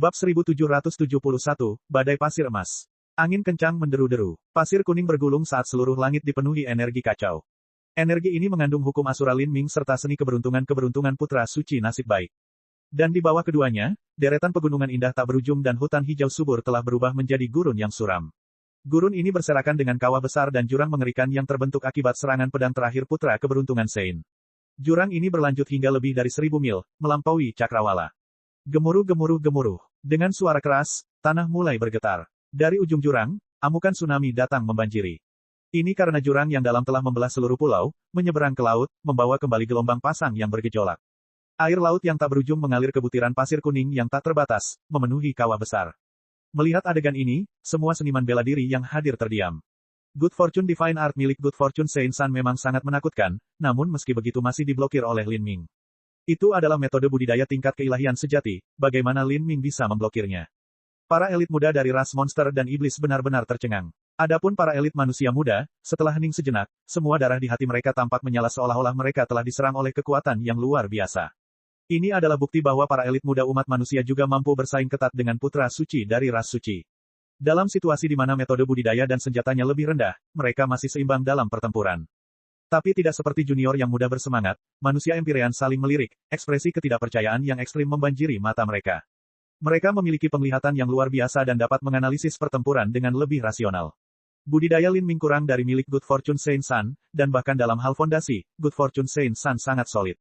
Bab 1771, Badai Pasir Emas. Angin kencang menderu-deru. Pasir kuning bergulung saat seluruh langit dipenuhi energi kacau. Energi ini mengandung hukum Asura Lin Ming serta seni keberuntungan-keberuntungan putra suci nasib baik. Dan di bawah keduanya, deretan pegunungan indah tak berujung dan hutan hijau subur telah berubah menjadi gurun yang suram. Gurun ini berserakan dengan kawah besar dan jurang mengerikan yang terbentuk akibat serangan pedang terakhir putra keberuntungan Sein. Jurang ini berlanjut hingga lebih dari 1000 mil, melampaui cakrawala. Gemuruh-gemuruh-gemuruh. Dengan suara keras, tanah mulai bergetar. Dari ujung jurang, amukan tsunami datang membanjiri. Ini karena jurang yang dalam telah membelah seluruh pulau, menyeberang ke laut, membawa kembali gelombang pasang yang bergejolak. Air laut yang tak berujung mengalir ke butiran pasir kuning yang tak terbatas, memenuhi kawah besar. Melihat adegan ini, semua seniman bela diri yang hadir terdiam. Good Fortune Divine Art milik Good Fortune Sein San memang sangat menakutkan, namun meski begitu masih diblokir oleh Lin Ming. Itu adalah metode budidaya tingkat keilahian sejati, bagaimana Lin Ming bisa memblokirnya. Para elit muda dari ras monster dan iblis benar-benar tercengang. Adapun para elit manusia muda, setelah hening sejenak, semua darah di hati mereka tampak menyala seolah-olah mereka telah diserang oleh kekuatan yang luar biasa. Ini adalah bukti bahwa para elit muda umat manusia juga mampu bersaing ketat dengan putra suci dari ras suci. Dalam situasi di mana metode budidaya dan senjatanya lebih rendah, mereka masih seimbang dalam pertempuran. Tapi tidak seperti junior yang mudah bersemangat, manusia Empyrean saling melirik, ekspresi ketidakpercayaan yang ekstrim membanjiri mata mereka. Mereka memiliki penglihatan yang luar biasa dan dapat menganalisis pertempuran dengan lebih rasional. Budidaya Lin Ming kurang dari milik Good Fortune Sein San, dan bahkan dalam hal fondasi, Good Fortune Sein San sangat solid.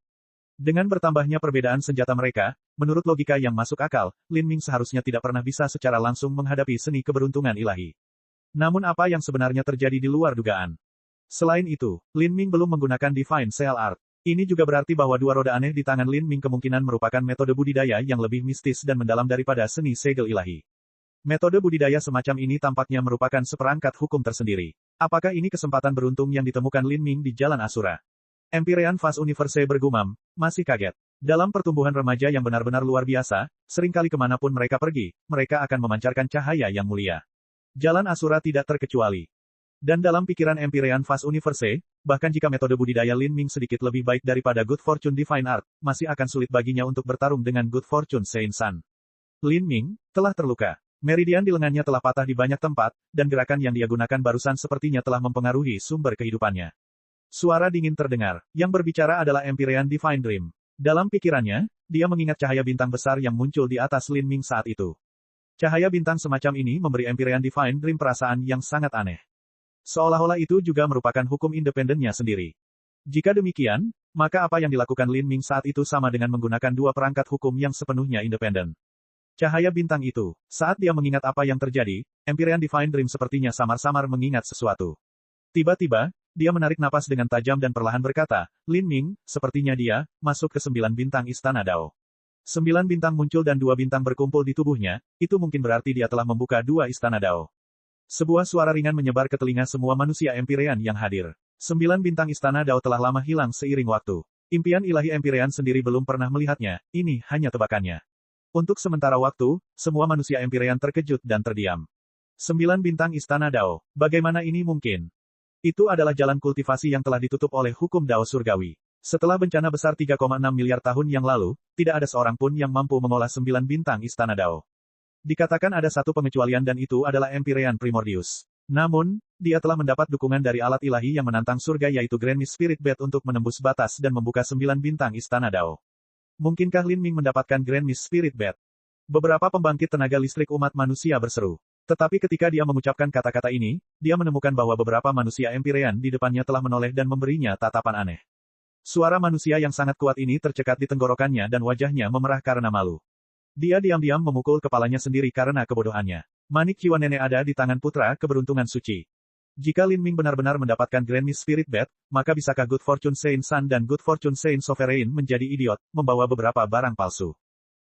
Dengan bertambahnya perbedaan senjata mereka, menurut logika yang masuk akal, Lin Ming seharusnya tidak pernah bisa secara langsung menghadapi seni keberuntungan ilahi. Namun apa yang sebenarnya terjadi di luar dugaan? Selain itu, Lin Ming belum menggunakan Divine Seal Art. Ini juga berarti bahwa dua roda aneh di tangan Lin Ming kemungkinan merupakan metode budidaya yang lebih mistis dan mendalam daripada seni segel ilahi. Metode budidaya semacam ini tampaknya merupakan seperangkat hukum tersendiri. Apakah ini kesempatan beruntung yang ditemukan Lin Ming di Jalan Asura? Empyrean Fast Universe bergumam, masih kaget. Dalam pertumbuhan remaja yang benar-benar luar biasa, seringkali kemanapun mereka pergi, mereka akan memancarkan cahaya yang mulia. Jalan Asura tidak terkecuali. Dan dalam pikiran Empyrean Fast Universe, bahkan jika metode budidaya Lin Ming sedikit lebih baik daripada Good Fortune Divine Art, masih akan sulit baginya untuk bertarung dengan Good Fortune Sein San. Lin Ming telah terluka. Meridian di lengannya telah patah di banyak tempat, dan gerakan yang dia gunakan barusan sepertinya telah mempengaruhi sumber kehidupannya. Suara dingin terdengar. Yang berbicara adalah Empyrean Divine Dream. Dalam pikirannya, dia mengingat cahaya bintang besar yang muncul di atas Lin Ming saat itu. Cahaya bintang semacam ini memberi Empyrean Divine Dream perasaan yang sangat aneh. Seolah-olah itu juga merupakan hukum independennya sendiri. Jika demikian, maka apa yang dilakukan Lin Ming saat itu sama dengan menggunakan dua perangkat hukum yang sepenuhnya independen. Cahaya bintang itu, saat dia mengingat apa yang terjadi, Empyrean Divine Dream sepertinya samar-samar mengingat sesuatu. Tiba-tiba, dia menarik napas dengan tajam dan perlahan berkata, Lin Ming, sepertinya dia, masuk ke 9 bintang Istana Dao. 9 bintang muncul dan 2 bintang berkumpul di tubuhnya, itu mungkin berarti dia telah membuka 2 Istana Dao. Sebuah suara ringan menyebar ke telinga semua manusia Empyrean yang hadir. 9 bintang Istana Dao telah lama hilang seiring waktu. Impian ilahi Empyrean sendiri belum pernah melihatnya, ini hanya tebakannya. Untuk sementara waktu, semua manusia Empyrean terkejut dan terdiam. 9 bintang Istana Dao, bagaimana ini mungkin? Itu adalah jalan kultivasi yang telah ditutup oleh hukum Dao Surgawi. Setelah bencana besar 3,6 miliar tahun yang lalu, tidak ada seorang pun yang mampu mengolah 9 bintang Istana Dao. Dikatakan ada satu pengecualian dan itu adalah Empyrean Primordius. Namun, dia telah mendapat dukungan dari alat ilahi yang menantang surga yaitu Grand Mist Spirit Bed untuk menembus batas dan membuka 9 bintang Istana Dao. Mungkinkah Lin Ming mendapatkan Grand Mist Spirit Bed? Beberapa pembangkit tenaga listrik umat manusia berseru. Tetapi ketika dia mengucapkan kata-kata ini, dia menemukan bahwa beberapa manusia Empyrean di depannya telah menoleh dan memberinya tatapan aneh. Suara manusia yang sangat kuat ini tercekat di tenggorokannya dan wajahnya memerah karena malu. Dia diam-diam memukul kepalanya sendiri karena kebodohannya. Manik jiwa nenek ada di tangan putra keberuntungan suci. Jika Lin Ming benar-benar mendapatkan Grand Mist Spirit Bed, maka bisakah Good Fortune Sein San dan Good Fortune Sein Sovereign menjadi idiot, membawa beberapa barang palsu?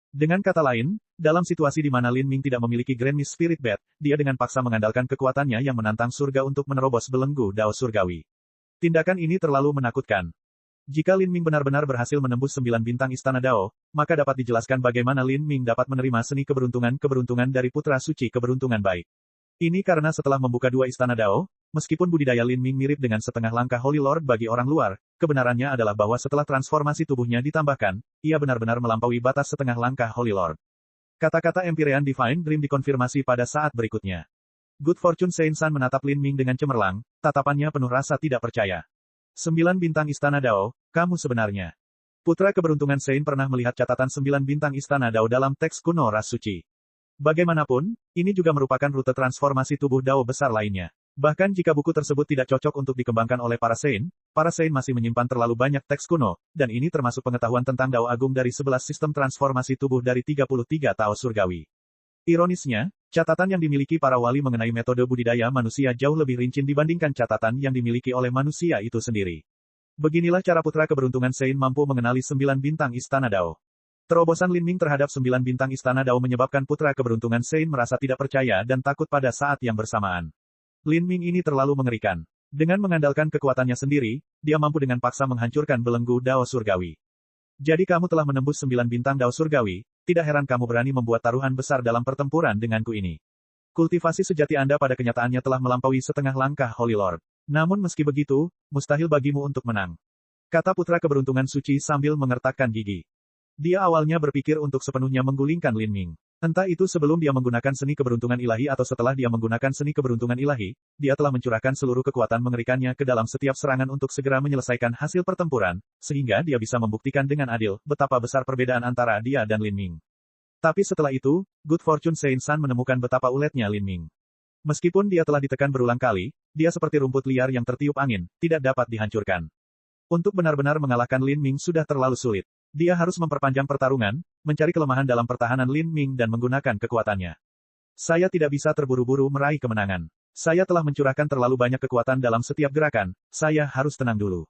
Dengan kata lain, dalam situasi di mana Lin Ming tidak memiliki Grand Mist Spirit Bed, dia dengan paksa mengandalkan kekuatannya yang menantang surga untuk menerobos belenggu Dao Surgawi. Tindakan ini terlalu menakutkan. Jika Lin Ming benar-benar berhasil menembus 9 bintang Istana Dao, maka dapat dijelaskan bagaimana Lin Ming dapat menerima seni keberuntungan-keberuntungan dari putra suci keberuntungan baik. Ini karena setelah membuka 2 Istana Dao, meskipun budidaya Lin Ming mirip dengan setengah langkah Holy Lord bagi orang luar, kebenarannya adalah bahwa setelah transformasi tubuhnya ditambahkan, ia benar-benar melampaui batas setengah langkah Holy Lord. Kata-kata Empyrean Divine Dream dikonfirmasi pada saat berikutnya. Good Fortune Saint-San menatap Lin Ming dengan cemerlang, tatapannya penuh rasa tidak percaya. 9 bintang Istana Dao, kamu sebenarnya. Putra keberuntungan Saint pernah melihat catatan 9 bintang Istana Dao dalam teks kuno ras suci. Bagaimanapun, ini juga merupakan rute transformasi tubuh Dao besar lainnya. Bahkan jika buku tersebut tidak cocok untuk dikembangkan oleh para Saint masih menyimpan terlalu banyak teks kuno, dan ini termasuk pengetahuan tentang Dao Agung dari 11 sistem transformasi tubuh dari 33 Tao Surgawi. Ironisnya, catatan yang dimiliki para wali mengenai metode budidaya manusia jauh lebih rinci dibandingkan catatan yang dimiliki oleh manusia itu sendiri. Beginilah cara putra keberuntungan Saint mampu mengenali 9 bintang Istana Dao. Terobosan Lin Ming terhadap 9 bintang Istana Dao menyebabkan putra keberuntungan Saint merasa tidak percaya dan takut pada saat yang bersamaan. Lin Ming ini terlalu mengerikan. Dengan mengandalkan kekuatannya sendiri, dia mampu dengan paksa menghancurkan belenggu Dao Surgawi. Jadi kamu telah menembus 9 bintang Dao Surgawi, tidak heran kamu berani membuat taruhan besar dalam pertempuran denganku ini. Kultivasi sejati Anda pada kenyataannya telah melampaui setengah langkah Holy Lord. Namun meski begitu, mustahil bagimu untuk menang. Kata putra keberuntungan suci sambil mengertakkan gigi. Dia awalnya berpikir untuk sepenuhnya menggulingkan Lin Ming. Entah itu sebelum dia menggunakan seni keberuntungan ilahi atau setelah dia menggunakan seni keberuntungan ilahi, dia telah mencurahkan seluruh kekuatan mengerikannya ke dalam setiap serangan untuk segera menyelesaikan hasil pertempuran, sehingga dia bisa membuktikan dengan adil betapa besar perbedaan antara dia dan Lin Ming. Tapi setelah itu, Good Fortune Saint-San menemukan betapa uletnya Lin Ming. Meskipun dia telah ditekan berulang kali, dia seperti rumput liar yang tertiup angin, tidak dapat dihancurkan. Untuk benar-benar mengalahkan Lin Ming sudah terlalu sulit. Dia harus memperpanjang pertarungan, mencari kelemahan dalam pertahanan Lin Ming dan menggunakan kekuatannya. Saya tidak bisa terburu-buru meraih kemenangan. Saya telah mencurahkan terlalu banyak kekuatan dalam setiap gerakan, saya harus tenang dulu.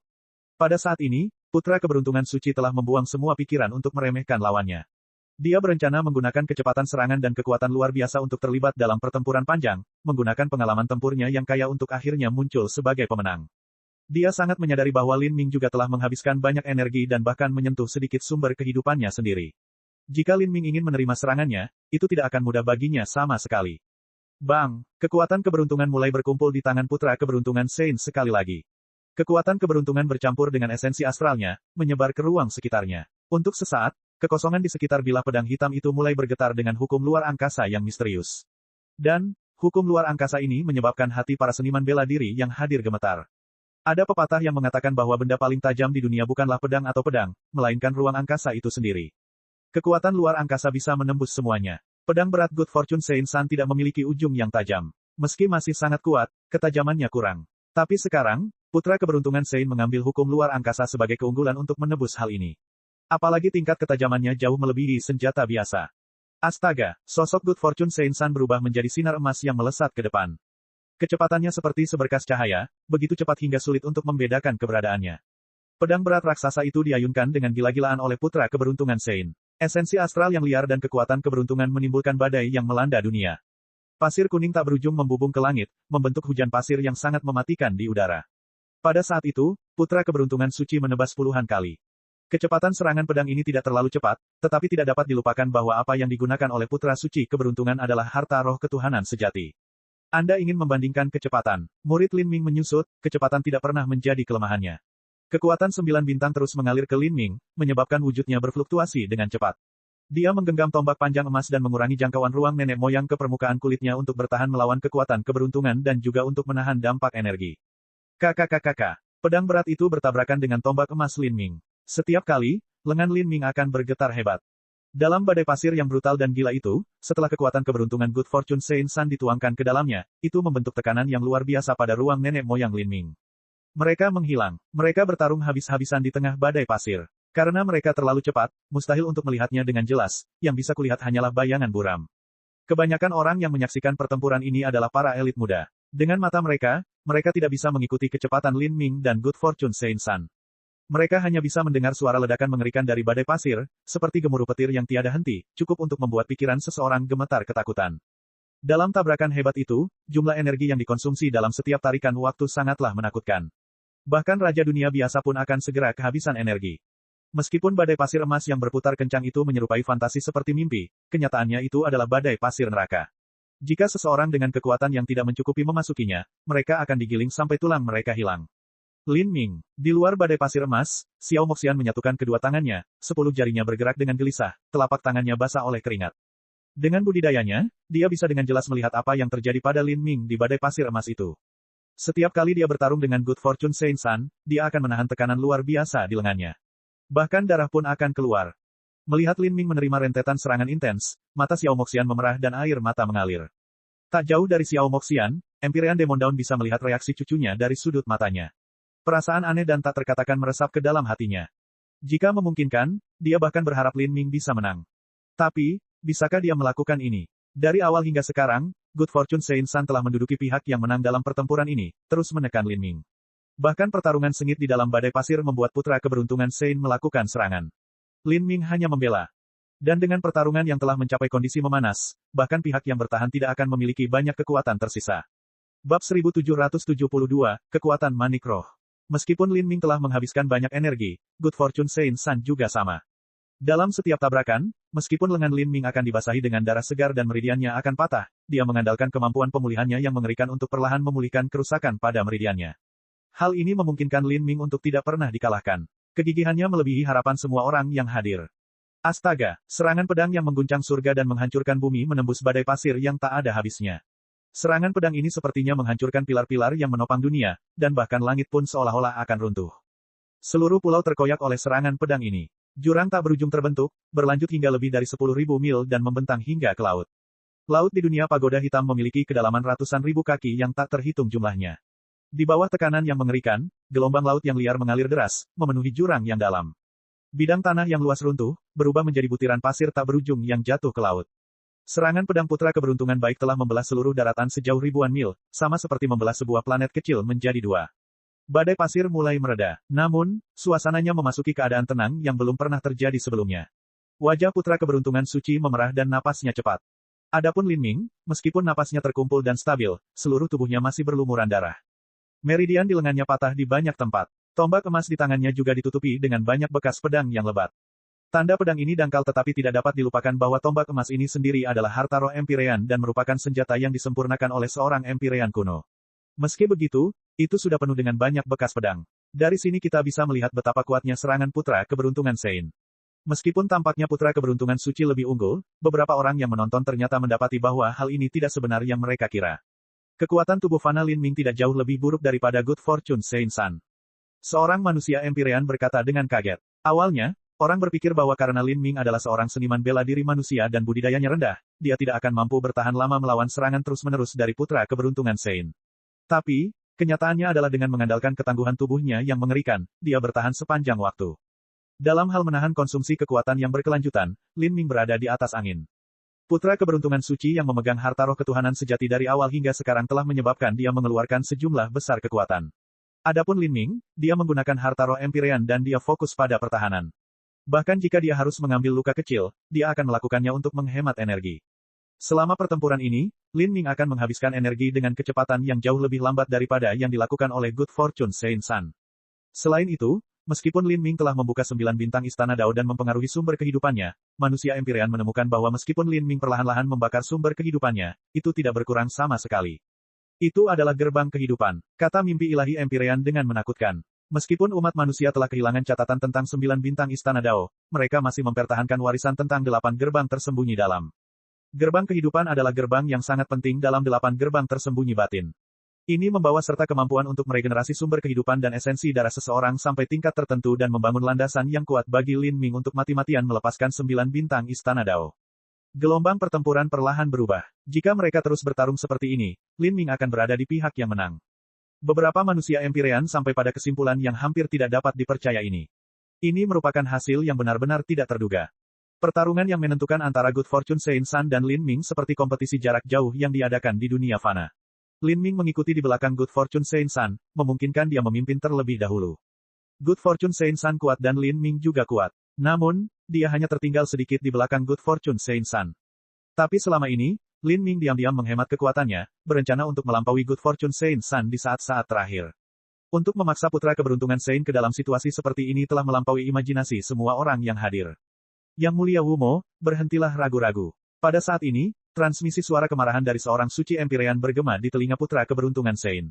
Pada saat ini, putra keberuntungan suci telah membuang semua pikiran untuk meremehkan lawannya. Dia berencana menggunakan kecepatan serangan dan kekuatan luar biasa untuk terlibat dalam pertempuran panjang, menggunakan pengalaman tempurnya yang kaya untuk akhirnya muncul sebagai pemenang. Dia sangat menyadari bahwa Lin Ming juga telah menghabiskan banyak energi dan bahkan menyentuh sedikit sumber kehidupannya sendiri. Jika Lin Ming ingin menerima serangannya, itu tidak akan mudah baginya sama sekali. Bang! Kekuatan keberuntungan mulai berkumpul di tangan putra keberuntungan Saint sekali lagi. Kekuatan keberuntungan bercampur dengan esensi astralnya, menyebar ke ruang sekitarnya. Untuk sesaat, kekosongan di sekitar bilah pedang hitam itu mulai bergetar dengan hukum luar angkasa yang misterius. Dan, hukum luar angkasa ini menyebabkan hati para seniman bela diri yang hadir gemetar. Ada pepatah yang mengatakan bahwa benda paling tajam di dunia bukanlah pedang atau pedang, melainkan ruang angkasa itu sendiri. Kekuatan luar angkasa bisa menembus semuanya. Pedang berat Good Fortune Saint-San tidak memiliki ujung yang tajam. Meski masih sangat kuat, ketajamannya kurang. Tapi sekarang, putra keberuntungan Saint mengambil hukum luar angkasa sebagai keunggulan untuk menebus hal ini. Apalagi tingkat ketajamannya jauh melebihi senjata biasa. Astaga, sosok Good Fortune Saint-San berubah menjadi sinar emas yang melesat ke depan. Kecepatannya seperti seberkas cahaya, begitu cepat hingga sulit untuk membedakan keberadaannya. Pedang berat raksasa itu diayunkan dengan gila-gilaan oleh putra keberuntungan Saint. Esensi astral yang liar dan kekuatan keberuntungan menimbulkan badai yang melanda dunia. Pasir kuning tak berujung membubung ke langit, membentuk hujan pasir yang sangat mematikan di udara. Pada saat itu, putra keberuntungan suci menebas puluhan kali. Kecepatan serangan pedang ini tidak terlalu cepat, tetapi tidak dapat dilupakan bahwa apa yang digunakan oleh putra suci keberuntungan adalah harta roh ketuhanan sejati. Anda ingin membandingkan kecepatan. Murid Lin Ming menyusut, kecepatan tidak pernah menjadi kelemahannya. Kekuatan 9 bintang terus mengalir ke Lin Ming, menyebabkan wujudnya berfluktuasi dengan cepat. Dia menggenggam tombak panjang emas dan mengurangi jangkauan ruang nenek moyang ke permukaan kulitnya untuk bertahan melawan kekuatan keberuntungan dan juga untuk menahan dampak energi. Kakak. Pedang berat itu bertabrakan dengan tombak emas Lin Ming. Setiap kali, lengan Lin Ming akan bergetar hebat. Dalam badai pasir yang brutal dan gila itu, setelah kekuatan keberuntungan Good Fortune Saint-San dituangkan ke dalamnya, itu membentuk tekanan yang luar biasa pada ruang nenek moyang Lin Ming. Mereka menghilang. Mereka bertarung habis-habisan di tengah badai pasir. Karena mereka terlalu cepat, mustahil untuk melihatnya dengan jelas, yang bisa kulihat hanyalah bayangan buram. Kebanyakan orang yang menyaksikan pertempuran ini adalah para elit muda. Dengan mata mereka, mereka tidak bisa mengikuti kecepatan Lin Ming dan Good Fortune Saint-San. Mereka hanya bisa mendengar suara ledakan mengerikan dari badai pasir, seperti gemuruh petir yang tiada henti, cukup untuk membuat pikiran seseorang gemetar ketakutan. Dalam tabrakan hebat itu, jumlah energi yang dikonsumsi dalam setiap tarikan waktu sangatlah menakutkan. Bahkan Raja Dunia biasa pun akan segera kehabisan energi. Meskipun badai pasir emas yang berputar kencang itu menyerupai fantasi seperti mimpi, kenyataannya itu adalah badai pasir neraka. Jika seseorang dengan kekuatan yang tidak mencukupi memasukinya, mereka akan digiling sampai tulang mereka hilang. Lin Ming. Di luar badai pasir emas, Xiao Moxian menyatukan kedua tangannya, 10 jarinya bergerak dengan gelisah, telapak tangannya basah oleh keringat. Dengan budidayanya, dia bisa dengan jelas melihat apa yang terjadi pada Lin Ming di badai pasir emas itu. Setiap kali dia bertarung dengan Good Fortune Saint Sun, dia akan menahan tekanan luar biasa di lengannya. Bahkan darah pun akan keluar. Melihat Lin Ming menerima rentetan serangan intens, mata Xiao Moxian memerah dan air mata mengalir. Tak jauh dari Xiao Moxian, Empyrean Demon Dawn bisa melihat reaksi cucunya dari sudut matanya. Perasaan aneh dan tak terkatakan meresap ke dalam hatinya. Jika memungkinkan, dia bahkan berharap Lin Ming bisa menang. Tapi, bisakah dia melakukan ini? Dari awal hingga sekarang, Good Fortune Saint Sun telah menduduki pihak yang menang dalam pertempuran ini, terus menekan Lin Ming. Bahkan pertarungan sengit di dalam badai pasir membuat putra keberuntungan Saint melakukan serangan. Lin Ming hanya membela. Dan dengan pertarungan yang telah mencapai kondisi memanas, bahkan pihak yang bertahan tidak akan memiliki banyak kekuatan tersisa. Bab 1772, Kekuatan Manik Roh. Meskipun Lin Ming telah menghabiskan banyak energi, Good Fortune Saint Sun juga sama. Dalam setiap tabrakan, meskipun lengan Lin Ming akan dibasahi dengan darah segar dan meridiannya akan patah, dia mengandalkan kemampuan pemulihannya yang mengerikan untuk perlahan memulihkan kerusakan pada meridiannya. Hal ini memungkinkan Lin Ming untuk tidak pernah dikalahkan. Kegigihannya melebihi harapan semua orang yang hadir. Astaga, serangan pedang yang mengguncang surga dan menghancurkan bumi menembus badai pasir yang tak ada habisnya. Serangan pedang ini sepertinya menghancurkan pilar-pilar yang menopang dunia, dan bahkan langit pun seolah-olah akan runtuh. Seluruh pulau terkoyak oleh serangan pedang ini. Jurang tak berujung terbentuk, berlanjut hingga lebih dari 10.000 mil dan membentang hingga ke laut. Laut di dunia pagoda hitam memiliki kedalaman ratusan ribu kaki yang tak terhitung jumlahnya. Di bawah tekanan yang mengerikan, gelombang laut yang liar mengalir deras, memenuhi jurang yang dalam. Bidang tanah yang luas runtuh, berubah menjadi butiran pasir tak berujung yang jatuh ke laut. Serangan pedang putra keberuntungan baik telah membelah seluruh daratan sejauh ribuan mil, sama seperti membelah sebuah planet kecil menjadi dua. Badai pasir mulai mereda, namun, suasananya memasuki keadaan tenang yang belum pernah terjadi sebelumnya. Wajah putra keberuntungan suci memerah dan napasnya cepat. Adapun Lin Ming, meskipun napasnya terkumpul dan stabil, seluruh tubuhnya masih berlumuran darah. Meridian di lengannya patah di banyak tempat. Tombak emas di tangannya juga ditutupi dengan banyak bekas pedang yang lebat. Tanda pedang ini dangkal tetapi tidak dapat dilupakan bahwa tombak emas ini sendiri adalah harta roh Empyrean dan merupakan senjata yang disempurnakan oleh seorang Empyrean kuno. Meski begitu, itu sudah penuh dengan banyak bekas pedang. Dari sini kita bisa melihat betapa kuatnya serangan putra keberuntungan Saint. Meskipun tampaknya putra keberuntungan suci lebih unggul, beberapa orang yang menonton ternyata mendapati bahwa hal ini tidak sebenar yang mereka kira. Kekuatan tubuh Fana Lin Ming tidak jauh lebih buruk daripada Good Fortune Saint Sun. Seorang manusia Empyrean berkata dengan kaget. Awalnya, orang berpikir bahwa karena Lin Ming adalah seorang seniman bela diri manusia dan budidayanya rendah, dia tidak akan mampu bertahan lama melawan serangan terus-menerus dari putra keberuntungan Saint. Tapi, kenyataannya adalah dengan mengandalkan ketangguhan tubuhnya yang mengerikan, dia bertahan sepanjang waktu. Dalam hal menahan konsumsi kekuatan yang berkelanjutan, Lin Ming berada di atas angin. Putra keberuntungan suci yang memegang harta roh ketuhanan sejati dari awal hingga sekarang telah menyebabkan dia mengeluarkan sejumlah besar kekuatan. Adapun Lin Ming, dia menggunakan harta roh Empyrean dan dia fokus pada pertahanan. Bahkan jika dia harus mengambil luka kecil, dia akan melakukannya untuk menghemat energi. Selama pertempuran ini, Lin Ming akan menghabiskan energi dengan kecepatan yang jauh lebih lambat daripada yang dilakukan oleh Good Fortune Saint Sun. Selain itu, meskipun Lin Ming telah membuka 9 bintang istana Dao dan mempengaruhi sumber kehidupannya, manusia Empyrean menemukan bahwa meskipun Lin Ming perlahan-lahan membakar sumber kehidupannya, itu tidak berkurang sama sekali. Itu adalah gerbang kehidupan, kata mimpi ilahi Empyrean dengan menakutkan. Meskipun umat manusia telah kehilangan catatan tentang 9 bintang istana Dao, mereka masih mempertahankan warisan tentang 8 gerbang tersembunyi dalam. Gerbang kehidupan adalah gerbang yang sangat penting dalam 8 gerbang tersembunyi batin. Ini membawa serta kemampuan untuk meregenerasi sumber kehidupan dan esensi darah seseorang sampai tingkat tertentu dan membangun landasan yang kuat bagi Lin Ming untuk mati-matian melepaskan 9 bintang istana Dao. Gelombang pertempuran perlahan berubah. Jika mereka terus bertarung seperti ini, Lin Ming akan berada di pihak yang menang. Beberapa manusia Empyrean sampai pada kesimpulan yang hampir tidak dapat dipercaya ini. Ini merupakan hasil yang benar-benar tidak terduga. Pertarungan yang menentukan antara Good Fortune Saint Sun dan Lin Ming seperti kompetisi jarak jauh yang diadakan di dunia fana. Lin Ming mengikuti di belakang Good Fortune Saint Sun, memungkinkan dia memimpin terlebih dahulu. Good Fortune Saint Sun kuat dan Lin Ming juga kuat. Namun, dia hanya tertinggal sedikit di belakang Good Fortune Saint Sun. Tapi selama ini, Lin Ming diam-diam menghemat kekuatannya, berencana untuk melampaui Good Fortune Saint Sun di saat-saat terakhir. Untuk memaksa putra keberuntungan Saint ke dalam situasi seperti ini telah melampaui imajinasi semua orang yang hadir. Yang mulia Wumo, berhentilah ragu-ragu. Pada saat ini, transmisi suara kemarahan dari seorang suci Empyrean bergema di telinga putra keberuntungan Saint.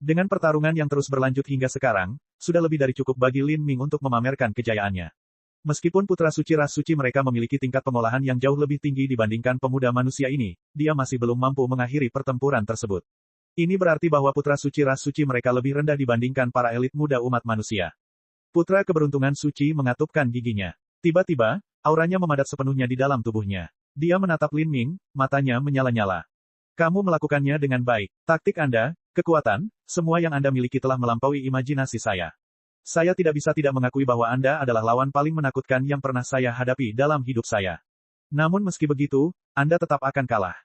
Dengan pertarungan yang terus berlanjut hingga sekarang, sudah lebih dari cukup bagi Lin Ming untuk memamerkan kejayaannya. Meskipun putra suci ras suci mereka memiliki tingkat pengolahan yang jauh lebih tinggi dibandingkan pemuda manusia ini, dia masih belum mampu mengakhiri pertempuran tersebut. Ini berarti bahwa putra suci ras suci mereka lebih rendah dibandingkan para elit muda umat manusia. Putra keberuntungan suci mengatupkan giginya. Tiba-tiba, auranya memadat sepenuhnya di dalam tubuhnya. Dia menatap Lin Ming, matanya menyala-nyala. Kamu melakukannya dengan baik. Taktik Anda, kekuatan, semua yang Anda miliki telah melampaui imajinasi saya. Saya tidak bisa tidak mengakui bahwa Anda adalah lawan paling menakutkan yang pernah saya hadapi dalam hidup saya. Namun meski begitu, Anda tetap akan kalah.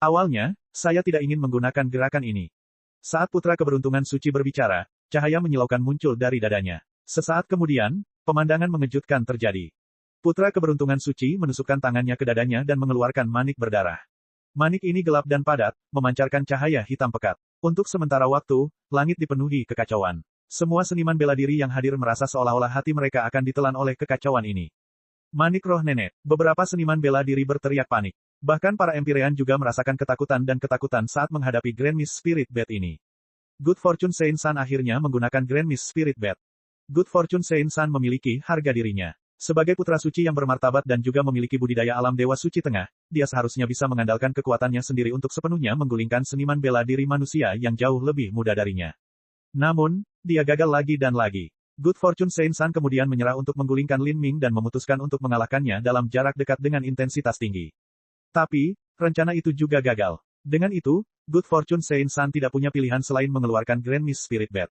Awalnya, saya tidak ingin menggunakan gerakan ini. Saat putra keberuntungan suci berbicara, cahaya menyilaukan muncul dari dadanya. Sesaat kemudian, pemandangan mengejutkan terjadi. Putra keberuntungan suci menusukkan tangannya ke dadanya dan mengeluarkan manik berdarah. Manik ini gelap dan padat, memancarkan cahaya hitam pekat. Untuk sementara waktu, langit dipenuhi kekacauan. Semua seniman bela diri yang hadir merasa seolah-olah hati mereka akan ditelan oleh kekacauan ini. Manik roh nenek. Beberapa seniman bela diri berteriak panik. Bahkan para Empyrean juga merasakan ketakutan saat menghadapi Grand Mist Spirit Bat ini. Good Fortune Saint-San akhirnya menggunakan Grand Mist Spirit Bat. Good Fortune Saint-San memiliki harga dirinya. Sebagai putra suci yang bermartabat dan juga memiliki budidaya alam Dewa Suci Tengah, dia seharusnya bisa mengandalkan kekuatannya sendiri untuk sepenuhnya menggulingkan seniman bela diri manusia yang jauh lebih muda darinya. Namun, dia gagal lagi dan lagi. Good Fortune Saint-San kemudian menyerah untuk menggulingkan Lin Ming dan memutuskan untuk mengalahkannya dalam jarak dekat dengan intensitas tinggi. Tapi, rencana itu juga gagal. Dengan itu, Good Fortune Saint-San tidak punya pilihan selain mengeluarkan Grand Mist Spirit Bat.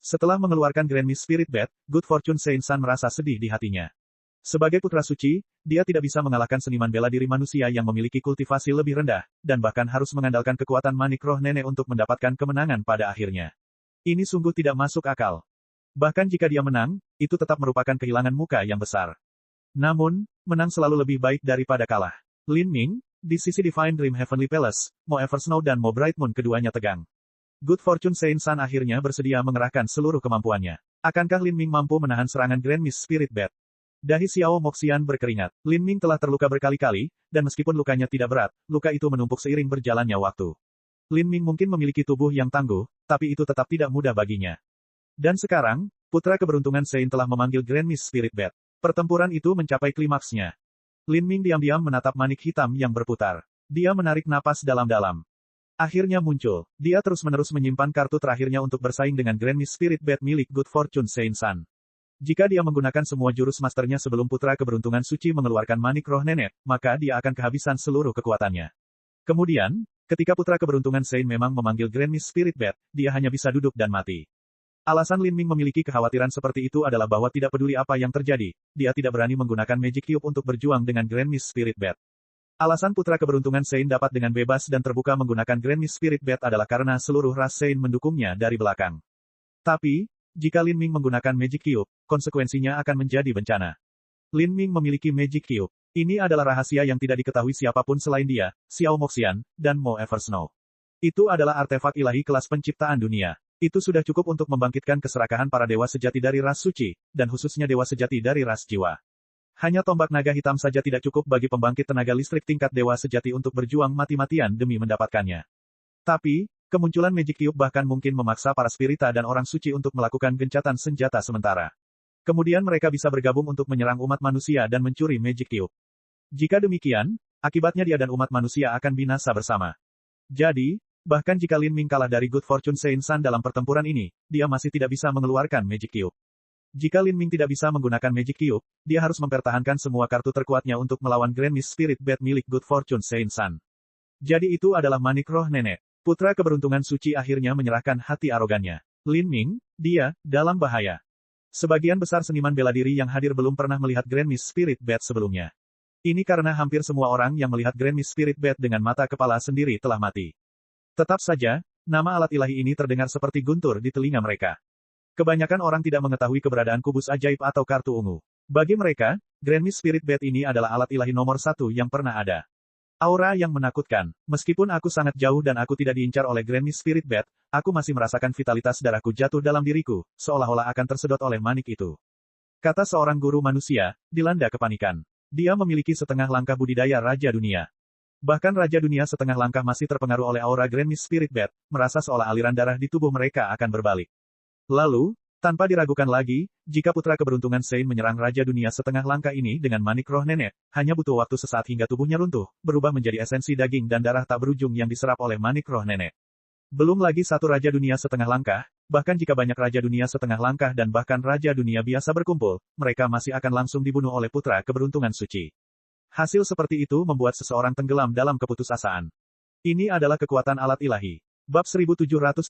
Setelah mengeluarkan Grand Mist Spirit Bat, Good Fortune Saint-San merasa sedih di hatinya. Sebagai putra suci, dia tidak bisa mengalahkan seniman bela diri manusia yang memiliki kultivasi lebih rendah, dan bahkan harus mengandalkan kekuatan manik roh nenek untuk mendapatkan kemenangan pada akhirnya. Ini sungguh tidak masuk akal. Bahkan jika dia menang, itu tetap merupakan kehilangan muka yang besar. Namun, menang selalu lebih baik daripada kalah. Lin Ming, di sisi Divine Dream Heavenly Palace, Mo Eversnow dan Mo Bright Moon keduanya tegang. Good Fortune Saint-San akhirnya bersedia mengerahkan seluruh kemampuannya. Akankah Lin Ming mampu menahan serangan Grand Mist Spirit Bat? Dahi Xiao Moxian berkeringat. Lin Ming telah terluka berkali-kali, dan meskipun lukanya tidak berat, luka itu menumpuk seiring berjalannya waktu. Lin Ming mungkin memiliki tubuh yang tangguh, tapi itu tetap tidak mudah baginya. Dan sekarang, putra keberuntungan Saint telah memanggil Grand Mist Spirit Bat. Pertempuran itu mencapai klimaksnya. Lin Ming diam-diam menatap manik hitam yang berputar. Dia menarik napas dalam-dalam. Akhirnya muncul. Dia terus-menerus menyimpan kartu terakhirnya untuk bersaing dengan Grand Mist Spirit Bat milik Good Fortune Saint-San. Jika dia menggunakan semua jurus masternya sebelum putra keberuntungan suci mengeluarkan manik roh nenek, maka dia akan kehabisan seluruh kekuatannya. Kemudian, ketika putra keberuntungan Saint memang memanggil Grand Mist Spirit Bat, dia hanya bisa duduk dan mati. Alasan Lin Ming memiliki kekhawatiran seperti itu adalah bahwa tidak peduli apa yang terjadi, dia tidak berani menggunakan Magic Cube untuk berjuang dengan Grand Mist Spirit Bat. Alasan putra keberuntungan Saint dapat dengan bebas dan terbuka menggunakan Grand Mist Spirit Bat adalah karena seluruh ras Saint mendukungnya dari belakang. Tapi, jika Lin Ming menggunakan Magic Cube, konsekuensinya akan menjadi bencana. Lin Ming memiliki Magic Cube. Ini adalah rahasia yang tidak diketahui siapapun selain dia, Xiao Moxian, dan Mo Eversnow. Itu adalah artefak ilahi kelas penciptaan dunia. Itu sudah cukup untuk membangkitkan keserakahan para dewa sejati dari ras suci, dan khususnya dewa sejati dari ras jiwa. Hanya tombak naga hitam saja tidak cukup bagi pembangkit tenaga listrik tingkat dewa sejati untuk berjuang mati-matian demi mendapatkannya. Tapi, kemunculan Magic Cube bahkan mungkin memaksa para spirita dan orang suci untuk melakukan gencatan senjata sementara. Kemudian mereka bisa bergabung untuk menyerang umat manusia dan mencuri Magic Cube. Jika demikian, akibatnya dia dan umat manusia akan binasa bersama. Jadi, bahkan jika Lin Ming kalah dari Good Fortune Saint-San dalam pertempuran ini, dia masih tidak bisa mengeluarkan Magic Cube. Jika Lin Ming tidak bisa menggunakan Magic Cube, dia harus mempertahankan semua kartu terkuatnya untuk melawan Grand Mist Spirit Bat milik Good Fortune Saint-San. Jadi itu adalah manik roh nenek. Putra keberuntungan suci akhirnya menyerahkan hati arogannya. Lin Ming, dia, dalam bahaya. Sebagian besar seniman bela diri yang hadir belum pernah melihat Grand Mist Spirit Bat sebelumnya. Ini karena hampir semua orang yang melihat Grand Mist Spirit Bat dengan mata kepala sendiri telah mati. Tetap saja, nama alat ilahi ini terdengar seperti guntur di telinga mereka. Kebanyakan orang tidak mengetahui keberadaan kubus ajaib atau kartu ungu. Bagi mereka, Grand Mist Spirit Bat ini adalah alat ilahi nomor 1 yang pernah ada. Aura yang menakutkan. Meskipun aku sangat jauh dan aku tidak diincar oleh Grand Mist Spirit Bat, aku masih merasakan vitalitas darahku jatuh dalam diriku, seolah-olah akan tersedot oleh manik itu. Kata seorang guru manusia, dilanda kepanikan. Dia memiliki setengah langkah budidaya Raja Dunia. Bahkan Raja Dunia setengah langkah masih terpengaruh oleh aura Grand Mist Spirit Bat, merasa seolah aliran darah di tubuh mereka akan berbalik. Lalu, Tanpa diragukan lagi, jika putra keberuntungan Sein menyerang Raja Dunia setengah langkah ini dengan manik roh nenek, hanya butuh waktu sesaat hingga tubuhnya runtuh, berubah menjadi esensi daging dan darah tak berujung yang diserap oleh manik roh nenek. Belum lagi satu Raja Dunia setengah langkah, bahkan jika banyak Raja Dunia setengah langkah dan bahkan Raja Dunia biasa berkumpul, mereka masih akan langsung dibunuh oleh putra keberuntungan suci. Hasil seperti itu membuat seseorang tenggelam dalam keputusasaan. Ini adalah kekuatan alat ilahi. Bab 1773,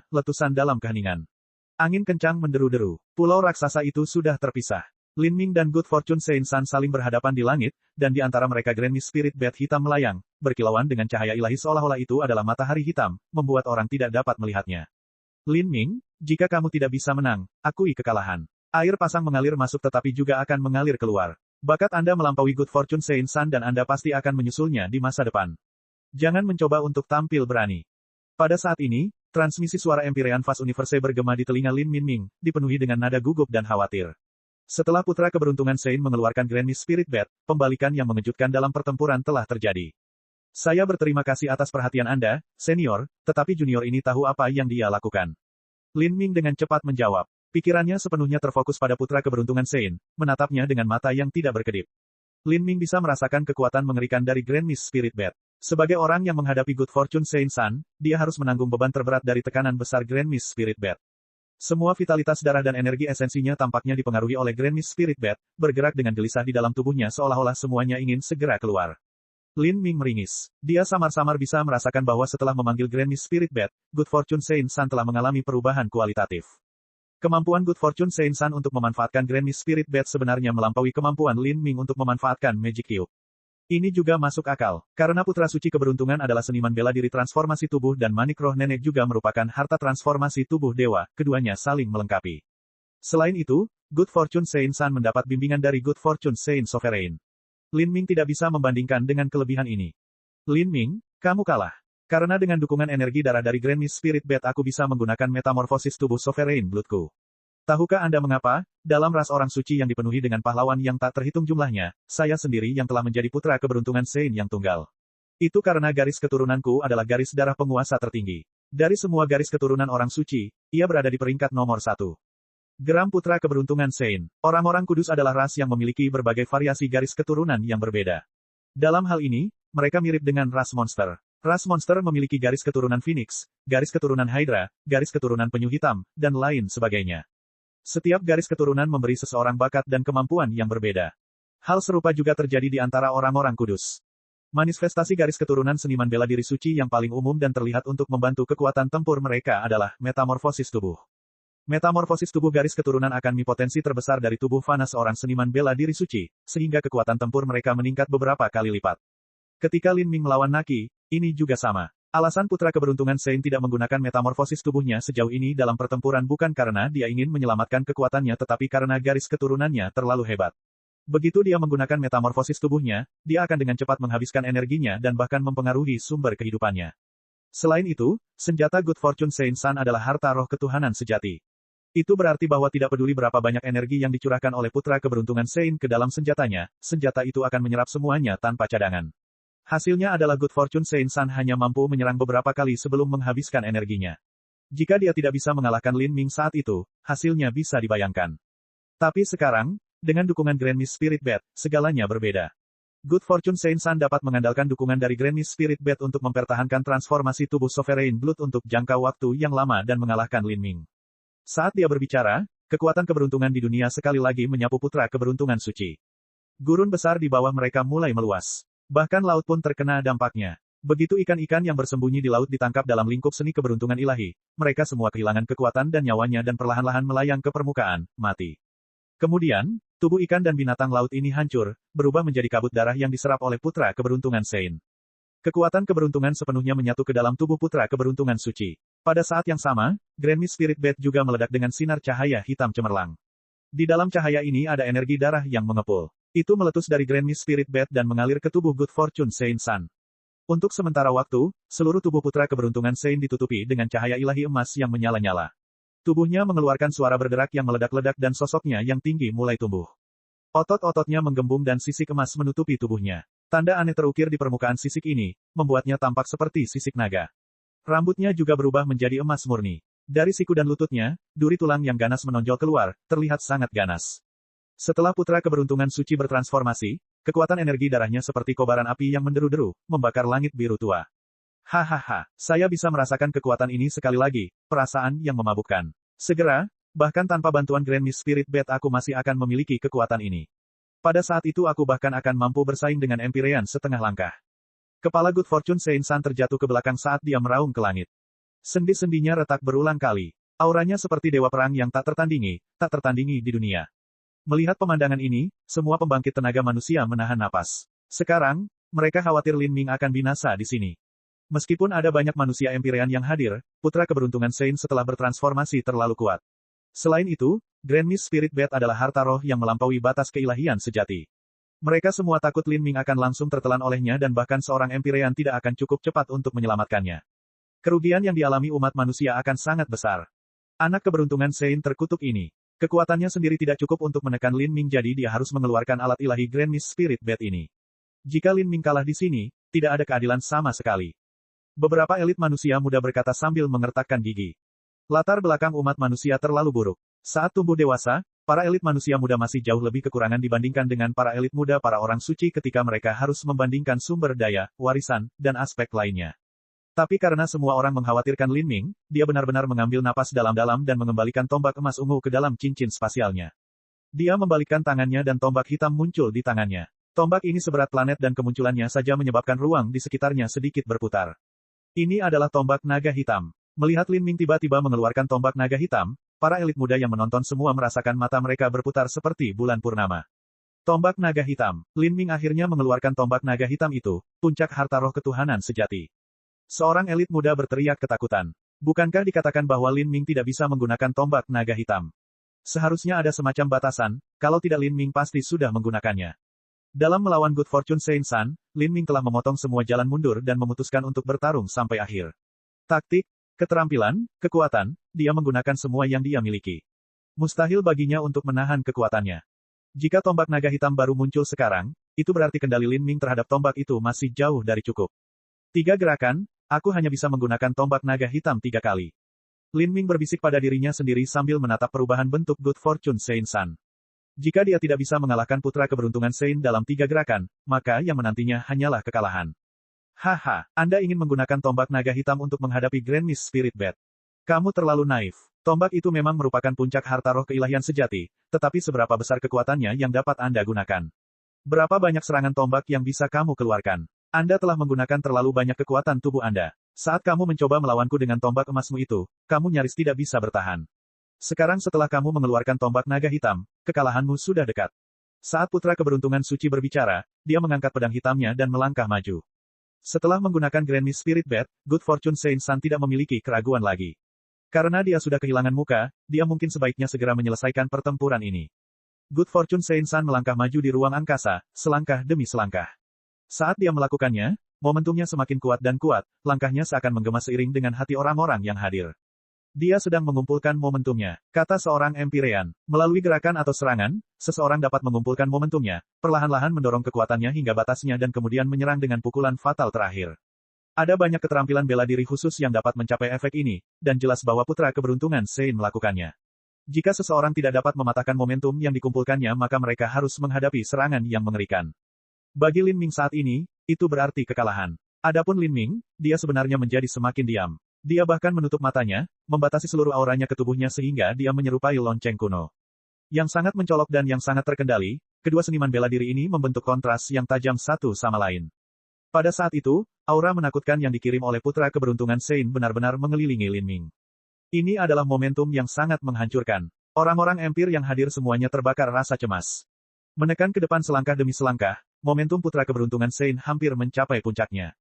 Letusan dalam Keheningan. Angin kencang menderu-deru. Pulau raksasa itu sudah terpisah. Lin Ming dan Good Fortune Sein San saling berhadapan di langit, dan di antara mereka Grand Mist Spirit Bat hitam melayang, berkilauan dengan cahaya ilahi seolah-olah itu adalah matahari hitam, membuat orang tidak dapat melihatnya. Lin Ming, jika kamu tidak bisa menang, akui kekalahan. Air pasang mengalir masuk tetapi juga akan mengalir keluar. Bakat Anda melampaui Good Fortune Sein San dan Anda pasti akan menyusulnya di masa depan. Jangan mencoba untuk tampil berani. Pada saat ini, transmisi suara Empyrean Fast Universe bergema di telinga Lin Minming, dipenuhi dengan nada gugup dan khawatir. Setelah putra keberuntungan Sein mengeluarkan Grand Mist Spirit Bat, pembalikan yang mengejutkan dalam pertempuran telah terjadi. Saya berterima kasih atas perhatian Anda, senior, tetapi junior ini tahu apa yang dia lakukan. Lin Ming dengan cepat menjawab. Pikirannya sepenuhnya terfokus pada putra keberuntungan Sein, menatapnya dengan mata yang tidak berkedip. Lin Ming bisa merasakan kekuatan mengerikan dari Grand Mist Spirit Bat. Sebagai orang yang menghadapi Good Fortune Sein San, dia harus menanggung beban terberat dari tekanan besar Grand Mist Spirit Bat. Semua vitalitas darah dan energi esensinya tampaknya dipengaruhi oleh Grand Mist Spirit Bat, bergerak dengan gelisah di dalam tubuhnya seolah-olah semuanya ingin segera keluar. Lin Ming meringis. Dia samar-samar bisa merasakan bahwa setelah memanggil Grand Mist Spirit Bat, Good Fortune Sein San telah mengalami perubahan kualitatif. Kemampuan Good Fortune Sein San untuk memanfaatkan Grand Mist Spirit Bat sebenarnya melampaui kemampuan Lin Ming untuk memanfaatkan Magic Cube. Ini juga masuk akal, karena putra suci keberuntungan adalah seniman bela diri transformasi tubuh dan manik roh nenek juga merupakan harta transformasi tubuh dewa, keduanya saling melengkapi. Selain itu, Good Fortune Sein San mendapat bimbingan dari Good Fortune Sein Sovereign. Lin Ming tidak bisa membandingkan dengan kelebihan ini. Lin Ming, kamu kalah. Karena dengan dukungan energi darah dari Grand Mist Spirit Bat aku bisa menggunakan metamorfosis tubuh Sovereign Bloodku. Tahukah Anda mengapa, dalam ras orang suci yang dipenuhi dengan pahlawan yang tak terhitung jumlahnya, saya sendiri yang telah menjadi putra keberuntungan Sein yang tunggal. Itu karena garis keturunanku adalah garis darah penguasa tertinggi. Dari semua garis keturunan orang suci, ia berada di peringkat nomor 1. Geram putra keberuntungan Sein. Orang-orang kudus adalah ras yang memiliki berbagai variasi garis keturunan yang berbeda. Dalam hal ini, mereka mirip dengan ras monster. Ras monster memiliki garis keturunan Phoenix, garis keturunan Hydra, garis keturunan penyu hitam, dan lain sebagainya. Setiap garis keturunan memberi seseorang bakat dan kemampuan yang berbeda. Hal serupa juga terjadi di antara orang-orang kudus. Manifestasi garis keturunan seniman bela diri suci yang paling umum dan terlihat untuk membantu kekuatan tempur mereka adalah metamorfosis tubuh. Metamorfosis tubuh garis keturunan akan potensi terbesar dari tubuh fana seorang seniman bela diri suci, sehingga kekuatan tempur mereka meningkat beberapa kali lipat. Ketika Lin Ming melawan Naki, ini juga sama. Alasan putra keberuntungan Sein tidak menggunakan metamorfosis tubuhnya sejauh ini dalam pertempuran bukan karena dia ingin menyelamatkan kekuatannya tetapi karena garis keturunannya terlalu hebat. Begitu dia menggunakan metamorfosis tubuhnya, dia akan dengan cepat menghabiskan energinya dan bahkan mempengaruhi sumber kehidupannya. Selain itu, senjata Good Fortune Sein San adalah harta roh ketuhanan sejati. Itu berarti bahwa tidak peduli berapa banyak energi yang dicurahkan oleh putra keberuntungan Sein ke dalam senjatanya, senjata itu akan menyerap semuanya tanpa cadangan. Hasilnya adalah Good Fortune Sein San hanya mampu menyerang beberapa kali sebelum menghabiskan energinya. Jika dia tidak bisa mengalahkan Lin Ming saat itu, hasilnya bisa dibayangkan. Tapi sekarang, dengan dukungan Grand Mist Spirit Bat, segalanya berbeda. Good Fortune Sein San dapat mengandalkan dukungan dari Grand Mist Spirit Bat untuk mempertahankan transformasi tubuh Sovereign Blood untuk jangka waktu yang lama dan mengalahkan Lin Ming. Saat dia berbicara, kekuatan keberuntungan di dunia sekali lagi menyapu putra keberuntungan suci. Gurun besar di bawah mereka mulai meluas. Bahkan laut pun terkena dampaknya. Begitu ikan-ikan yang bersembunyi di laut ditangkap dalam lingkup seni keberuntungan ilahi, mereka semua kehilangan kekuatan dan nyawanya dan perlahan-lahan melayang ke permukaan, mati. Kemudian, tubuh ikan dan binatang laut ini hancur, berubah menjadi kabut darah yang diserap oleh putra keberuntungan Sein. Kekuatan keberuntungan sepenuhnya menyatu ke dalam tubuh putra keberuntungan suci. Pada saat yang sama, Grand Mist Spirit Bat juga meledak dengan sinar cahaya hitam cemerlang. Di dalam cahaya ini ada energi darah yang mengepul. Itu meletus dari Grand Mist Spirit Bat dan mengalir ke tubuh Good Fortune Sein San. Untuk sementara waktu, seluruh tubuh putra keberuntungan Sein ditutupi dengan cahaya ilahi emas yang menyala-nyala. Tubuhnya mengeluarkan suara bergerak yang meledak-ledak dan sosoknya yang tinggi mulai tumbuh. Otot-ototnya menggembung dan sisik emas menutupi tubuhnya. Tanda aneh terukir di permukaan sisik ini, membuatnya tampak seperti sisik naga. Rambutnya juga berubah menjadi emas murni. Dari siku dan lututnya, duri tulang yang ganas menonjol keluar, terlihat sangat ganas. Setelah putra keberuntungan suci bertransformasi, kekuatan energi darahnya seperti kobaran api yang menderu-deru, membakar langit biru tua. Hahaha, saya bisa merasakan kekuatan ini sekali lagi, perasaan yang memabukkan. Segera, bahkan tanpa bantuan Grand Mist Spirit Bed aku masih akan memiliki kekuatan ini. Pada saat itu aku bahkan akan mampu bersaing dengan Empyrean setengah langkah. Kepala Good Fortune Saint-san terjatuh ke belakang saat dia meraung ke langit. Sendi-sendinya retak berulang kali. Auranya seperti dewa perang yang tak tertandingi di dunia. Melihat pemandangan ini, semua pembangkit tenaga manusia menahan napas. Sekarang, mereka khawatir Lin Ming akan binasa di sini. Meskipun ada banyak manusia Empyrean yang hadir, putra keberuntungan Saint setelah bertransformasi terlalu kuat. Selain itu, Grand Mist Spirit Bed adalah harta roh yang melampaui batas keilahian sejati. Mereka semua takut Lin Ming akan langsung tertelan olehnya dan bahkan seorang Empyrean tidak akan cukup cepat untuk menyelamatkannya. Kerugian yang dialami umat manusia akan sangat besar. Anak keberuntungan Saint terkutuk ini. Kekuatannya sendiri tidak cukup untuk menekan Lin Ming jadi dia harus mengeluarkan alat ilahi Grand Mist Spirit Bed ini. Jika Lin Ming kalah di sini, tidak ada keadilan sama sekali. Beberapa elit manusia muda berkata sambil mengertakkan gigi. Latar belakang umat manusia terlalu buruk. Saat tumbuh dewasa, para elit manusia muda masih jauh lebih kekurangan dibandingkan dengan para elit muda para orang suci ketika mereka harus membandingkan sumber daya, warisan, dan aspek lainnya. Tapi karena semua orang mengkhawatirkan Lin Ming, dia benar-benar mengambil napas dalam-dalam dan mengembalikan tombak emas ungu ke dalam cincin spasialnya. Dia membalikkan tangannya dan tombak hitam muncul di tangannya. Tombak ini seberat planet dan kemunculannya saja menyebabkan ruang di sekitarnya sedikit berputar. Ini adalah tombak naga hitam. Melihat Lin Ming tiba-tiba mengeluarkan tombak naga hitam, para elit muda yang menonton semua merasakan mata mereka berputar seperti bulan purnama. Tombak naga hitam. Lin Ming akhirnya mengeluarkan tombak naga hitam itu, puncak harta roh ketuhanan sejati. Seorang elit muda berteriak ketakutan. Bukankah dikatakan bahwa Lin Ming tidak bisa menggunakan tombak naga hitam? Seharusnya ada semacam batasan, kalau tidak Lin Ming pasti sudah menggunakannya. Dalam melawan Good Fortune Saint-san, Lin Ming telah memotong semua jalan mundur dan memutuskan untuk bertarung sampai akhir. Taktik, keterampilan, kekuatan, dia menggunakan semua yang dia miliki. Mustahil baginya untuk menahan kekuatannya. Jika tombak naga hitam baru muncul sekarang, itu berarti kendali Lin Ming terhadap tombak itu masih jauh dari cukup. 3 gerakan, aku hanya bisa menggunakan tombak naga hitam 3 kali. Lin Ming berbisik pada dirinya sendiri sambil menatap perubahan bentuk Good Fortune Saint-san. Jika dia tidak bisa mengalahkan putra keberuntungan Saint dalam 3 gerakan, maka yang menantinya hanyalah kekalahan. Haha, Anda ingin menggunakan tombak naga hitam untuk menghadapi Grand Mist Spirit Bed. Kamu terlalu naif. Tombak itu memang merupakan puncak harta roh keilahian sejati, tetapi seberapa besar kekuatannya yang dapat Anda gunakan? Berapa banyak serangan tombak yang bisa kamu keluarkan? Anda telah menggunakan terlalu banyak kekuatan tubuh Anda. Saat kamu mencoba melawanku dengan tombak emasmu itu, kamu nyaris tidak bisa bertahan. Sekarang setelah kamu mengeluarkan tombak naga hitam, kekalahanmu sudah dekat. Saat putra keberuntungan suci berbicara, dia mengangkat pedang hitamnya dan melangkah maju. Setelah menggunakan Grand Mist Spirit Bed, Good Fortune Saint-san tidak memiliki keraguan lagi. Karena dia sudah kehilangan muka, dia mungkin sebaiknya segera menyelesaikan pertempuran ini. Good Fortune Saint-san melangkah maju di ruang angkasa, selangkah demi selangkah. Saat dia melakukannya, momentumnya semakin kuat dan kuat, langkahnya seakan menggema seiring dengan hati orang-orang yang hadir. Dia sedang mengumpulkan momentumnya, kata seorang Empyrean. Melalui gerakan atau serangan, seseorang dapat mengumpulkan momentumnya, perlahan-lahan mendorong kekuatannya hingga batasnya dan kemudian menyerang dengan pukulan fatal terakhir. Ada banyak keterampilan bela diri khusus yang dapat mencapai efek ini, dan jelas bahwa putra keberuntungan Saint melakukannya. Jika seseorang tidak dapat mematahkan momentum yang dikumpulkannya maka mereka harus menghadapi serangan yang mengerikan. Bagi Lin Ming saat ini, itu berarti kekalahan. Adapun Lin Ming, dia sebenarnya menjadi semakin diam. Dia bahkan menutup matanya, membatasi seluruh auranya ke tubuhnya sehingga dia menyerupai lonceng kuno. Yang sangat mencolok dan yang sangat terkendali, kedua seniman bela diri ini membentuk kontras yang tajam satu sama lain. Pada saat itu, aura menakutkan yang dikirim oleh putra keberuntungan Saint benar-benar mengelilingi Lin Ming. Ini adalah momentum yang sangat menghancurkan. Orang-orang Empire yang hadir semuanya terbakar rasa cemas. Menekan ke depan selangkah demi selangkah, momentum putra keberuntungan Saint hampir mencapai puncaknya.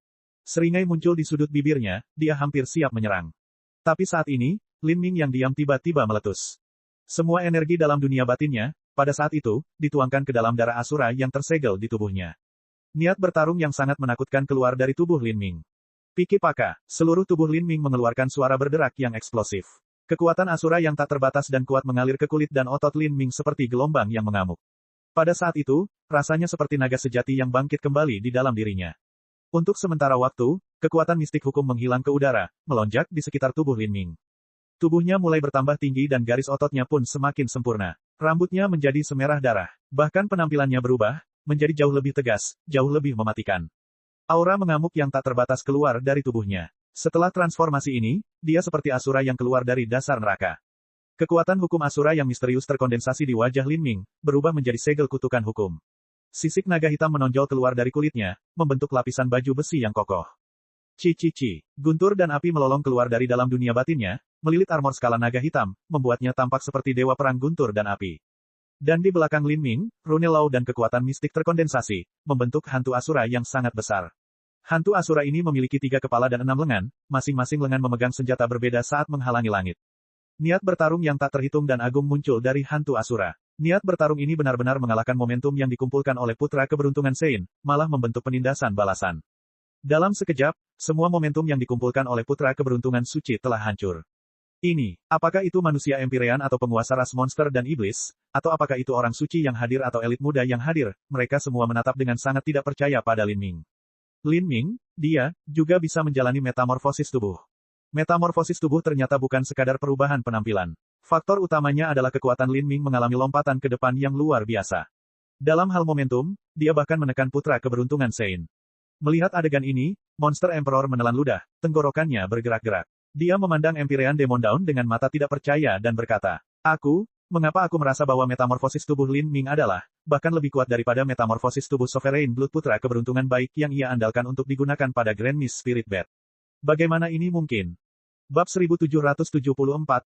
Seringai muncul di sudut bibirnya, dia hampir siap menyerang. Tapi saat ini, Lin Ming yang diam tiba-tiba meletus. Semua energi dalam dunia batinnya, pada saat itu, dituangkan ke dalam darah Asura yang tersegel di tubuhnya. Niat bertarung yang sangat menakutkan keluar dari tubuh Lin Ming. Piki Paka, seluruh tubuh Lin Ming mengeluarkan suara berderak yang eksplosif. Kekuatan Asura yang tak terbatas dan kuat mengalir ke kulit dan otot Lin Ming seperti gelombang yang mengamuk. Pada saat itu, rasanya seperti naga sejati yang bangkit kembali di dalam dirinya. Untuk sementara waktu, kekuatan mistik hukum menghilang ke udara, melonjak di sekitar tubuh Lin Ming. Tubuhnya mulai bertambah tinggi dan garis ototnya pun semakin sempurna. Rambutnya menjadi semerah darah. Bahkan penampilannya berubah, menjadi jauh lebih tegas, jauh lebih mematikan. Aura mengamuk yang tak terbatas keluar dari tubuhnya. Setelah transformasi ini, dia seperti Asura yang keluar dari dasar neraka. Kekuatan hukum Asura yang misterius terkondensasi di wajah Lin Ming, berubah menjadi segel kutukan hukum. Sisik naga hitam menonjol keluar dari kulitnya, membentuk lapisan baju besi yang kokoh. Ci. Guntur dan api melolong keluar dari dalam dunia batinnya, melilit armor skala naga hitam, membuatnya tampak seperti dewa perang guntur dan api. Dan di belakang Lin Ming, rune Lao dan kekuatan mistik terkondensasi, membentuk hantu Asura yang sangat besar. Hantu Asura ini memiliki 3 kepala dan 6 lengan, masing-masing lengan memegang senjata berbeda saat menghalangi langit. Niat bertarung yang tak terhitung dan agung muncul dari hantu Asura. Niat bertarung ini benar-benar mengalahkan momentum yang dikumpulkan oleh putra keberuntungan Sein, malah membentuk penindasan balasan. Dalam sekejap, semua momentum yang dikumpulkan oleh putra keberuntungan suci telah hancur. Ini, apakah itu manusia Empyrean atau penguasa ras monster dan iblis, atau apakah itu orang suci yang hadir atau elit muda yang hadir, mereka semua menatap dengan sangat tidak percaya pada Lin Ming. Lin Ming, dia, juga bisa menjalani metamorfosis tubuh. Metamorfosis tubuh ternyata bukan sekadar perubahan penampilan. Faktor utamanya adalah kekuatan Lin Ming mengalami lompatan ke depan yang luar biasa. Dalam hal momentum, dia bahkan menekan putra keberuntungan Sein. Melihat adegan ini, monster Emperor menelan ludah, tenggorokannya bergerak-gerak. Dia memandang Empyrean Demon Dawn dengan mata tidak percaya dan berkata, Mengapa aku merasa bahwa metamorfosis tubuh Lin Ming adalah, bahkan lebih kuat daripada metamorfosis tubuh Sovereign Blood putra keberuntungan baik yang ia andalkan untuk digunakan pada Grand Miss Spirit Bat. Bagaimana ini mungkin? Bab 1774,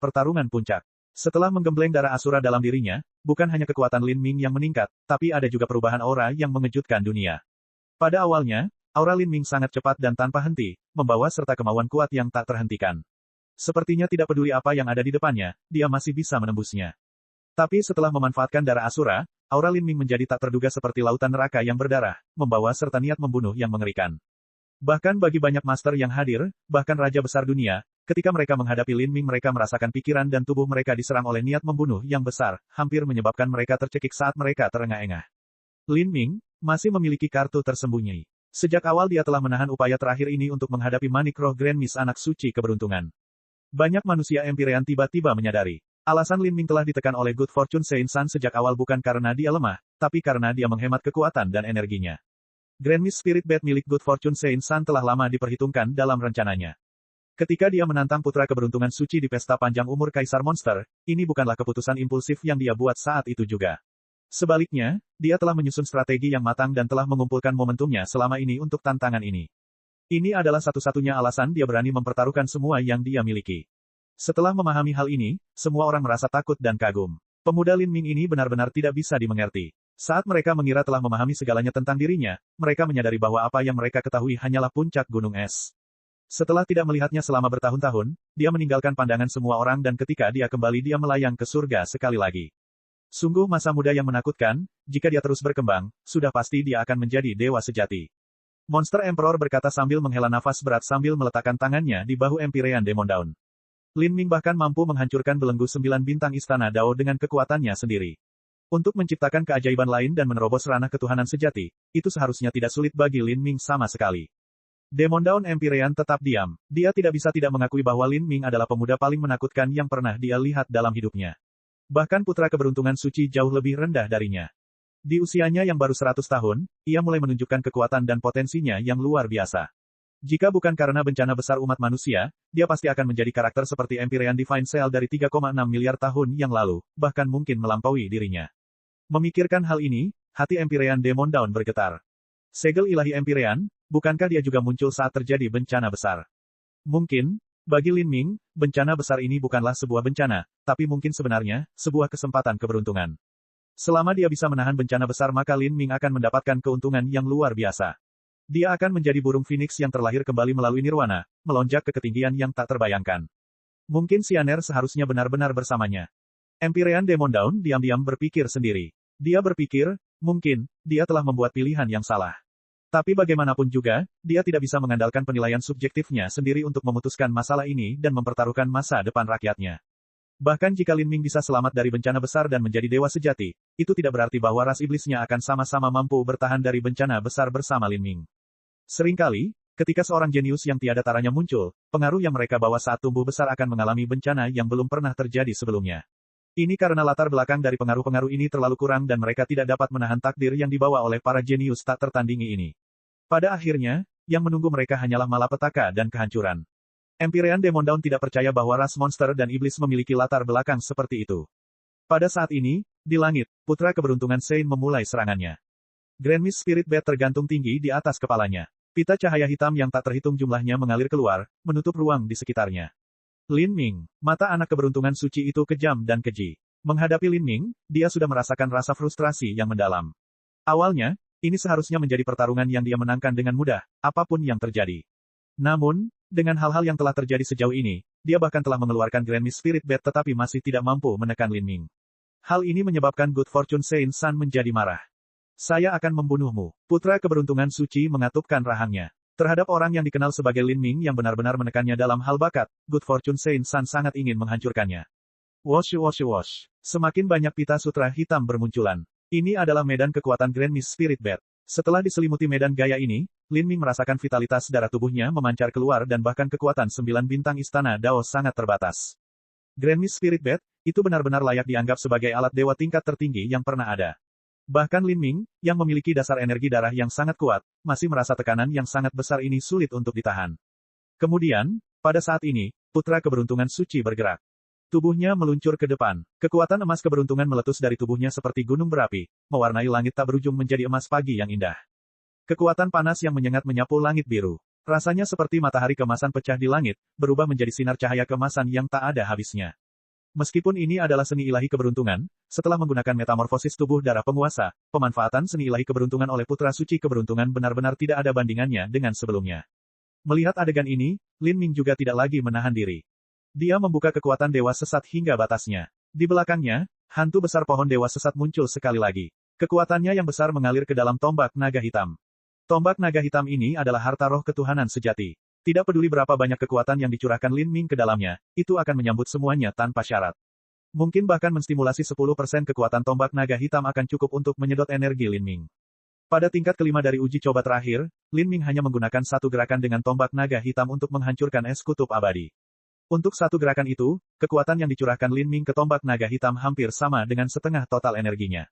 Pertarungan Puncak. Setelah menggembleng darah Asura dalam dirinya, bukan hanya kekuatan Lin Ming yang meningkat, tapi ada juga perubahan aura yang mengejutkan dunia. Pada awalnya, aura Lin Ming sangat cepat dan tanpa henti, membawa serta kemauan kuat yang tak terhentikan. Sepertinya tidak peduli apa yang ada di depannya, dia masih bisa menembusnya. Tapi setelah memanfaatkan darah Asura, aura Lin Ming menjadi tak terduga seperti lautan neraka yang berdarah, membawa serta niat membunuh yang mengerikan. Bahkan bagi banyak master yang hadir, bahkan raja besar dunia, ketika mereka menghadapi Lin Ming mereka merasakan pikiran dan tubuh mereka diserang oleh niat membunuh yang besar, hampir menyebabkan mereka tercekik saat mereka terengah-engah. Lin Ming masih memiliki kartu tersembunyi. Sejak awal dia telah menahan upaya terakhir ini untuk menghadapi manik roh Grand Miss anak suci keberuntungan. Banyak manusia Empyrean tiba-tiba menyadari. Alasan Lin Ming telah ditekan oleh Good Fortune Sein San sejak awal bukan karena dia lemah, tapi karena dia menghemat kekuatan dan energinya. Grand Miss Spirit Bat milik Good Fortune Sein San telah lama diperhitungkan dalam rencananya. Ketika dia menantang putra keberuntungan suci di pesta panjang umur Kaisar Monster, ini bukanlah keputusan impulsif yang dia buat saat itu juga. Sebaliknya, dia telah menyusun strategi yang matang dan telah mengumpulkan momentumnya selama ini untuk tantangan ini. Ini adalah satu-satunya alasan dia berani mempertaruhkan semua yang dia miliki. Setelah memahami hal ini, semua orang merasa takut dan kagum. Pemuda Lin Ming ini benar-benar tidak bisa dimengerti. Saat mereka mengira telah memahami segalanya tentang dirinya, mereka menyadari bahwa apa yang mereka ketahui hanyalah puncak gunung es. Setelah tidak melihatnya selama bertahun-tahun, dia meninggalkan pandangan semua orang dan ketika dia kembali dia melayang ke surga sekali lagi. Sungguh masa muda yang menakutkan, jika dia terus berkembang, sudah pasti dia akan menjadi dewa sejati. Monster Emperor berkata sambil menghela nafas berat sambil meletakkan tangannya di bahu Empyrean Demon Dawn. Lin Ming bahkan mampu menghancurkan belenggu 9 bintang istana Dao dengan kekuatannya sendiri. Untuk menciptakan keajaiban lain dan menerobos ranah ketuhanan sejati, itu seharusnya tidak sulit bagi Lin Ming sama sekali. Demon Dawn Empyrean tetap diam. Dia tidak bisa tidak mengakui bahwa Lin Ming adalah pemuda paling menakutkan yang pernah dia lihat dalam hidupnya. Bahkan putra keberuntungan suci jauh lebih rendah darinya. Di usianya yang baru 100 tahun, ia mulai menunjukkan kekuatan dan potensinya yang luar biasa. Jika bukan karena bencana besar umat manusia, dia pasti akan menjadi karakter seperti Empyrean Divine Cell dari 3,6 miliar tahun yang lalu, bahkan mungkin melampaui dirinya. Memikirkan hal ini, hati Empyrean Demon Dawn bergetar. Segel ilahi Empyrean, bukankah dia juga muncul saat terjadi bencana besar? Mungkin, bagi Lin Ming, bencana besar ini bukanlah sebuah bencana, tapi mungkin sebenarnya, sebuah kesempatan keberuntungan. Selama dia bisa menahan bencana besar maka Lin Ming akan mendapatkan keuntungan yang luar biasa. Dia akan menjadi burung phoenix yang terlahir kembali melalui nirwana, melonjak ke ketinggian yang tak terbayangkan. Mungkin Sianer seharusnya benar-benar bersamanya. Empyrean Demon Dawn diam-diam berpikir sendiri. Dia berpikir, mungkin, dia telah membuat pilihan yang salah. Tapi bagaimanapun juga, dia tidak bisa mengandalkan penilaian subjektifnya sendiri untuk memutuskan masalah ini dan mempertaruhkan masa depan rakyatnya. Bahkan jika Lin Ming bisa selamat dari bencana besar dan menjadi dewa sejati, itu tidak berarti bahwa ras iblisnya akan sama-sama mampu bertahan dari bencana besar bersama Lin Ming. Seringkali, Ketika seorang jenius yang tiada taranya muncul, pengaruh yang mereka bawa saat tumbuh besar akan mengalami bencana yang belum pernah terjadi sebelumnya. Ini karena latar belakang dari pengaruh-pengaruh ini terlalu kurang dan mereka tidak dapat menahan takdir yang dibawa oleh para jenius tak tertandingi ini. Pada akhirnya, yang menunggu mereka hanyalah malapetaka dan kehancuran. Empyrean Demon Dawn tidak percaya bahwa ras monster dan iblis memiliki latar belakang seperti itu. Pada saat ini, di langit, putra keberuntungan Sein memulai serangannya. Grand Mist Spirit Bat tergantung tinggi di atas kepalanya. Pita cahaya hitam yang tak terhitung jumlahnya mengalir keluar, menutup ruang di sekitarnya. Lin Ming, mata anak keberuntungan suci itu kejam dan keji. Menghadapi Lin Ming, dia sudah merasakan rasa frustrasi yang mendalam. Awalnya, ini seharusnya menjadi pertarungan yang dia menangkan dengan mudah, apapun yang terjadi. Namun, dengan hal-hal yang telah terjadi sejauh ini, dia bahkan telah mengeluarkan Grand Mist Spirit Bat tetapi masih tidak mampu menekan Lin Ming. Hal ini menyebabkan Good Fortune Sein San menjadi marah. Saya akan membunuhmu. Putra keberuntungan suci mengatupkan rahangnya. Terhadap orang yang dikenal sebagai Lin Ming yang benar-benar menekannya dalam hal bakat, Good Fortune Sein San sangat ingin menghancurkannya. Wosh wosh wosh. Semakin banyak pita sutra hitam bermunculan. Ini adalah medan kekuatan Grand Mist Spirit Bat. Setelah diselimuti medan gaya ini, Lin Ming merasakan vitalitas darah tubuhnya memancar keluar dan bahkan kekuatan 9 bintang istana Dao sangat terbatas. Grand Mist Spirit Bat, itu benar-benar layak dianggap sebagai alat dewa tingkat tertinggi yang pernah ada. Bahkan Lin Ming, yang memiliki dasar energi darah yang sangat kuat, masih merasa tekanan yang sangat besar ini sulit untuk ditahan. Kemudian, pada saat ini, putra keberuntungan suci bergerak. Tubuhnya meluncur ke depan. Kekuatan emas keberuntungan meletus dari tubuhnya seperti gunung berapi, mewarnai langit tak berujung menjadi emas pagi yang indah. Kekuatan panas yang menyengat menyapu langit biru. Rasanya seperti matahari kemasan pecah di langit, berubah menjadi sinar cahaya kemasan yang tak ada habisnya. Meskipun ini adalah seni ilahi keberuntungan, setelah menggunakan metamorfosis tubuh darah penguasa, pemanfaatan seni ilahi keberuntungan oleh putra suci keberuntungan benar-benar tidak ada bandingannya dengan sebelumnya. Melihat adegan ini, Lin Ming juga tidak lagi menahan diri. Dia membuka kekuatan dewa sesat hingga batasnya. Di belakangnya, hantu besar pohon dewa sesat muncul sekali lagi. Kekuatannya yang besar mengalir ke dalam tombak naga hitam. Tombak naga hitam ini adalah harta roh ketuhanan sejati. Tidak peduli berapa banyak kekuatan yang dicurahkan Lin Ming ke dalamnya, itu akan menyambut semuanya tanpa syarat. Mungkin bahkan menstimulasi 10% kekuatan tombak naga hitam akan cukup untuk menyedot energi Lin Ming. Pada tingkat kelima dari uji coba terakhir, Lin Ming hanya menggunakan satu gerakan dengan tombak naga hitam untuk menghancurkan es kutub abadi. Untuk satu gerakan itu, kekuatan yang dicurahkan Lin Ming ke tombak naga hitam hampir sama dengan setengah total energinya.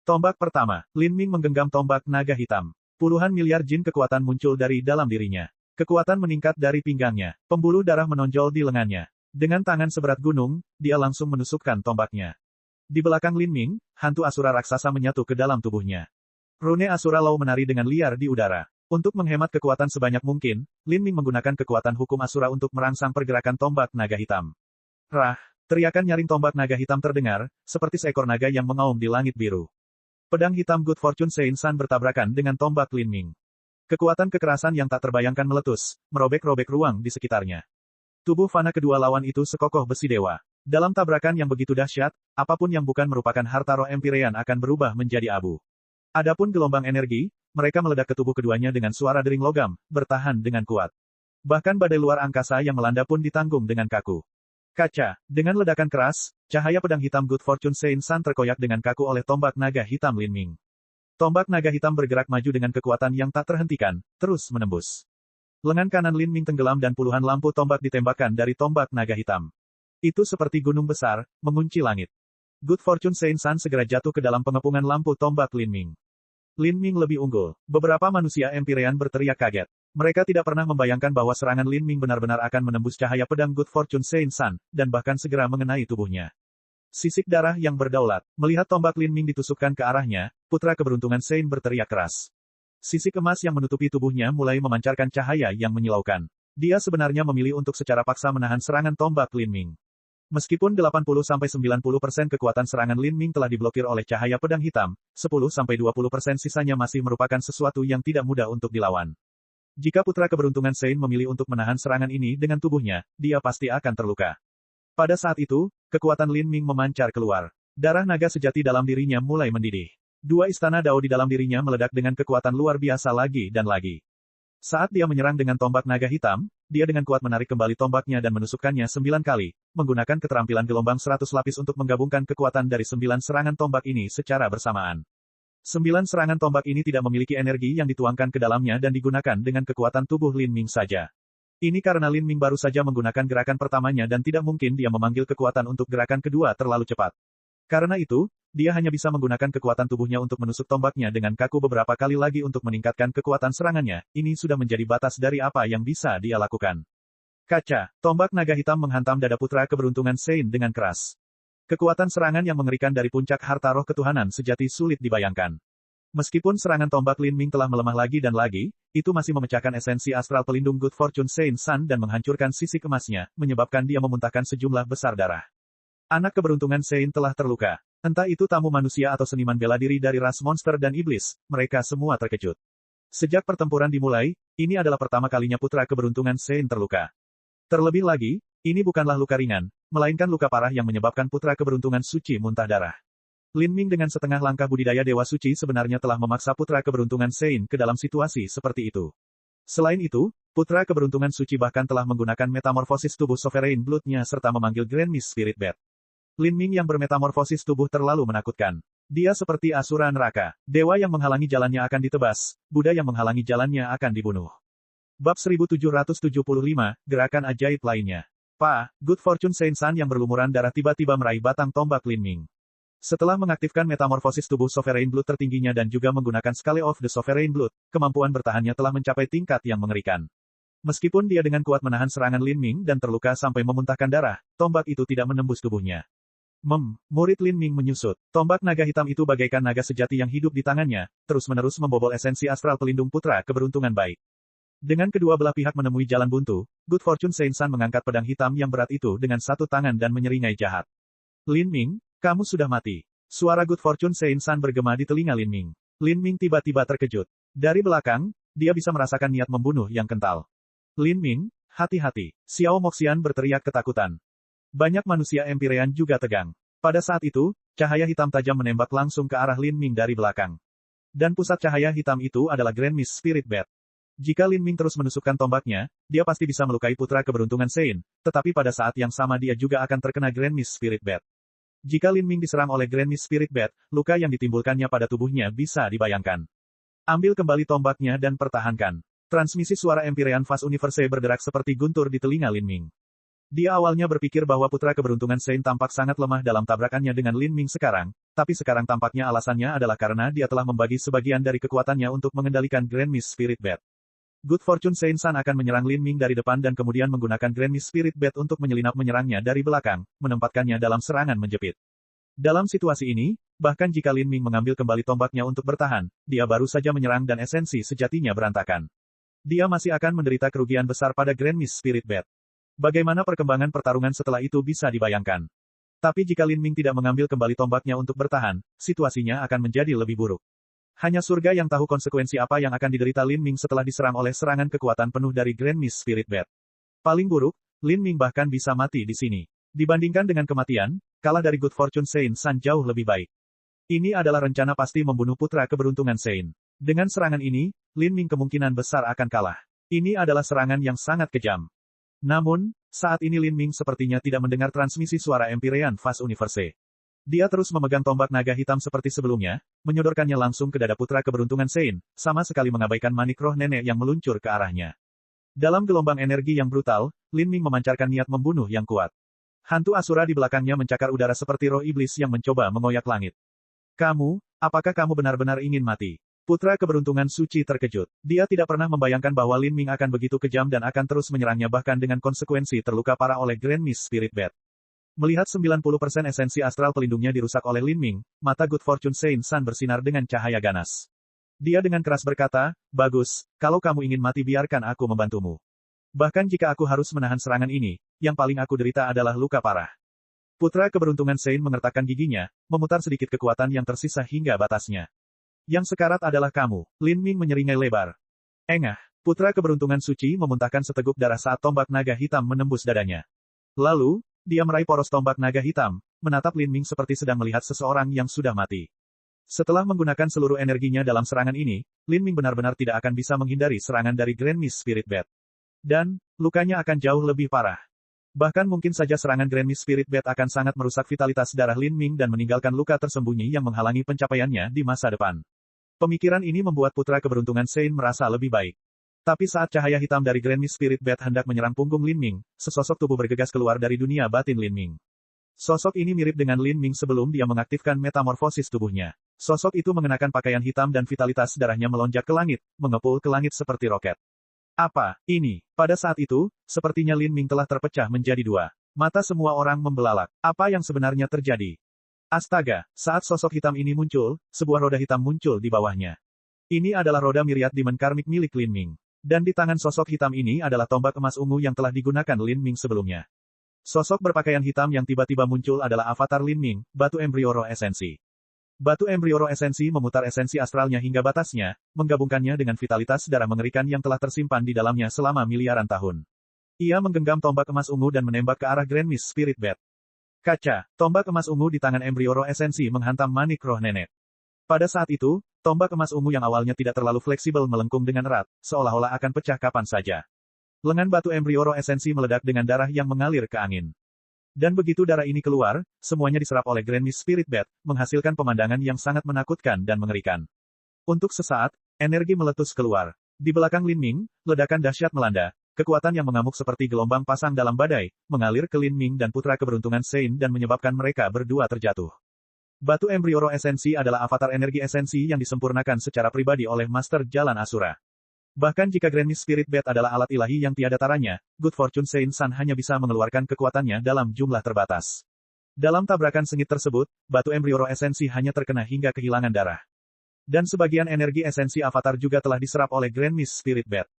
Tombak pertama, Lin Ming menggenggam tombak naga hitam. Puluhan miliar jin kekuatan muncul dari dalam dirinya. Kekuatan meningkat dari pinggangnya. Pembuluh darah menonjol di lengannya. Dengan tangan seberat gunung, dia langsung menusukkan tombaknya. Di belakang Lin Ming, hantu Asura raksasa menyatu ke dalam tubuhnya. Rune Asura Law menari dengan liar di udara. Untuk menghemat kekuatan sebanyak mungkin, Lin Ming menggunakan kekuatan hukum Asura untuk merangsang pergerakan tombak naga hitam. Rah! Teriakan nyaring tombak naga hitam terdengar, seperti seekor naga yang mengaum di langit biru. Pedang hitam Good Fortune Sein San bertabrakan dengan tombak Lin Ming. Kekuatan kekerasan yang tak terbayangkan meletus, merobek-robek ruang di sekitarnya. Tubuh fana kedua lawan itu sekokoh besi dewa. Dalam tabrakan yang begitu dahsyat, apapun yang bukan merupakan harta roh Empyrean akan berubah menjadi abu. Adapun gelombang energi, mereka meledak ke tubuh keduanya dengan suara dering logam, bertahan dengan kuat. Bahkan badai luar angkasa yang melanda pun ditanggung dengan kaku. Kaca, dengan ledakan keras, cahaya pedang hitam Good Fortune Sein San terkoyak dengan kaku oleh tombak naga hitam Lin Ming. Tombak naga hitam bergerak maju dengan kekuatan yang tak terhentikan, terus menembus. Lengan kanan Lin Ming tenggelam dan puluhan lampu tombak ditembakkan dari tombak naga hitam. Itu seperti gunung besar, mengunci langit. Good Fortune Sein San segera jatuh ke dalam pengepungan lampu tombak Lin Ming. Lin Ming lebih unggul. Beberapa manusia Empyrean berteriak kaget. Mereka tidak pernah membayangkan bahwa serangan Lin Ming benar-benar akan menembus cahaya pedang Good Fortune Sein San, dan bahkan segera mengenai tubuhnya. Sisik darah yang berdaulat. Melihat tombak Lin Ming ditusukkan ke arahnya, putra keberuntungan Sein berteriak keras. Sisik emas yang menutupi tubuhnya mulai memancarkan cahaya yang menyilaukan. Dia sebenarnya memilih untuk secara paksa menahan serangan tombak Lin Ming. Meskipun 80-90% kekuatan serangan Lin Ming telah diblokir oleh cahaya pedang hitam, 10-20% sisanya masih merupakan sesuatu yang tidak mudah untuk dilawan. Jika putra keberuntungan Sein memilih untuk menahan serangan ini dengan tubuhnya, dia pasti akan terluka. Pada saat itu, kekuatan Lin Ming memancar keluar. Darah naga sejati dalam dirinya mulai mendidih. Dua istana Dao di dalam dirinya meledak dengan kekuatan luar biasa lagi dan lagi. Saat dia menyerang dengan tombak naga hitam, dia dengan kuat menarik kembali tombaknya dan menusukkannya 9 kali, menggunakan keterampilan gelombang 100 lapis untuk menggabungkan kekuatan dari 9 serangan tombak ini secara bersamaan. 9 serangan tombak ini tidak memiliki energi yang dituangkan ke dalamnya dan digunakan dengan kekuatan tubuh Lin Ming saja. Ini karena Lin Ming baru saja menggunakan gerakan pertamanya dan tidak mungkin dia memanggil kekuatan untuk gerakan kedua terlalu cepat. Karena itu, dia hanya bisa menggunakan kekuatan tubuhnya untuk menusuk tombaknya dengan kaku beberapa kali lagi untuk meningkatkan kekuatan serangannya. Ini sudah menjadi batas dari apa yang bisa dia lakukan. Kaca, tombak naga hitam menghantam dada putra keberuntungan Sein dengan keras. Kekuatan serangan yang mengerikan dari puncak harta roh ketuhanan sejati sulit dibayangkan. Meskipun serangan tombak Lin Ming telah melemah lagi dan lagi, itu masih memecahkan esensi astral pelindung Good Fortune Sein San dan menghancurkan sisik emasnya, menyebabkan dia memuntahkan sejumlah besar darah. Anak keberuntungan Sein telah terluka. Entah itu tamu manusia atau seniman bela diri dari ras monster dan iblis, mereka semua terkejut. Sejak pertempuran dimulai, ini adalah pertama kalinya putra keberuntungan Sein terluka. Terlebih lagi, ini bukanlah luka ringan, melainkan luka parah yang menyebabkan putra keberuntungan suci muntah darah. Lin Ming dengan setengah langkah budidaya Dewa Suci sebenarnya telah memaksa putra keberuntungan Sein ke dalam situasi seperti itu. Selain itu, putra keberuntungan suci bahkan telah menggunakan metamorfosis tubuh Sovereign Blood-nya serta memanggil Grand Mist Spirit Bat. Lin Ming yang bermetamorfosis tubuh terlalu menakutkan. Dia seperti asura neraka. Dewa yang menghalangi jalannya akan ditebas, Buddha yang menghalangi jalannya akan dibunuh. Bab 1775, Gerakan Ajaib Lainnya. Good Fortune Sein San yang berlumuran darah tiba-tiba meraih batang tombak Lin Ming. Setelah mengaktifkan metamorfosis tubuh Sovereign Blood tertingginya dan juga menggunakan Scale of the Sovereign Blood, kemampuan bertahannya telah mencapai tingkat yang mengerikan. Meskipun dia dengan kuat menahan serangan Lin Ming dan terluka sampai memuntahkan darah, tombak itu tidak menembus tubuhnya. Murid Lin Ming menyusut. Tombak naga hitam itu bagaikan naga sejati yang hidup di tangannya, terus-menerus membobol esensi astral pelindung putra keberuntungan baik. Dengan kedua belah pihak menemui jalan buntu, Good Fortune Sein San mengangkat pedang hitam yang berat itu dengan satu tangan dan menyeringai jahat. Lin Ming, kamu sudah mati. Suara Good Fortune Sein San bergema di telinga Lin Ming. Lin Ming tiba-tiba terkejut. Dari belakang, dia bisa merasakan niat membunuh yang kental. Lin Ming, hati-hati. Xiao Moxian berteriak ketakutan. Banyak manusia Empyrean juga tegang. Pada saat itu, cahaya hitam tajam menembak langsung ke arah Lin Ming dari belakang. Dan pusat cahaya hitam itu adalah Grand Mist Spirit Bat. Jika Lin Ming terus menusukkan tombaknya, dia pasti bisa melukai putra keberuntungan Sein, tetapi pada saat yang sama dia juga akan terkena Grand Mist Spirit Bat. Jika Lin Ming diserang oleh Grand Mist Spirit Bat, luka yang ditimbulkannya pada tubuhnya bisa dibayangkan. Ambil kembali tombaknya dan pertahankan. Transmisi suara Empyrean Fast Universe bergerak seperti guntur di telinga Lin Ming. Dia awalnya berpikir bahwa putra keberuntungan Sein tampak sangat lemah dalam tabrakannya dengan Lin Ming sekarang, tapi sekarang tampaknya alasannya adalah karena dia telah membagi sebagian dari kekuatannya untuk mengendalikan Grand Mist Spirit Bat. Good Fortune Sein San akan menyerang Lin Ming dari depan dan kemudian menggunakan Grand Mist Spirit Bat untuk menyelinap menyerangnya dari belakang, menempatkannya dalam serangan menjepit. Dalam situasi ini, bahkan jika Lin Ming mengambil kembali tombaknya untuk bertahan, dia baru saja menyerang dan esensi sejatinya berantakan. Dia masih akan menderita kerugian besar pada Grand Mist Spirit Bat. Bagaimana perkembangan pertarungan setelah itu bisa dibayangkan. Tapi jika Lin Ming tidak mengambil kembali tombaknya untuk bertahan, situasinya akan menjadi lebih buruk. Hanya surga yang tahu konsekuensi apa yang akan diderita Lin Ming setelah diserang oleh serangan kekuatan penuh dari Grand Mist Spirit Bat. Paling buruk, Lin Ming bahkan bisa mati di sini. Dibandingkan dengan kematian, kalah dari Good Fortune Sein San jauh lebih baik. Ini adalah rencana pasti membunuh putra keberuntungan Sein. Dengan serangan ini, Lin Ming kemungkinan besar akan kalah. Ini adalah serangan yang sangat kejam. Namun, saat ini Lin Ming sepertinya tidak mendengar transmisi suara Empyrean Fast Universe. Dia terus memegang tombak naga hitam seperti sebelumnya, menyodorkannya langsung ke dada putra keberuntungan Sein, sama sekali mengabaikan manik roh nenek yang meluncur ke arahnya. Dalam gelombang energi yang brutal, Lin Ming memancarkan niat membunuh yang kuat. Hantu Asura di belakangnya mencakar udara seperti roh iblis yang mencoba mengoyak langit. Apakah kamu benar-benar ingin mati? Putra keberuntungan suci terkejut. Dia tidak pernah membayangkan bahwa Lin Ming akan begitu kejam dan akan terus menyerangnya bahkan dengan konsekuensi terluka parah oleh Grand Mist Spirit Bat. Melihat 90% esensi astral pelindungnya dirusak oleh Lin Ming, mata Good Fortune Sein San bersinar dengan cahaya ganas. Dia dengan keras berkata, bagus, kalau kamu ingin mati biarkan aku membantumu. Bahkan jika aku harus menahan serangan ini, yang paling aku derita adalah luka parah. Putra keberuntungan Sein mengertakkan giginya, memutar sedikit kekuatan yang tersisa hingga batasnya. Yang sekarat adalah kamu. Lin Ming menyeringai lebar. Engah, putra keberuntungan suci memuntahkan seteguk darah saat tombak naga hitam menembus dadanya. Lalu, dia meraih poros tombak naga hitam, menatap Lin Ming seperti sedang melihat seseorang yang sudah mati. Setelah menggunakan seluruh energinya dalam serangan ini, Lin Ming benar-benar tidak akan bisa menghindari serangan dari Grand Mist Spirit Bat. Dan, lukanya akan jauh lebih parah. Bahkan mungkin saja serangan Grand Mist Spirit Bat akan sangat merusak vitalitas darah Lin Ming dan meninggalkan luka tersembunyi yang menghalangi pencapaiannya di masa depan. Pemikiran ini membuat putra keberuntungan Sein merasa lebih baik. Tapi saat cahaya hitam dari Grand Mist Spirit Bat hendak menyerang punggung Lin Ming, sesosok tubuh bergegas keluar dari dunia batin Lin Ming. Sosok ini mirip dengan Lin Ming sebelum dia mengaktifkan metamorfosis tubuhnya. Sosok itu mengenakan pakaian hitam dan vitalitas darahnya melonjak ke langit, mengepul ke langit seperti roket. Apa ini? Pada saat itu, sepertinya Lin Ming telah terpecah menjadi dua. Mata semua orang membelalak. Apa yang sebenarnya terjadi? Astaga, saat sosok hitam ini muncul, sebuah roda hitam muncul di bawahnya. Ini adalah roda Myriad Demon Karmik milik Lin Ming. Dan di tangan sosok hitam ini adalah tombak emas ungu yang telah digunakan Lin Ming sebelumnya. Sosok berpakaian hitam yang tiba-tiba muncul adalah avatar Lin Ming, Batu Embrio Roh Esensi. Batu Embrio Roh Esensi memutar esensi astralnya hingga batasnya, menggabungkannya dengan vitalitas darah mengerikan yang telah tersimpan di dalamnya selama miliaran tahun. Ia menggenggam tombak emas ungu dan menembak ke arah Grand Mist Spirit Bat. Kaca, tombak emas ungu di tangan embrio roh esensi menghantam manik roh nenek. Pada saat itu, tombak emas ungu yang awalnya tidak terlalu fleksibel melengkung dengan erat, seolah-olah akan pecah kapan saja. Lengan batu embrio roh esensi meledak dengan darah yang mengalir ke angin. Dan begitu darah ini keluar, semuanya diserap oleh Grand Mist Spirit Bat, menghasilkan pemandangan yang sangat menakutkan dan mengerikan. Untuk sesaat, energi meletus keluar. Di belakang Lin Ming, ledakan dahsyat melanda. Kekuatan yang mengamuk seperti gelombang pasang dalam badai, mengalir ke Lin Ming dan putra keberuntungan Sein dan menyebabkan mereka berdua terjatuh. Batu embrio roh esensi adalah avatar energi esensi yang disempurnakan secara pribadi oleh Master Jalan Asura. Bahkan jika Grand Mist Spirit Bat adalah alat ilahi yang tiada taranya, Good Fortune Sein San hanya bisa mengeluarkan kekuatannya dalam jumlah terbatas. Dalam tabrakan sengit tersebut, batu embrio roh esensi hanya terkena hingga kehilangan darah. Dan sebagian energi esensi avatar juga telah diserap oleh Grand Mist Spirit Bat.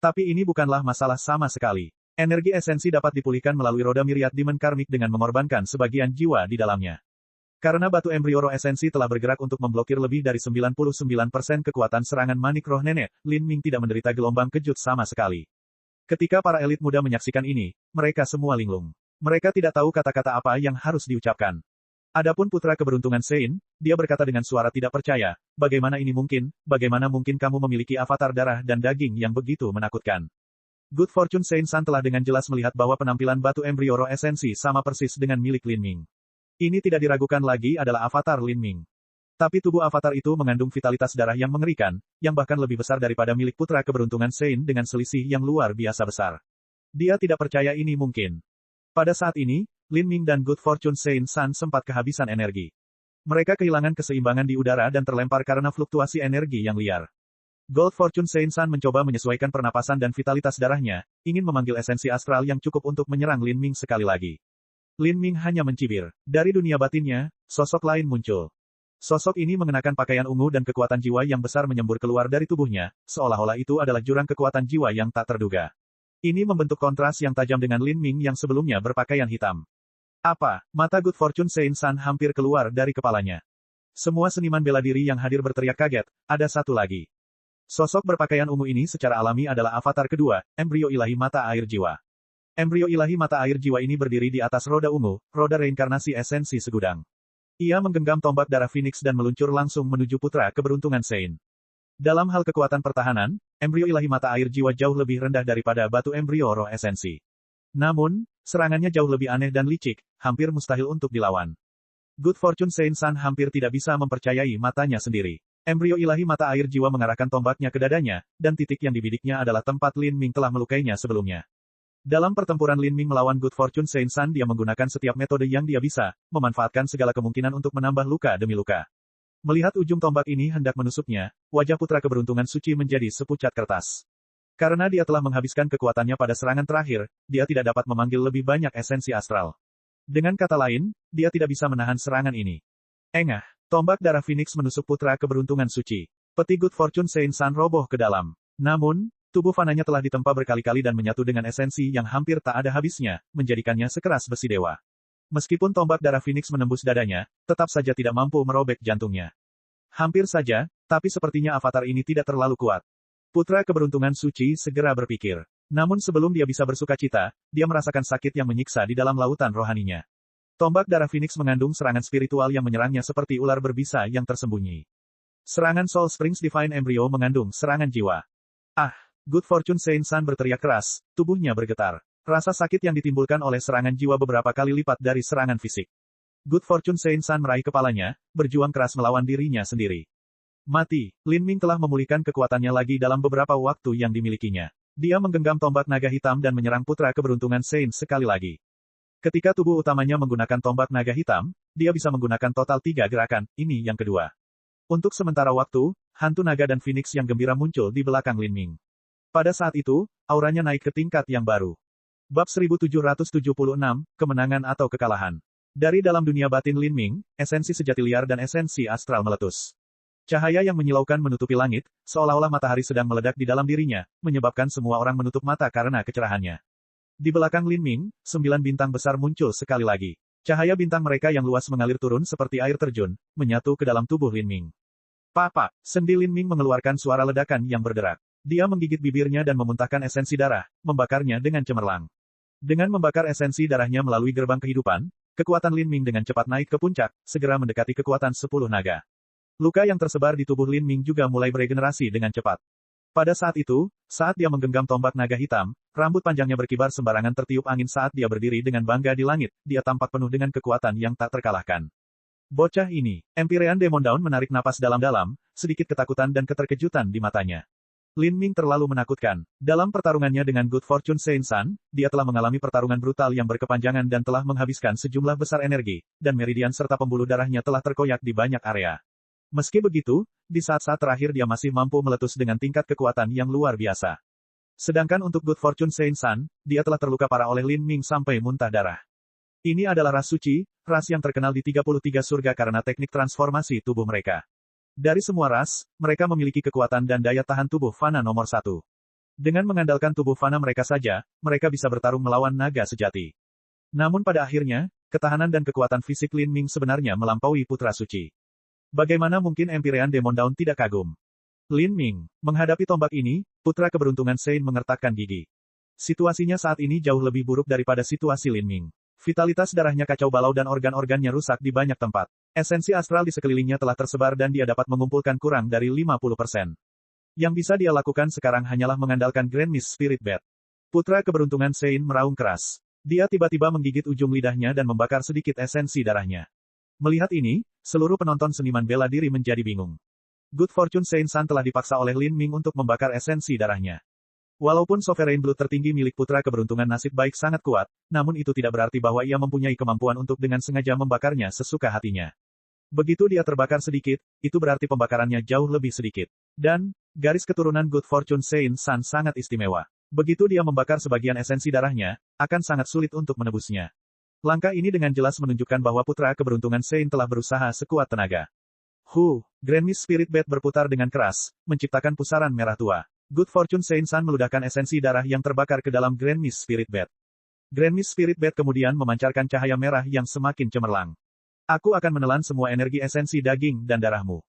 Tapi ini bukanlah masalah sama sekali. Energi esensi dapat dipulihkan melalui roda Myriad Demon Karmik dengan mengorbankan sebagian jiwa di dalamnya. Karena batu embrio roh esensi telah bergerak untuk memblokir lebih dari 99% kekuatan serangan manik roh nenek, Lin Ming tidak menderita gelombang kejut sama sekali. Ketika para elit muda menyaksikan ini, mereka semua linglung. Mereka tidak tahu kata-kata apa yang harus diucapkan. Adapun putra keberuntungan Sein, dia berkata dengan suara tidak percaya, bagaimana ini mungkin, bagaimana mungkin kamu memiliki avatar darah dan daging yang begitu menakutkan. Good Fortune Sein San telah dengan jelas melihat bahwa penampilan batu embrio roh esensi sama persis dengan milik Lin Ming. Ini tidak diragukan lagi adalah avatar Lin Ming. Tapi tubuh avatar itu mengandung vitalitas darah yang mengerikan, yang bahkan lebih besar daripada milik putra keberuntungan Sein dengan selisih yang luar biasa besar. Dia tidak percaya ini mungkin. Pada saat ini, Lin Ming dan Good Fortune Sein San sempat kehabisan energi. Mereka kehilangan keseimbangan di udara dan terlempar karena fluktuasi energi yang liar. Gold Fortune Sein San mencoba menyesuaikan pernapasan dan vitalitas darahnya, ingin memanggil esensi astral yang cukup untuk menyerang Lin Ming sekali lagi. Lin Ming hanya mencibir. Dari dunia batinnya, sosok lain muncul. Sosok ini mengenakan pakaian ungu dan kekuatan jiwa yang besar menyembur keluar dari tubuhnya, seolah-olah itu adalah jurang kekuatan jiwa yang tak terduga. Ini membentuk kontras yang tajam dengan Lin Ming yang sebelumnya berpakaian hitam. Apa? Mata Good Fortune Sein San hampir keluar dari kepalanya. Semua seniman bela diri yang hadir berteriak kaget, ada satu lagi. Sosok berpakaian ungu ini secara alami adalah avatar kedua, embrio ilahi mata air jiwa. Embrio ilahi mata air jiwa ini berdiri di atas roda ungu, roda reinkarnasi esensi segudang. Ia menggenggam tombak darah Phoenix dan meluncur langsung menuju putra keberuntungan Sein. Dalam hal kekuatan pertahanan, embrio ilahi mata air jiwa jauh lebih rendah daripada batu embrio roh esensi. Namun, serangannya jauh lebih aneh dan licik, hampir mustahil untuk dilawan. Good Fortune Sein San hampir tidak bisa mempercayai matanya sendiri. Embrio ilahi mata air jiwa mengarahkan tombaknya ke dadanya, dan titik yang dibidiknya adalah tempat Lin Ming telah melukainya sebelumnya. Dalam pertempuran Lin Ming melawan Good Fortune Sein San dia menggunakan setiap metode yang dia bisa, memanfaatkan segala kemungkinan untuk menambah luka demi luka. Melihat ujung tombak ini hendak menusuknya, wajah putra keberuntungan suci menjadi sepucat kertas. Karena dia telah menghabiskan kekuatannya pada serangan terakhir, dia tidak dapat memanggil lebih banyak esensi astral. Dengan kata lain, dia tidak bisa menahan serangan ini. Engah, tombak darah Phoenix menusuk putra keberuntungan suci. Peti Good Fortune Sein San roboh ke dalam. Namun, tubuh fananya telah ditempa berkali-kali dan menyatu dengan esensi yang hampir tak ada habisnya, menjadikannya sekeras besi dewa. Meskipun tombak darah Phoenix menembus dadanya, tetap saja tidak mampu merobek jantungnya. Hampir saja, tapi sepertinya avatar ini tidak terlalu kuat. Putra keberuntungan suci segera berpikir. Namun sebelum dia bisa bersukacita, dia merasakan sakit yang menyiksa di dalam lautan rohaninya. Tombak darah Phoenix mengandung serangan spiritual yang menyerangnya seperti ular berbisa yang tersembunyi. Serangan Soul Springs Divine Embryo mengandung serangan jiwa. Ah! Good Fortune Sein San berteriak keras, tubuhnya bergetar. Rasa sakit yang ditimbulkan oleh serangan jiwa beberapa kali lipat dari serangan fisik. Good Fortune Sein San meraih kepalanya, berjuang keras melawan dirinya sendiri. Mati. Lin Ming telah memulihkan kekuatannya lagi dalam beberapa waktu yang dimilikinya. Dia menggenggam tombak naga hitam dan menyerang putra keberuntungan Sein sekali lagi. Ketika tubuh utamanya menggunakan tombak naga hitam, dia bisa menggunakan total 3 gerakan, ini yang kedua. Untuk sementara waktu, hantu naga dan Phoenix yang gembira muncul di belakang Lin Ming. Pada saat itu, auranya naik ke tingkat yang baru. Bab 1776, Kemenangan atau Kekalahan. Dari dalam dunia batin Lin Ming, esensi sejati liar dan esensi astral meletus. Cahaya yang menyilaukan menutupi langit, seolah-olah matahari sedang meledak di dalam dirinya, menyebabkan semua orang menutup mata karena kecerahannya. Di belakang Lin Ming, 9 bintang besar muncul sekali lagi. Cahaya bintang mereka yang luas mengalir turun seperti air terjun, menyatu ke dalam tubuh Lin Ming. Papa, sendi Lin Ming mengeluarkan suara ledakan yang berderak. Dia menggigit bibirnya dan memuntahkan esensi darah, membakarnya dengan cemerlang. Dengan membakar esensi darahnya melalui gerbang kehidupan, kekuatan Lin Ming dengan cepat naik ke puncak, segera mendekati kekuatan 10 naga. Luka yang tersebar di tubuh Lin Ming juga mulai beregenerasi dengan cepat. Pada saat itu, saat dia menggenggam tombak naga hitam, rambut panjangnya berkibar sembarangan tertiup angin saat dia berdiri dengan bangga di langit, dia tampak penuh dengan kekuatan yang tak terkalahkan. Bocah ini, Empyrean Demon Dawn menarik napas dalam-dalam, sedikit ketakutan dan keterkejutan di matanya. Lin Ming terlalu menakutkan. Dalam pertarungannya dengan Good Fortune Sein San, dia telah mengalami pertarungan brutal yang berkepanjangan dan telah menghabiskan sejumlah besar energi, dan meridian serta pembuluh darahnya telah terkoyak di banyak area. Meski begitu, di saat-saat terakhir dia masih mampu meletus dengan tingkat kekuatan yang luar biasa. Sedangkan untuk Good Fortune Sein San, dia telah terluka parah oleh Lin Ming sampai muntah darah. Ini adalah ras suci, ras yang terkenal di 33 surga karena teknik transformasi tubuh mereka. Dari semua ras, mereka memiliki kekuatan dan daya tahan tubuh fana nomor 1. Dengan mengandalkan tubuh fana mereka saja, mereka bisa bertarung melawan naga sejati. Namun pada akhirnya, ketahanan dan kekuatan fisik Lin Ming sebenarnya melampaui putra suci. Bagaimana mungkin Empyrean Demon Dawn tidak kagum? Lin Ming, menghadapi tombak ini, putra keberuntungan Sein mengertakkan gigi. Situasinya saat ini jauh lebih buruk daripada situasi Lin Ming. Vitalitas darahnya kacau balau dan organ-organnya rusak di banyak tempat. Esensi astral di sekelilingnya telah tersebar dan dia dapat mengumpulkan kurang dari 50%. Yang bisa dia lakukan sekarang hanyalah mengandalkan Grand Mist Spirit Bed. Putra keberuntungan Sein meraung keras. Dia tiba-tiba menggigit ujung lidahnya dan membakar sedikit esensi darahnya. Melihat ini, seluruh penonton seniman bela diri menjadi bingung. Good Fortune Sein San telah dipaksa oleh Lin Ming untuk membakar esensi darahnya. Walaupun Sovereign Blood tertinggi milik putra keberuntungan nasib baik sangat kuat, namun itu tidak berarti bahwa ia mempunyai kemampuan untuk dengan sengaja membakarnya sesuka hatinya. Begitu dia terbakar sedikit, itu berarti pembakarannya jauh lebih sedikit. Dan, garis keturunan Good Fortune Sein San sangat istimewa. Begitu dia membakar sebagian esensi darahnya, akan sangat sulit untuk menebusnya. Langkah ini dengan jelas menunjukkan bahwa putra keberuntungan Sein telah berusaha sekuat tenaga. Grand Mist Spirit Bed berputar dengan keras, menciptakan pusaran merah tua. Good Fortune Sein San meludahkan esensi darah yang terbakar ke dalam Grand Mist Spirit Bed. Grand Mist Spirit Bed kemudian memancarkan cahaya merah yang semakin cemerlang. Aku akan menelan semua energi esensi daging dan darahmu.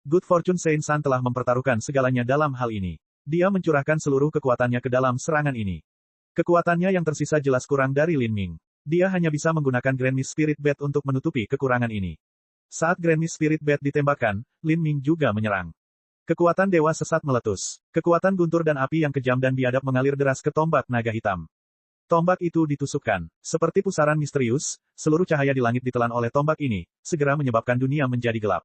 Good Fortune Sein San telah mempertaruhkan segalanya dalam hal ini. Dia mencurahkan seluruh kekuatannya ke dalam serangan ini. Kekuatannya yang tersisa jelas kurang dari Lin Ming. Dia hanya bisa menggunakan Grand Mist Spirit Bed untuk menutupi kekurangan ini. Saat Grand Mist Spirit Bed ditembakkan, Lin Ming juga menyerang. Kekuatan dewa sesat meletus. Kekuatan guntur dan api yang kejam dan biadab mengalir deras ke tombak naga hitam. Tombak itu ditusukkan. Seperti pusaran misterius, seluruh cahaya di langit ditelan oleh tombak ini, segera menyebabkan dunia menjadi gelap.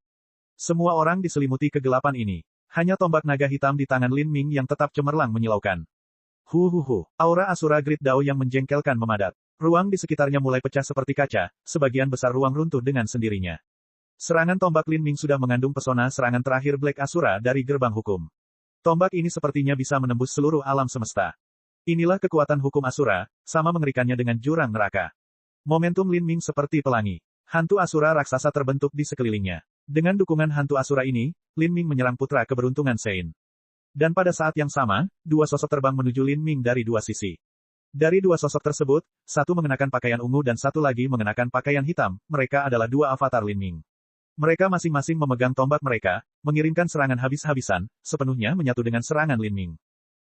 Semua orang diselimuti kegelapan ini. Hanya tombak naga hitam di tangan Lin Ming yang tetap cemerlang menyilaukan. Aura Asura Great Dao yang menjengkelkan memadat. Ruang di sekitarnya mulai pecah seperti kaca, sebagian besar ruang runtuh dengan sendirinya. Serangan tombak Lin Ming sudah mengandung pesona serangan terakhir Black Asura dari gerbang hukum. Tombak ini sepertinya bisa menembus seluruh alam semesta. Inilah kekuatan hukum Asura, sama mengerikannya dengan jurang neraka. Momentum Lin Ming seperti pelangi. Hantu Asura raksasa terbentuk di sekelilingnya. Dengan dukungan hantu Asura ini, Lin Ming menyerang putra keberuntungan Sein. Dan pada saat yang sama, dua sosok terbang menuju Lin Ming dari dua sisi. Dari dua sosok tersebut, satu mengenakan pakaian ungu dan satu lagi mengenakan pakaian hitam, mereka adalah dua avatar Lin Ming. Mereka masing-masing memegang tombak mereka, mengirimkan serangan habis-habisan, sepenuhnya menyatu dengan serangan Lin Ming.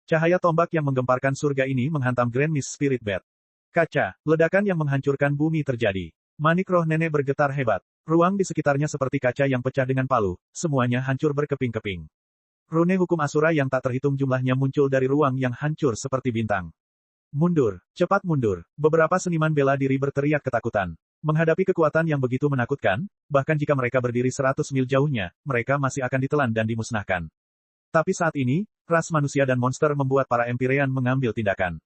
Cahaya tombak yang menggemparkan surga ini menghantam Grand Mist Spirit Bed. Kaca, ledakan yang menghancurkan bumi terjadi. Manik roh nenek bergetar hebat. Ruang di sekitarnya seperti kaca yang pecah dengan palu, semuanya hancur berkeping-keping. Rune hukum Asura yang tak terhitung jumlahnya muncul dari ruang yang hancur seperti bintang. Mundur, cepat mundur. Beberapa seniman bela diri berteriak ketakutan. Menghadapi kekuatan yang begitu menakutkan, bahkan jika mereka berdiri 100 mil jauhnya, mereka masih akan ditelan dan dimusnahkan. Tapi saat ini, ras manusia dan monster membuat para Empyrean mengambil tindakan.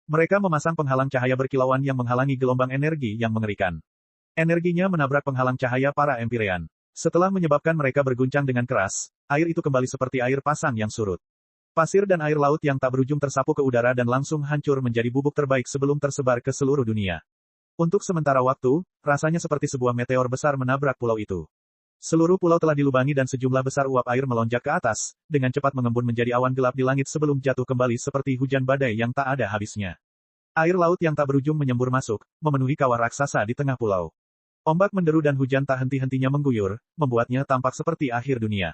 Mereka memasang penghalang cahaya berkilauan yang menghalangi gelombang energi yang mengerikan. Energinya menabrak penghalang cahaya para Empyrean. Setelah menyebabkan mereka berguncang dengan keras, air itu kembali seperti air pasang yang surut. Pasir dan air laut yang tak berujung tersapu ke udara dan langsung hancur menjadi bubuk terbaik sebelum tersebar ke seluruh dunia. Untuk sementara waktu, rasanya seperti sebuah meteor besar menabrak pulau itu. Seluruh pulau telah dilubangi dan sejumlah besar uap air melonjak ke atas, dengan cepat mengembun menjadi awan gelap di langit sebelum jatuh kembali seperti hujan badai yang tak ada habisnya. Air laut yang tak berujung menyembur masuk, memenuhi kawah raksasa di tengah pulau. Ombak menderu dan hujan tak henti-hentinya mengguyur, membuatnya tampak seperti akhir dunia.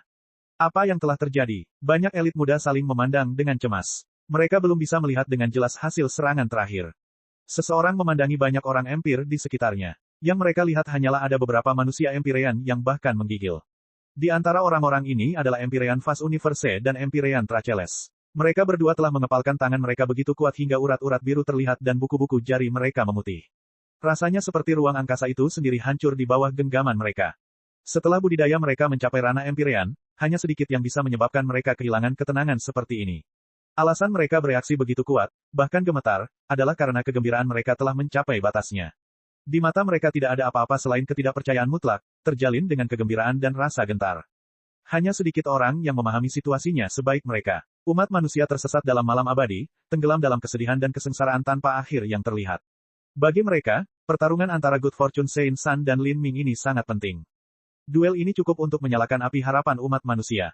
Apa yang telah terjadi? Banyak elit muda saling memandang dengan cemas. Mereka belum bisa melihat dengan jelas hasil serangan terakhir. Seseorang memandangi banyak orang Empir di sekitarnya. Yang mereka lihat hanyalah ada beberapa manusia Empyrean yang bahkan menggigil. Di antara orang-orang ini adalah Empyrean Vas Universe dan Empyrean Tracheles. Mereka berdua telah mengepalkan tangan mereka begitu kuat hingga urat-urat biru terlihat dan buku-buku jari mereka memutih. Rasanya seperti ruang angkasa itu sendiri hancur di bawah genggaman mereka. Setelah budidaya mereka mencapai ranah Empyrean, hanya sedikit yang bisa menyebabkan mereka kehilangan ketenangan seperti ini. Alasan mereka bereaksi begitu kuat, bahkan gemetar, adalah karena kegembiraan mereka telah mencapai batasnya. Di mata mereka tidak ada apa-apa selain ketidakpercayaan mutlak, terjalin dengan kegembiraan dan rasa gentar. Hanya sedikit orang yang memahami situasinya sebaik mereka. Umat manusia tersesat dalam malam abadi, tenggelam dalam kesedihan dan kesengsaraan tanpa akhir yang terlihat. Bagi mereka, pertarungan antara Good Fortune Saint Sun dan Lin Ming ini sangat penting. Duel ini cukup untuk menyalakan api harapan umat manusia.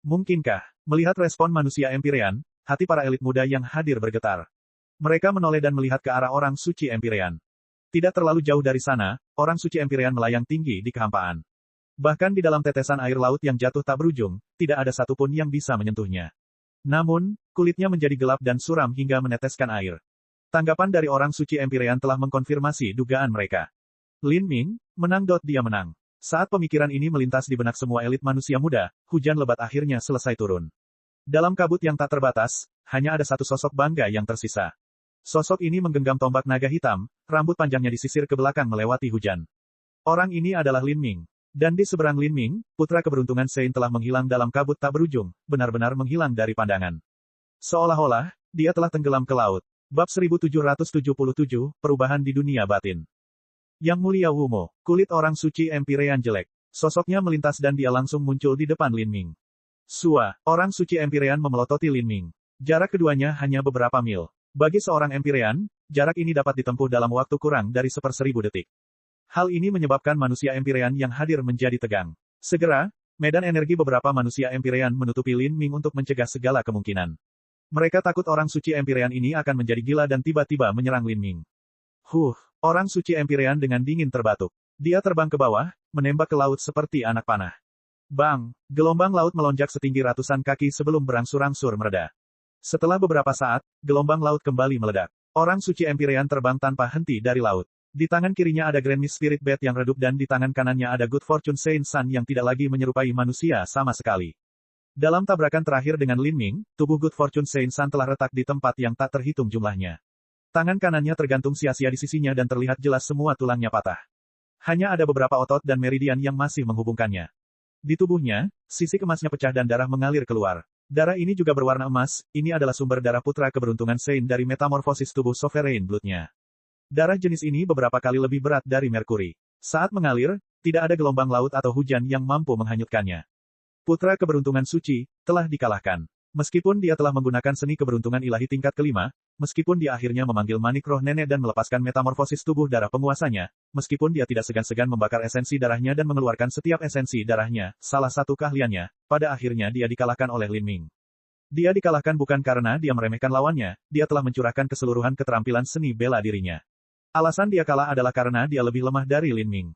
Mungkinkah, melihat respon manusia Empyrean, hati para elit muda yang hadir bergetar. Mereka menoleh dan melihat ke arah orang suci Empyrean. Tidak terlalu jauh dari sana, orang suci Empyrean melayang tinggi di kehampaan. Bahkan di dalam tetesan air laut yang jatuh tak berujung, tidak ada satupun yang bisa menyentuhnya. Namun, kulitnya menjadi gelap dan suram hingga meneteskan air. Tanggapan dari orang suci Empyrean telah mengkonfirmasi dugaan mereka. Lin Ming, menang. Dia menang. Saat pemikiran ini melintas di benak semua elit manusia muda, hujan lebat akhirnya selesai turun. Dalam kabut yang tak terbatas, hanya ada satu sosok bangga yang tersisa. Sosok ini menggenggam tombak naga hitam, rambut panjangnya disisir ke belakang melewati hujan. Orang ini adalah Lin Ming. Dan di seberang Lin Ming, putra keberuntungan Sein telah menghilang dalam kabut tak berujung, benar-benar menghilang dari pandangan. Seolah-olah, dia telah tenggelam ke laut. Bab 1777, Perubahan di Dunia Batin. Yang Mulia Wumo, kulit orang suci Empyrean jelek. Sosoknya melintas dan dia langsung muncul di depan Lin Ming. Sua, orang suci Empyrean memelototi Lin Ming. Jarak keduanya hanya beberapa mil. Bagi seorang Empyrean, jarak ini dapat ditempuh dalam waktu kurang dari 1/1000 detik. Hal ini menyebabkan manusia Empyrean yang hadir menjadi tegang. Segera, medan energi beberapa manusia Empyrean menutupi Lin Ming untuk mencegah segala kemungkinan. Mereka takut orang suci Empyrean ini akan menjadi gila dan tiba-tiba menyerang Lin Ming. Orang suci Empyrean dengan dingin terbatuk. Dia terbang ke bawah, menembak ke laut seperti anak panah. Bang! Gelombang laut melonjak setinggi ratusan kaki sebelum berangsur-angsur mereda. Setelah beberapa saat, gelombang laut kembali meledak. Orang suci Empyrean terbang tanpa henti dari laut. Di tangan kirinya ada Grand Mist Spirit Bat yang redup dan di tangan kanannya ada Good Fortune Saint Sun yang tidak lagi menyerupai manusia sama sekali. Dalam tabrakan terakhir dengan Lin Ming, tubuh Good Fortune Saint Sun telah retak di tempat yang tak terhitung jumlahnya. Tangan kanannya tergantung sia-sia di sisinya dan terlihat jelas semua tulangnya patah. Hanya ada beberapa otot dan meridian yang masih menghubungkannya. Di tubuhnya, sisi emasnya pecah dan darah mengalir keluar. Darah ini juga berwarna emas, ini adalah sumber darah putra keberuntungan Sein dari metamorfosis tubuh Sovereign Blood-nya. Darah jenis ini beberapa kali lebih berat dari Merkuri. Saat mengalir, tidak ada gelombang laut atau hujan yang mampu menghanyutkannya. Putra keberuntungan suci, telah dikalahkan. Meskipun dia telah menggunakan seni keberuntungan ilahi tingkat kelima, meskipun dia akhirnya memanggil manik roh nenek dan melepaskan metamorfosis tubuh darah penguasanya, meskipun dia tidak segan-segan membakar esensi darahnya dan mengeluarkan setiap esensi darahnya, salah satu keahliannya, pada akhirnya dia dikalahkan oleh Lin Ming. Dia dikalahkan bukan karena dia meremehkan lawannya, dia telah mencurahkan keseluruhan keterampilan seni bela dirinya. Alasan dia kalah adalah karena dia lebih lemah dari Lin Ming.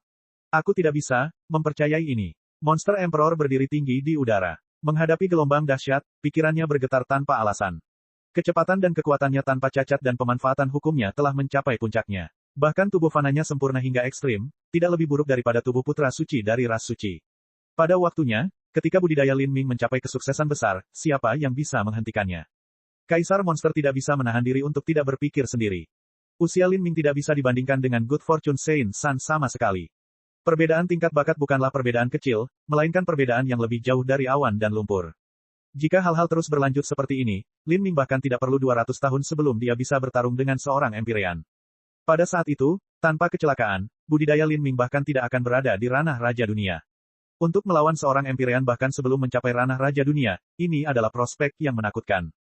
Aku tidak bisa mempercayai ini. Monster Emperor berdiri tinggi di udara. Menghadapi gelombang dahsyat, pikirannya bergetar tanpa alasan. Kecepatan dan kekuatannya tanpa cacat dan pemanfaatan hukumnya telah mencapai puncaknya. Bahkan tubuh fananya sempurna hingga ekstrim, tidak lebih buruk daripada tubuh putra suci dari ras suci. Pada waktunya, ketika budidaya Lin Ming mencapai kesuksesan besar, siapa yang bisa menghentikannya? Kaisar monster tidak bisa menahan diri untuk tidak berpikir sendiri. Usia Lin Ming tidak bisa dibandingkan dengan Good Fortune Sein San sama sekali. Perbedaan tingkat bakat bukanlah perbedaan kecil, melainkan perbedaan yang lebih jauh dari awan dan lumpur. Jika hal-hal terus berlanjut seperti ini, Lin Ming bahkan tidak perlu 200 tahun sebelum dia bisa bertarung dengan seorang Empyrean. Pada saat itu, tanpa kecelakaan, budidaya Lin Ming bahkan tidak akan berada di ranah Raja Dunia. Untuk melawan seorang Empyrean bahkan sebelum mencapai ranah Raja Dunia, ini adalah prospek yang menakutkan.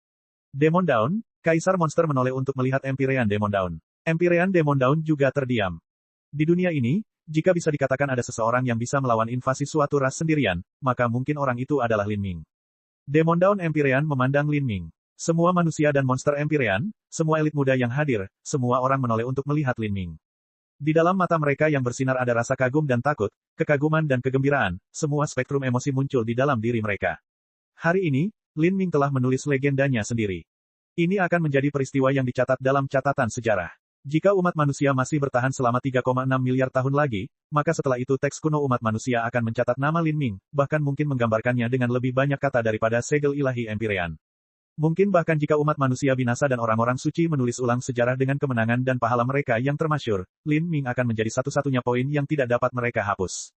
Demon Dawn, Kaisar Monster menoleh untuk melihat Empyrean Demon Dawn. Empyrean Demon Dawn juga terdiam. Di dunia ini, jika bisa dikatakan ada seseorang yang bisa melawan invasi suatu ras sendirian, maka mungkin orang itu adalah Lin Ming. Demon Dawn Empyrean memandang Lin Ming. Semua manusia dan monster Empyrean, semua elit muda yang hadir, semua orang menoleh untuk melihat Lin Ming. Di dalam mata mereka yang bersinar ada rasa kagum dan takut, kekaguman dan kegembiraan, semua spektrum emosi muncul di dalam diri mereka. Hari ini, Lin Ming telah menulis legendanya sendiri. Ini akan menjadi peristiwa yang dicatat dalam catatan sejarah. Jika umat manusia masih bertahan selama 3,6 miliar tahun lagi, maka setelah itu teks kuno umat manusia akan mencatat nama Lin Ming, bahkan mungkin menggambarkannya dengan lebih banyak kata daripada segel ilahi Empyrean. Mungkin bahkan jika umat manusia binasa dan orang-orang suci menulis ulang sejarah dengan kemenangan dan pahala mereka yang termasyhur, Lin Ming akan menjadi satu-satunya poin yang tidak dapat mereka hapus.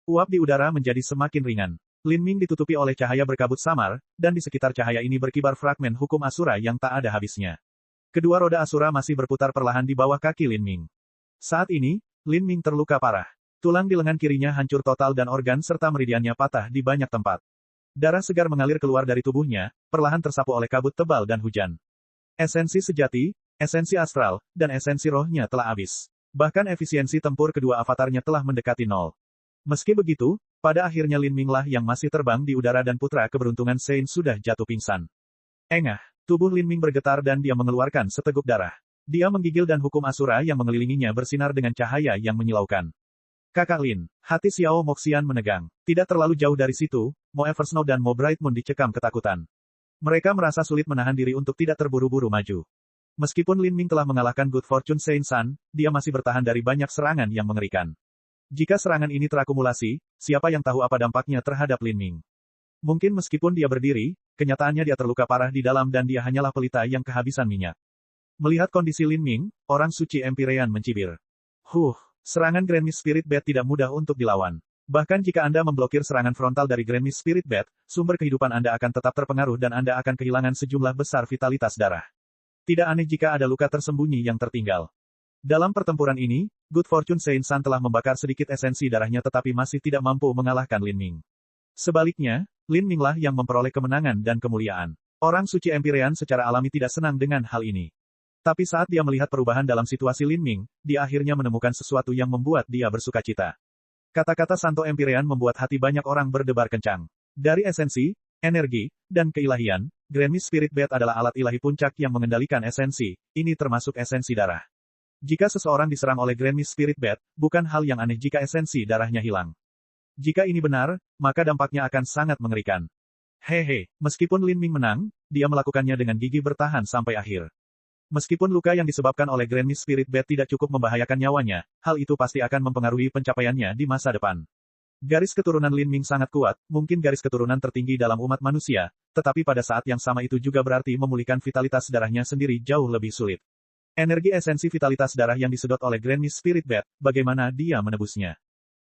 Uap di udara menjadi semakin ringan. Lin Ming ditutupi oleh cahaya berkabut samar, dan di sekitar cahaya ini berkibar fragmen hukum Asura yang tak ada habisnya. Kedua roda Asura masih berputar perlahan di bawah kaki Lin Ming. Saat ini, Lin Ming terluka parah. Tulang di lengan kirinya hancur total dan organ serta meridiannya patah di banyak tempat. Darah segar mengalir keluar dari tubuhnya, perlahan tersapu oleh kabut tebal dan hujan. Esensi sejati, esensi astral, dan esensi rohnya telah habis. Bahkan efisiensi tempur kedua avatarnya telah mendekati nol. Meski begitu, pada akhirnya Lin Ming lah yang masih terbang di udara dan putra keberuntungan Sein sudah jatuh pingsan. Engah, tubuh Lin Ming bergetar dan dia mengeluarkan seteguk darah. Dia menggigil dan hukum Asura yang mengelilinginya bersinar dengan cahaya yang menyilaukan. Kakak Lin, hati Xiao Moxian menegang. Tidak terlalu jauh dari situ, Mo Eversnow dan Mo Bright Moon dicekam ketakutan. Mereka merasa sulit menahan diri untuk tidak terburu-buru maju. Meskipun Lin Ming telah mengalahkan Good Fortune Sein San, dia masih bertahan dari banyak serangan yang mengerikan. Jika serangan ini terakumulasi, siapa yang tahu apa dampaknya terhadap Lin Ming? Mungkin meskipun dia berdiri, kenyataannya dia terluka parah di dalam dan dia hanyalah pelita yang kehabisan minyak. Melihat kondisi Lin Ming, orang suci Empyrean mencibir. Serangan Grand Mist Spirit Bat tidak mudah untuk dilawan. Bahkan jika Anda memblokir serangan frontal dari Grand Mist Spirit Bat, sumber kehidupan Anda akan tetap terpengaruh dan Anda akan kehilangan sejumlah besar vitalitas darah. Tidak aneh jika ada luka tersembunyi yang tertinggal. Dalam pertempuran ini, Good Fortune Sein San telah membakar sedikit esensi darahnya tetapi masih tidak mampu mengalahkan Lin Ming. Sebaliknya, Lin Ming lah yang memperoleh kemenangan dan kemuliaan. Orang suci Empyrean secara alami tidak senang dengan hal ini. Tapi saat dia melihat perubahan dalam situasi Lin Ming, dia akhirnya menemukan sesuatu yang membuat dia bersukacita. Kata-kata Santo Empyrean membuat hati banyak orang berdebar kencang. Dari esensi, energi, dan keilahian, Grand Mist Spirit Bat adalah alat ilahi puncak yang mengendalikan esensi, ini termasuk esensi darah. Jika seseorang diserang oleh Grand Mist Spirit Bat, bukan hal yang aneh jika esensi darahnya hilang. Jika ini benar, maka dampaknya akan sangat mengerikan. Meskipun Lin Ming menang, dia melakukannya dengan gigih bertahan sampai akhir. Meskipun luka yang disebabkan oleh Grand Mist Spirit Bat tidak cukup membahayakan nyawanya, hal itu pasti akan mempengaruhi pencapaiannya di masa depan. Garis keturunan Lin Ming sangat kuat, mungkin garis keturunan tertinggi dalam umat manusia, tetapi pada saat yang sama itu juga berarti memulihkan vitalitas darahnya sendiri jauh lebih sulit. Energi esensi vitalitas darah yang disedot oleh Grand Mist Spirit Bat, bagaimana dia menebusnya?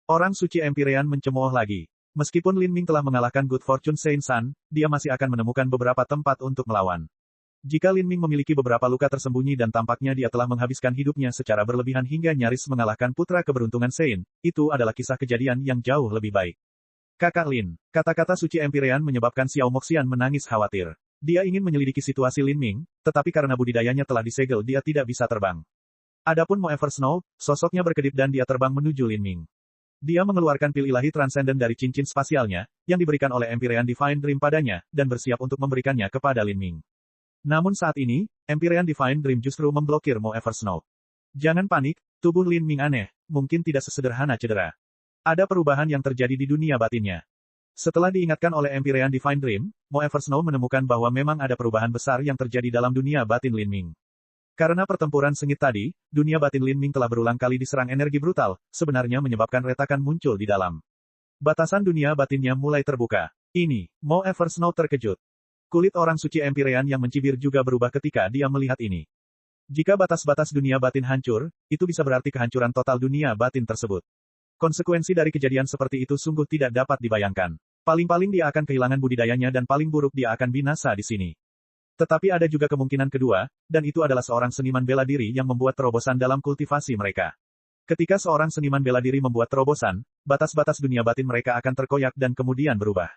Orang suci Empyrean mencemooh lagi. Meskipun Lin Ming telah mengalahkan Good Fortune Sein San, dia masih akan menemukan beberapa tempat untuk melawan. Jika Lin Ming memiliki beberapa luka tersembunyi dan tampaknya dia telah menghabiskan hidupnya secara berlebihan hingga nyaris mengalahkan putra keberuntungan Sein, itu adalah kisah kejadian yang jauh lebih baik. Kakak Lin, kata-kata suci Empyrean menyebabkan Xiao Moxian menangis khawatir. Dia ingin menyelidiki situasi Lin Ming, tetapi karena budidayanya telah disegel dia tidak bisa terbang. Adapun Mo Eversnow, sosoknya berkedip dan dia terbang menuju Lin Ming. Dia mengeluarkan pil ilahi transenden dari cincin spasialnya, yang diberikan oleh Empyrean Divine Dream padanya, dan bersiap untuk memberikannya kepada Lin Ming. Namun saat ini, Empyrean Divine Dream justru memblokir Mo Eversnow. Jangan panik, tubuh Lin Ming aneh, mungkin tidak sesederhana cedera. Ada perubahan yang terjadi di dunia batinnya. Setelah diingatkan oleh Empyrean Divine Dream, Mo Eversnow menemukan bahwa memang ada perubahan besar yang terjadi dalam dunia batin Lin Ming. Karena pertempuran sengit tadi, dunia batin Lin Ming telah berulang kali diserang energi brutal, sebenarnya menyebabkan retakan muncul di dalam. Batasan dunia batinnya mulai terbuka. Ini, Mo Eversnow terkejut. Kulit orang suci Empyrean yang mencibir juga berubah ketika dia melihat ini. Jika batas-batas dunia batin hancur, itu bisa berarti kehancuran total dunia batin tersebut. Konsekuensi dari kejadian seperti itu sungguh tidak dapat dibayangkan. Paling-paling dia akan kehilangan budidayanya dan paling buruk dia akan binasa di sini. Tetapi ada juga kemungkinan kedua, dan itu adalah seorang seniman bela diri yang membuat terobosan dalam kultivasi mereka. Ketika seorang seniman bela diri membuat terobosan, batas-batas dunia batin mereka akan terkoyak dan kemudian berubah.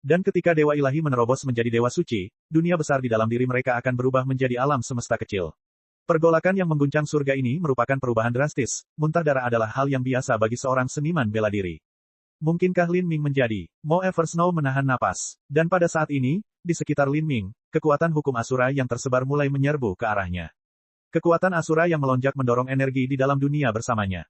Dan ketika Dewa Ilahi menerobos menjadi Dewa Suci, dunia besar di dalam diri mereka akan berubah menjadi alam semesta kecil. Pergolakan yang mengguncang surga ini merupakan perubahan drastis, muntah darah adalah hal yang biasa bagi seorang seniman bela diri. Mungkinkah Lin Ming menjadi Mo Eversnow menahan napas? Dan pada saat ini, di sekitar Lin Ming, kekuatan hukum Asura yang tersebar mulai menyerbu ke arahnya. Kekuatan Asura yang melonjak mendorong energi di dalam dunia bersamanya.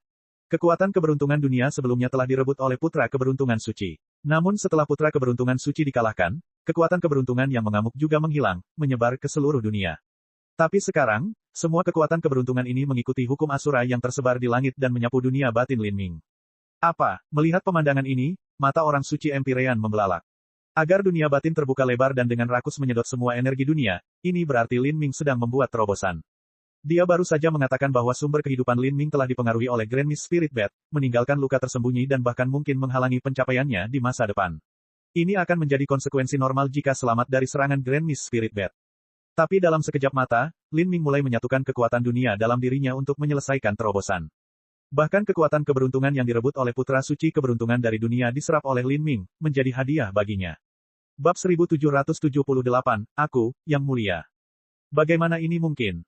Kekuatan keberuntungan dunia sebelumnya telah direbut oleh putra keberuntungan suci. Namun setelah putra keberuntungan suci dikalahkan, kekuatan keberuntungan yang mengamuk juga menghilang, menyebar ke seluruh dunia. Tapi sekarang, semua kekuatan keberuntungan ini mengikuti hukum Asura yang tersebar di langit dan menyapu dunia batin Lin Ming. Apa? Melihat pemandangan ini, mata orang suci Empyrean membelalak. Agar dunia batin terbuka lebar dan dengan rakus menyedot semua energi dunia, ini berarti Lin Ming sedang membuat terobosan. Dia baru saja mengatakan bahwa sumber kehidupan Lin Ming telah dipengaruhi oleh Grand Mist Spirit Bat, meninggalkan luka tersembunyi dan bahkan mungkin menghalangi pencapaiannya di masa depan. Ini akan menjadi konsekuensi normal jika selamat dari serangan Grand Mist Spirit Bat. Tapi dalam sekejap mata, Lin Ming mulai menyatukan kekuatan dunia dalam dirinya untuk menyelesaikan terobosan. Bahkan kekuatan keberuntungan yang direbut oleh putra suci keberuntungan dari dunia diserap oleh Lin Ming, menjadi hadiah baginya. Bab 1778, Aku, Yang Mulia. Bagaimana ini mungkin?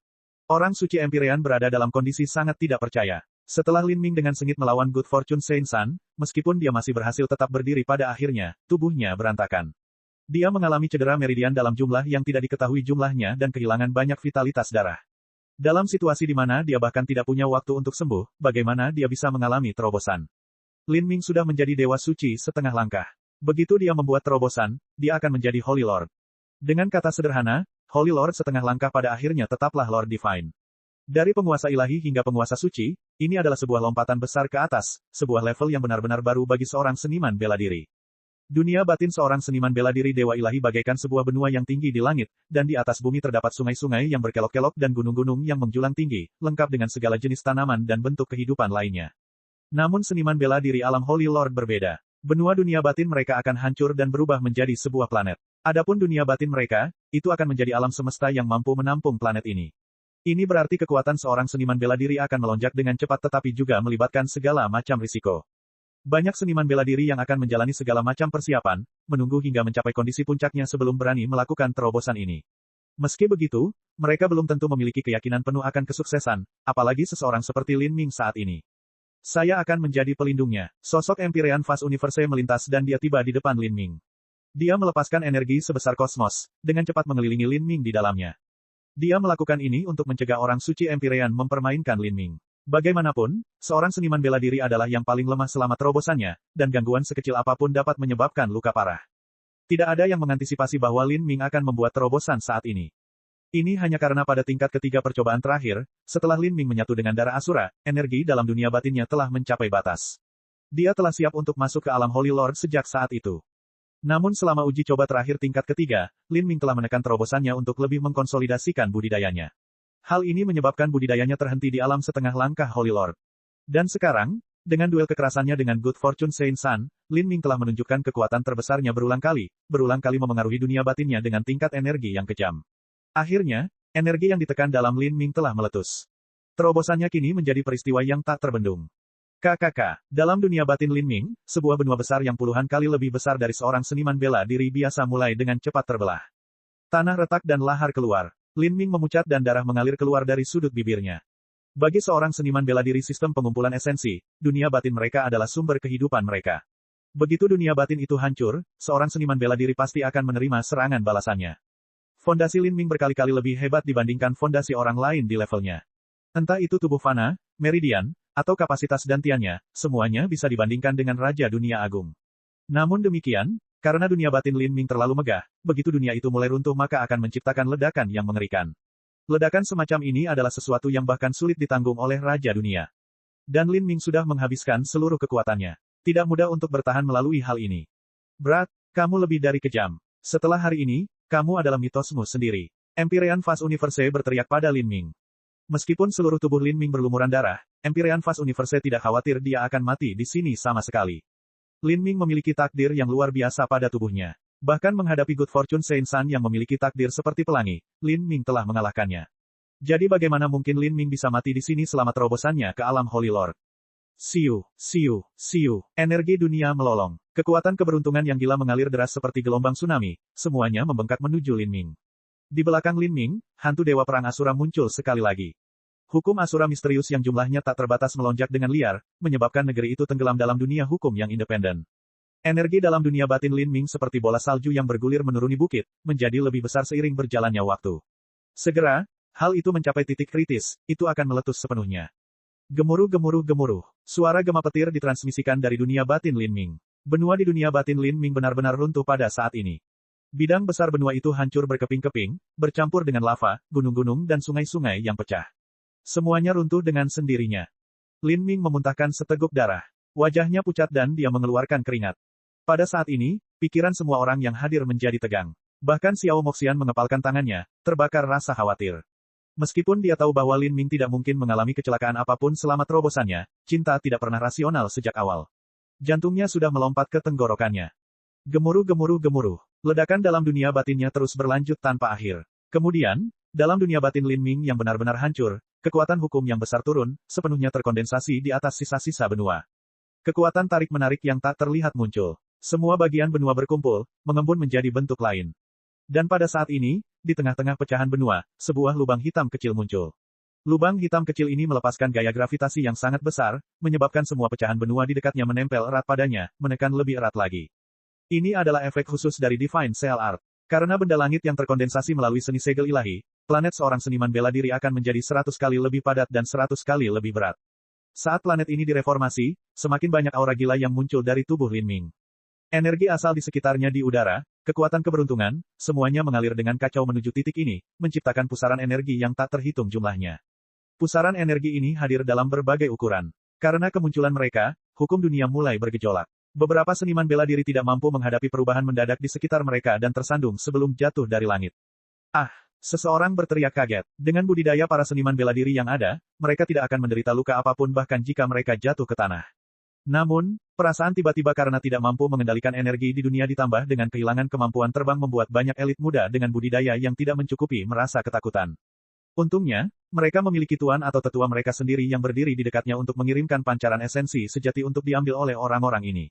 Orang suci Empyrean berada dalam kondisi sangat tidak percaya. Setelah Lin Ming dengan sengit melawan Good Fortune Saint Sun, meskipun dia masih berhasil tetap berdiri pada akhirnya, tubuhnya berantakan. Dia mengalami cedera meridian dalam jumlah yang tidak diketahui jumlahnya dan kehilangan banyak vitalitas darah. Dalam situasi di mana dia bahkan tidak punya waktu untuk sembuh, bagaimana dia bisa mengalami terobosan? Lin Ming sudah menjadi Dewa Suci setengah langkah. Begitu dia membuat terobosan, dia akan menjadi Holy Lord. Dengan kata sederhana, Holy Lord setengah langkah pada akhirnya tetaplah Lord Divine. Dari penguasa ilahi hingga penguasa suci, ini adalah sebuah lompatan besar ke atas, sebuah level yang benar-benar baru bagi seorang seniman bela diri. Dunia batin seorang seniman bela diri Dewa Ilahi bagaikan sebuah benua yang tinggi di langit, dan di atas bumi terdapat sungai-sungai yang berkelok-kelok dan gunung-gunung yang menjulang tinggi, lengkap dengan segala jenis tanaman dan bentuk kehidupan lainnya. Namun seniman bela diri alam Holy Lord berbeda. Benua dunia batin mereka akan hancur dan berubah menjadi sebuah planet. Adapun dunia batin mereka, itu akan menjadi alam semesta yang mampu menampung planet ini. Ini berarti kekuatan seorang seniman bela diri akan melonjak dengan cepat tetapi juga melibatkan segala macam risiko. Banyak seniman bela diri yang akan menjalani segala macam persiapan, menunggu hingga mencapai kondisi puncaknya sebelum berani melakukan terobosan ini. Meski begitu, mereka belum tentu memiliki keyakinan penuh akan kesuksesan, apalagi seseorang seperti Lin Ming saat ini. Saya akan menjadi pelindungnya. Sosok Empyrean Vast Universe melintas dan dia tiba di depan Lin Ming. Dia melepaskan energi sebesar kosmos, dengan cepat mengelilingi Lin Ming di dalamnya. Dia melakukan ini untuk mencegah orang suci Empyrean mempermainkan Lin Ming. Bagaimanapun, seorang seniman bela diri adalah yang paling lemah selama terobosannya, dan gangguan sekecil apapun dapat menyebabkan luka parah. Tidak ada yang mengantisipasi bahwa Lin Ming akan membuat terobosan saat ini. Ini hanya karena pada tingkat ketiga percobaan terakhir, setelah Lin Ming menyatu dengan darah Asura, energi dalam dunia batinnya telah mencapai batas. Dia telah siap untuk masuk ke alam Holy Lord sejak saat itu. Namun selama uji coba terakhir tingkat ketiga, Lin Ming telah menekan terobosannya untuk lebih mengkonsolidasikan budidayanya. Hal ini menyebabkan budidayanya terhenti di alam setengah langkah Holy Lord. Dan sekarang, dengan duel kekerasannya dengan Good Fortune Saint Sun, Lin Ming telah menunjukkan kekuatan terbesarnya berulang kali memengaruhi dunia batinnya dengan tingkat energi yang kejam. Akhirnya, energi yang ditekan dalam Lin Ming telah meletus. Terobosannya kini menjadi peristiwa yang tak terbendung. KKK, dalam dunia batin Lin Ming, sebuah benua besar yang puluhan kali lebih besar dari seorang seniman bela diri biasa mulai dengan cepat terbelah. Tanah retak dan lahar keluar. Lin Ming memucat dan darah mengalir keluar dari sudut bibirnya. Bagi seorang seniman bela diri sistem pengumpulan esensi, dunia batin mereka adalah sumber kehidupan mereka. Begitu dunia batin itu hancur, seorang seniman bela diri pasti akan menerima serangan balasannya. Fondasi Lin Ming berkali-kali lebih hebat dibandingkan fondasi orang lain di levelnya. Entah itu tubuh fana, meridian, atau kapasitas dantiannya, semuanya bisa dibandingkan dengan Raja Dunia Agung. Namun demikian, karena dunia batin Lin Ming terlalu megah, begitu dunia itu mulai runtuh maka akan menciptakan ledakan yang mengerikan. Ledakan semacam ini adalah sesuatu yang bahkan sulit ditanggung oleh Raja Dunia. Dan Lin Ming sudah menghabiskan seluruh kekuatannya. Tidak mudah untuk bertahan melalui hal ini. Berat, kamu lebih dari kejam. Setelah hari ini, kamu adalah mitosmu sendiri. Empyrean Vast Universe berteriak pada Lin Ming. Meskipun seluruh tubuh Lin Ming berlumuran darah, Empyrean Fast Universe tidak khawatir dia akan mati di sini sama sekali. Lin Ming memiliki takdir yang luar biasa pada tubuhnya. Bahkan menghadapi Good Fortune Saint Sun yang memiliki takdir seperti pelangi, Lin Ming telah mengalahkannya. Jadi bagaimana mungkin Lin Ming bisa mati di sini selama terobosannya ke alam Holy Lord? Siu, siu, siu, energi dunia melolong. Kekuatan keberuntungan yang gila mengalir deras seperti gelombang tsunami, semuanya membengkak menuju Lin Ming. Di belakang Lin Ming, hantu Dewa Perang Asura muncul sekali lagi. Hukum Asura misterius yang jumlahnya tak terbatas melonjak dengan liar, menyebabkan negeri itu tenggelam dalam dunia hukum yang independen. Energi dalam dunia batin Lin Ming seperti bola salju yang bergulir menuruni bukit, menjadi lebih besar seiring berjalannya waktu. Segera, hal itu mencapai titik kritis, itu akan meletus sepenuhnya. Gemuruh gemuruh gemuruh. Suara gema petir ditransmisikan dari dunia batin Lin Ming. Benua di dunia batin Lin Ming benar-benar runtuh pada saat ini. Bidang besar benua itu hancur berkeping-keping, bercampur dengan lava, gunung-gunung dan sungai-sungai yang pecah. Semuanya runtuh dengan sendirinya. Lin Ming memuntahkan seteguk darah. Wajahnya pucat dan dia mengeluarkan keringat. Pada saat ini, pikiran semua orang yang hadir menjadi tegang. Bahkan Xiao Moxian mengepalkan tangannya, terbakar rasa khawatir. Meskipun dia tahu bahwa Lin Ming tidak mungkin mengalami kecelakaan apapun selama terobosannya, cinta tidak pernah rasional sejak awal. Jantungnya sudah melompat ke tenggorokannya. Gemuruh gemuruh gemuruh. Ledakan dalam dunia batinnya terus berlanjut tanpa akhir. Kemudian, dalam dunia batin Lin Ming yang benar-benar hancur, kekuatan hukum yang besar turun, sepenuhnya terkondensasi di atas sisa-sisa benua. Kekuatan tarik-menarik yang tak terlihat muncul. Semua bagian benua berkumpul, mengembun menjadi bentuk lain. Dan pada saat ini, di tengah-tengah pecahan benua, sebuah lubang hitam kecil muncul. Lubang hitam kecil ini melepaskan gaya gravitasi yang sangat besar, menyebabkan semua pecahan benua di dekatnya menempel erat padanya, menekan lebih erat lagi. Ini adalah efek khusus dari Divine Cell Art. Karena benda langit yang terkondensasi melalui seni segel ilahi, planet seorang seniman bela diri akan menjadi 100 kali lebih padat dan 100 kali lebih berat. Saat planet ini direformasi, semakin banyak aura gila yang muncul dari tubuh Lin Ming. Energi asal di sekitarnya di udara, kekuatan keberuntungan, semuanya mengalir dengan kacau menuju titik ini, menciptakan pusaran energi yang tak terhitung jumlahnya. Pusaran energi ini hadir dalam berbagai ukuran. Karena kemunculan mereka, hukum dunia mulai bergejolak. Beberapa seniman bela diri tidak mampu menghadapi perubahan mendadak di sekitar mereka dan tersandung sebelum jatuh dari langit. Ah! Seseorang berteriak kaget. Dengan budidaya para seniman bela diri yang ada, mereka tidak akan menderita luka apapun bahkan jika mereka jatuh ke tanah. Namun, perasaan tiba-tiba karena tidak mampu mengendalikan energi di dunia ditambah dengan kehilangan kemampuan terbang membuat banyak elit muda dengan budidaya yang tidak mencukupi merasa ketakutan. Untungnya, mereka memiliki tuan atau tetua mereka sendiri yang berdiri di dekatnya untuk mengirimkan pancaran esensi sejati untuk diambil oleh orang-orang ini.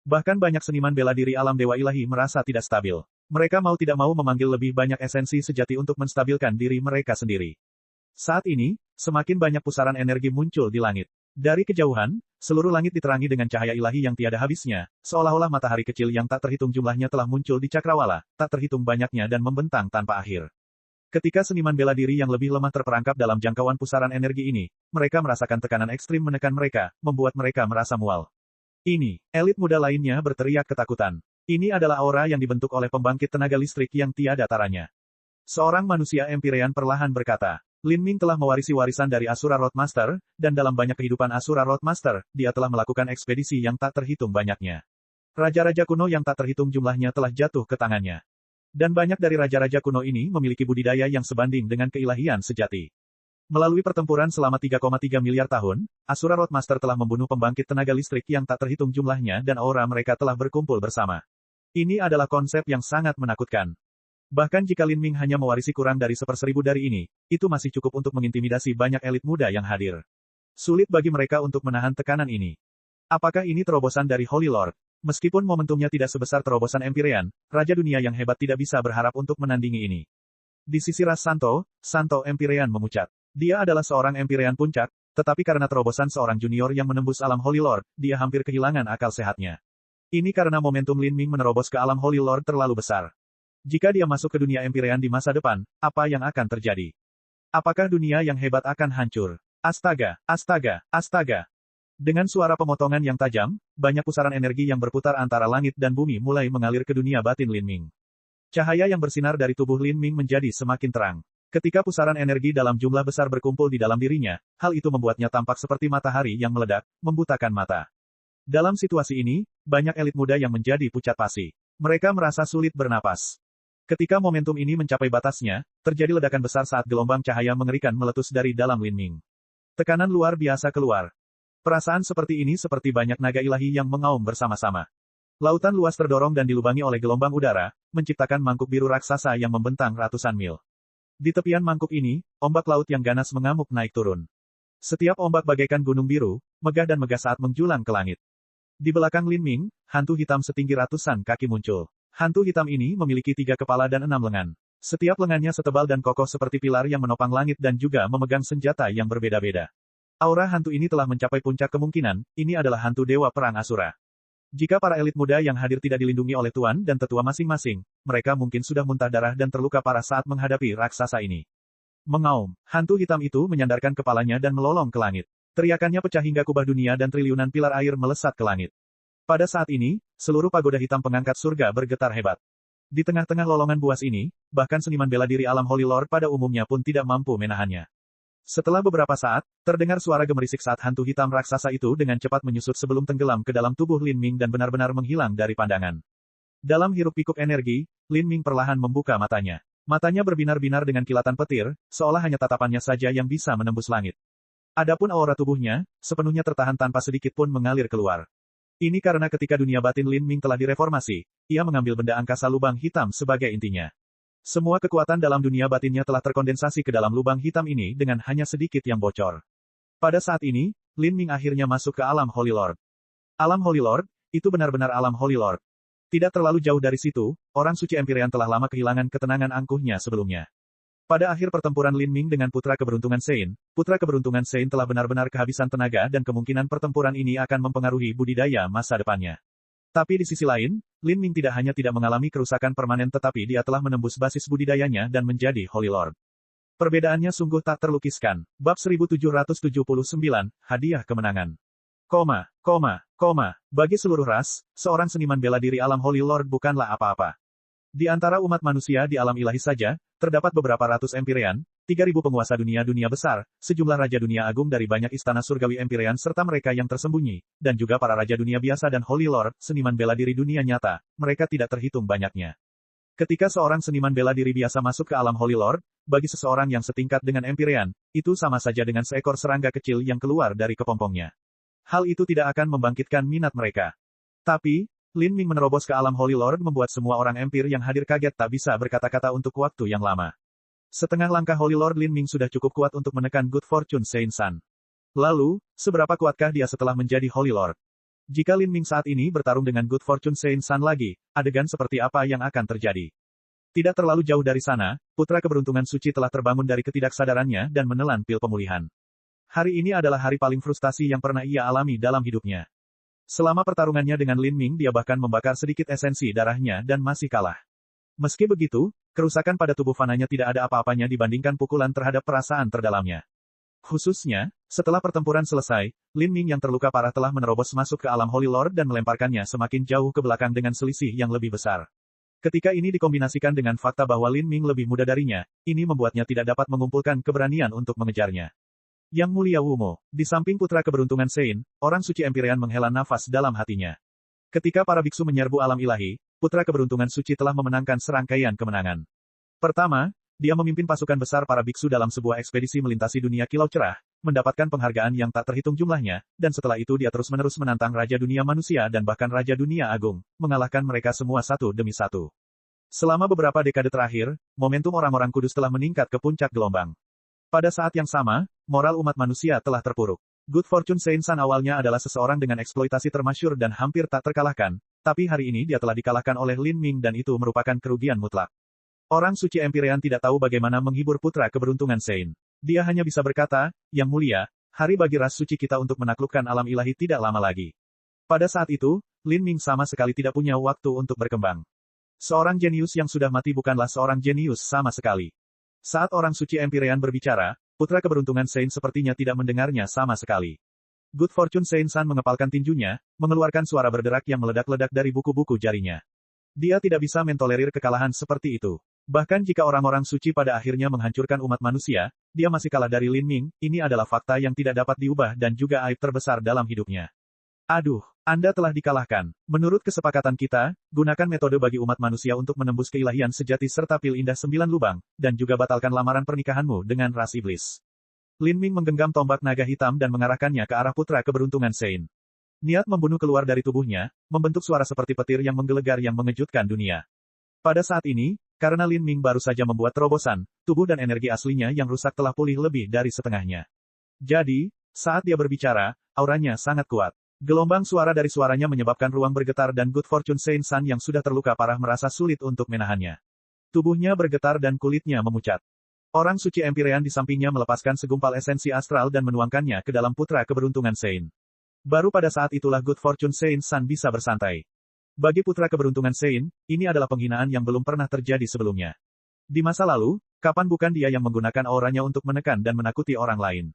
Bahkan banyak seniman bela diri alam dewa ilahi merasa tidak stabil. Mereka mau tidak mau memanggil lebih banyak esensi sejati untuk menstabilkan diri mereka sendiri. Saat ini, semakin banyak pusaran energi muncul di langit. Dari kejauhan, seluruh langit diterangi dengan cahaya ilahi yang tiada habisnya, seolah-olah matahari kecil yang tak terhitung jumlahnya telah muncul di cakrawala, tak terhitung banyaknya dan membentang tanpa akhir. Ketika seniman bela diri yang lebih lemah terperangkap dalam jangkauan pusaran energi ini, mereka merasakan tekanan ekstrim menekan mereka, membuat mereka merasa mual. Ini, elit muda lainnya berteriak ketakutan. Ini adalah aura yang dibentuk oleh pembangkit tenaga listrik yang tiada taranya. Seorang manusia Empyrean perlahan berkata, Lin Ming telah mewarisi warisan dari Asura Roadmaster, dan dalam banyak kehidupan Asura Roadmaster, dia telah melakukan ekspedisi yang tak terhitung banyaknya. Raja-raja kuno yang tak terhitung jumlahnya telah jatuh ke tangannya. Dan banyak dari raja-raja kuno ini memiliki budidaya yang sebanding dengan keilahian sejati. Melalui pertempuran selama 3,3 miliar tahun, Asura Roadmaster telah membunuh pembangkit tenaga listrik yang tak terhitung jumlahnya dan aura mereka telah berkumpul bersama. Ini adalah konsep yang sangat menakutkan. Bahkan jika Lin Ming hanya mewarisi kurang dari 1/1000 dari ini, itu masih cukup untuk mengintimidasi banyak elit muda yang hadir. Sulit bagi mereka untuk menahan tekanan ini. Apakah ini terobosan dari Holy Lord? Meskipun momentumnya tidak sebesar terobosan Empyrean, Raja Dunia yang hebat tidak bisa berharap untuk menandingi ini. Di sisi ras Santo Empyrean memucat. Dia adalah seorang Empyrean puncak, tetapi karena terobosan seorang junior yang menembus alam Holy Lord, dia hampir kehilangan akal sehatnya. Ini karena momentum Lin Ming menerobos ke alam Holy Lord terlalu besar. Jika dia masuk ke dunia Empyrean di masa depan, apa yang akan terjadi? Apakah dunia yang hebat akan hancur? Astaga, astaga, astaga. Dengan suara pemotongan yang tajam, banyak pusaran energi yang berputar antara langit dan bumi mulai mengalir ke dunia batin Lin Ming. Cahaya yang bersinar dari tubuh Lin Ming menjadi semakin terang. Ketika pusaran energi dalam jumlah besar berkumpul di dalam dirinya, hal itu membuatnya tampak seperti matahari yang meledak, membutakan mata. Dalam situasi ini, banyak elit muda yang menjadi pucat pasi. Mereka merasa sulit bernapas. Ketika momentum ini mencapai batasnya, terjadi ledakan besar saat gelombang cahaya mengerikan meletus dari dalam Lin Ming. Tekanan luar biasa keluar. Perasaan seperti ini seperti banyak naga ilahi yang mengaum bersama-sama. Lautan luas terdorong dan dilubangi oleh gelombang udara, menciptakan mangkuk biru raksasa yang membentang ratusan mil. Di tepian mangkuk ini, ombak laut yang ganas mengamuk naik turun. Setiap ombak bagaikan gunung biru, megah dan megah saat menjulang ke langit. Di belakang Lin Ming, hantu hitam setinggi ratusan kaki muncul. Hantu hitam ini memiliki 3 kepala dan 6 lengan. Setiap lengannya setebal dan kokoh seperti pilar yang menopang langit dan juga memegang senjata yang berbeda-beda. Aura hantu ini telah mencapai puncak kemungkinan, ini adalah hantu dewa perang Asura. Jika para elit muda yang hadir tidak dilindungi oleh tuan dan tetua masing-masing, mereka mungkin sudah muntah darah dan terluka parah saat menghadapi raksasa ini. Mengaum, hantu hitam itu menyandarkan kepalanya dan melolong ke langit. Teriakannya pecah hingga kubah dunia dan triliunan pilar air melesat ke langit. Pada saat ini, seluruh pagoda hitam pengangkat surga bergetar hebat. Di tengah-tengah lolongan buas ini, bahkan seniman bela diri alam Holy Lord pada umumnya pun tidak mampu menahannya. Setelah beberapa saat, terdengar suara gemerisik saat hantu hitam raksasa itu dengan cepat menyusut sebelum tenggelam ke dalam tubuh Lin Ming dan benar-benar menghilang dari pandangan. Dalam hiruk-pikuk energi, Lin Ming perlahan membuka matanya. Matanya berbinar-binar dengan kilatan petir, seolah hanya tatapannya saja yang bisa menembus langit. Adapun aura tubuhnya, sepenuhnya tertahan tanpa sedikit pun mengalir keluar. Ini karena ketika dunia batin Lin Ming telah direformasi, ia mengambil benda angkasa lubang hitam sebagai intinya. Semua kekuatan dalam dunia batinnya telah terkondensasi ke dalam lubang hitam ini dengan hanya sedikit yang bocor. Pada saat ini, Lin Ming akhirnya masuk ke alam Holy Lord. Alam Holy Lord, itu benar-benar alam Holy Lord. Tidak terlalu jauh dari situ, orang suci Empyrean telah lama kehilangan ketenangan angkuhnya sebelumnya. Pada akhir pertempuran Lin Ming dengan Putra Keberuntungan Sein, Putra Keberuntungan Sein telah benar-benar kehabisan tenaga dan kemungkinan pertempuran ini akan mempengaruhi budidaya masa depannya. Tapi di sisi lain, Lin Ming tidak hanya tidak mengalami kerusakan permanen tetapi dia telah menembus basis budidayanya dan menjadi Holy Lord. Perbedaannya sungguh tak terlukiskan. Bab 1779, Hadiah Kemenangan. Bagi seluruh ras, seorang seniman bela diri alam Holy Lord bukanlah apa-apa. Di antara umat manusia di alam ilahi saja, terdapat beberapa ratus Empyrean, 3.000 penguasa dunia besar, sejumlah raja dunia agung dari banyak istana surgawi Empyrean serta mereka yang tersembunyi, dan juga para raja dunia biasa dan Holy Lord, seniman bela diri dunia nyata, mereka tidak terhitung banyaknya. Ketika seorang seniman bela diri biasa masuk ke alam Holy Lord, bagi seseorang yang setingkat dengan Empyrean, itu sama saja dengan seekor serangga kecil yang keluar dari kepompongnya. Hal itu tidak akan membangkitkan minat mereka. Tapi, Lin Ming menerobos ke alam Holy Lord membuat semua orang Empire yang hadir kaget tak bisa berkata-kata untuk waktu yang lama. Setengah langkah Holy Lord Lin Ming sudah cukup kuat untuk menekan Good Fortune Sein San. Lalu, seberapa kuatkah dia setelah menjadi Holy Lord? Jika Lin Ming saat ini bertarung dengan Good Fortune Sein San lagi, adegan seperti apa yang akan terjadi? Tidak terlalu jauh dari sana, Putra Keberuntungan Suci telah terbangun dari ketidaksadarannya dan menelan pil pemulihan. Hari ini adalah hari paling frustasi yang pernah ia alami dalam hidupnya. Selama pertarungannya dengan Lin Ming dia bahkan membakar sedikit esensi darahnya dan masih kalah. Meski begitu, kerusakan pada tubuh fananya tidak ada apa-apanya dibandingkan pukulan terhadap perasaan terdalamnya. Khususnya, setelah pertempuran selesai, Lin Ming yang terluka parah telah menerobos masuk ke alam Holy Lord dan melemparkannya semakin jauh ke belakang dengan selisih yang lebih besar. Ketika ini dikombinasikan dengan fakta bahwa Lin Ming lebih muda darinya, ini membuatnya tidak dapat mengumpulkan keberanian untuk mengejarnya. Yang Mulia Wumo, di samping Putra Keberuntungan Sein, orang suci Empyrean menghela nafas dalam hatinya. Ketika para biksu menyerbu alam ilahi, Putra Keberuntungan Suci telah memenangkan serangkaian kemenangan. Pertama, dia memimpin pasukan besar para biksu dalam sebuah ekspedisi melintasi dunia kilau cerah, mendapatkan penghargaan yang tak terhitung jumlahnya, dan setelah itu dia terus-menerus menantang Raja Dunia Manusia dan bahkan Raja Dunia Agung, mengalahkan mereka semua satu demi satu. Selama beberapa dekade terakhir, momentum orang-orang kudus telah meningkat ke puncak gelombang. Pada saat yang sama, moral umat manusia telah terpuruk. Good Fortune Sein San awalnya adalah seseorang dengan eksploitasi termasyur dan hampir tak terkalahkan, tapi hari ini dia telah dikalahkan oleh Lin Ming dan itu merupakan kerugian mutlak. Orang suci Empyrean tidak tahu bagaimana menghibur Putra Keberuntungan Sein. Dia hanya bisa berkata, Yang Mulia, hari bagi ras suci kita untuk menaklukkan alam ilahi tidak lama lagi. Pada saat itu, Lin Ming sama sekali tidak punya waktu untuk berkembang. Seorang jenius yang sudah mati bukanlah seorang jenius sama sekali. Saat orang suci Empyrean berbicara, Putra Keberuntungan Sein sepertinya tidak mendengarnya sama sekali. Good Fortune Sein San mengepalkan tinjunya, mengeluarkan suara berderak yang meledak-ledak dari buku-buku jarinya. Dia tidak bisa mentolerir kekalahan seperti itu. Bahkan jika orang-orang suci pada akhirnya menghancurkan umat manusia, dia masih kalah dari Lin Ming, ini adalah fakta yang tidak dapat diubah dan juga aib terbesar dalam hidupnya. Aduh, Anda telah dikalahkan. Menurut kesepakatan kita, gunakan metode bagi umat manusia untuk menembus keilahian sejati serta pil indah 9 lubang, dan juga batalkan lamaran pernikahanmu dengan ras iblis. Lin Ming menggenggam tombak naga hitam dan mengarahkannya ke arah putra keberuntungan Sein. Niat membunuh keluar dari tubuhnya, membentuk suara seperti petir yang menggelegar yang mengejutkan dunia. Pada saat ini, karena Lin Ming baru saja membuat terobosan, tubuh dan energi aslinya yang rusak telah pulih lebih dari setengahnya. Jadi, saat dia berbicara, auranya sangat kuat. Gelombang suara dari suaranya menyebabkan ruang bergetar dan Good Fortune Saint San yang sudah terluka parah merasa sulit untuk menahannya. Tubuhnya bergetar dan kulitnya memucat. Orang suci Empyrean di sampingnya melepaskan segumpal esensi astral dan menuangkannya ke dalam putra keberuntungan Sein. Baru pada saat itulah Good Fortune Saint San bisa bersantai. Bagi putra keberuntungan Sein, ini adalah penghinaan yang belum pernah terjadi sebelumnya. Di masa lalu, kapan bukan dia yang menggunakan auranya untuk menekan dan menakuti orang lain?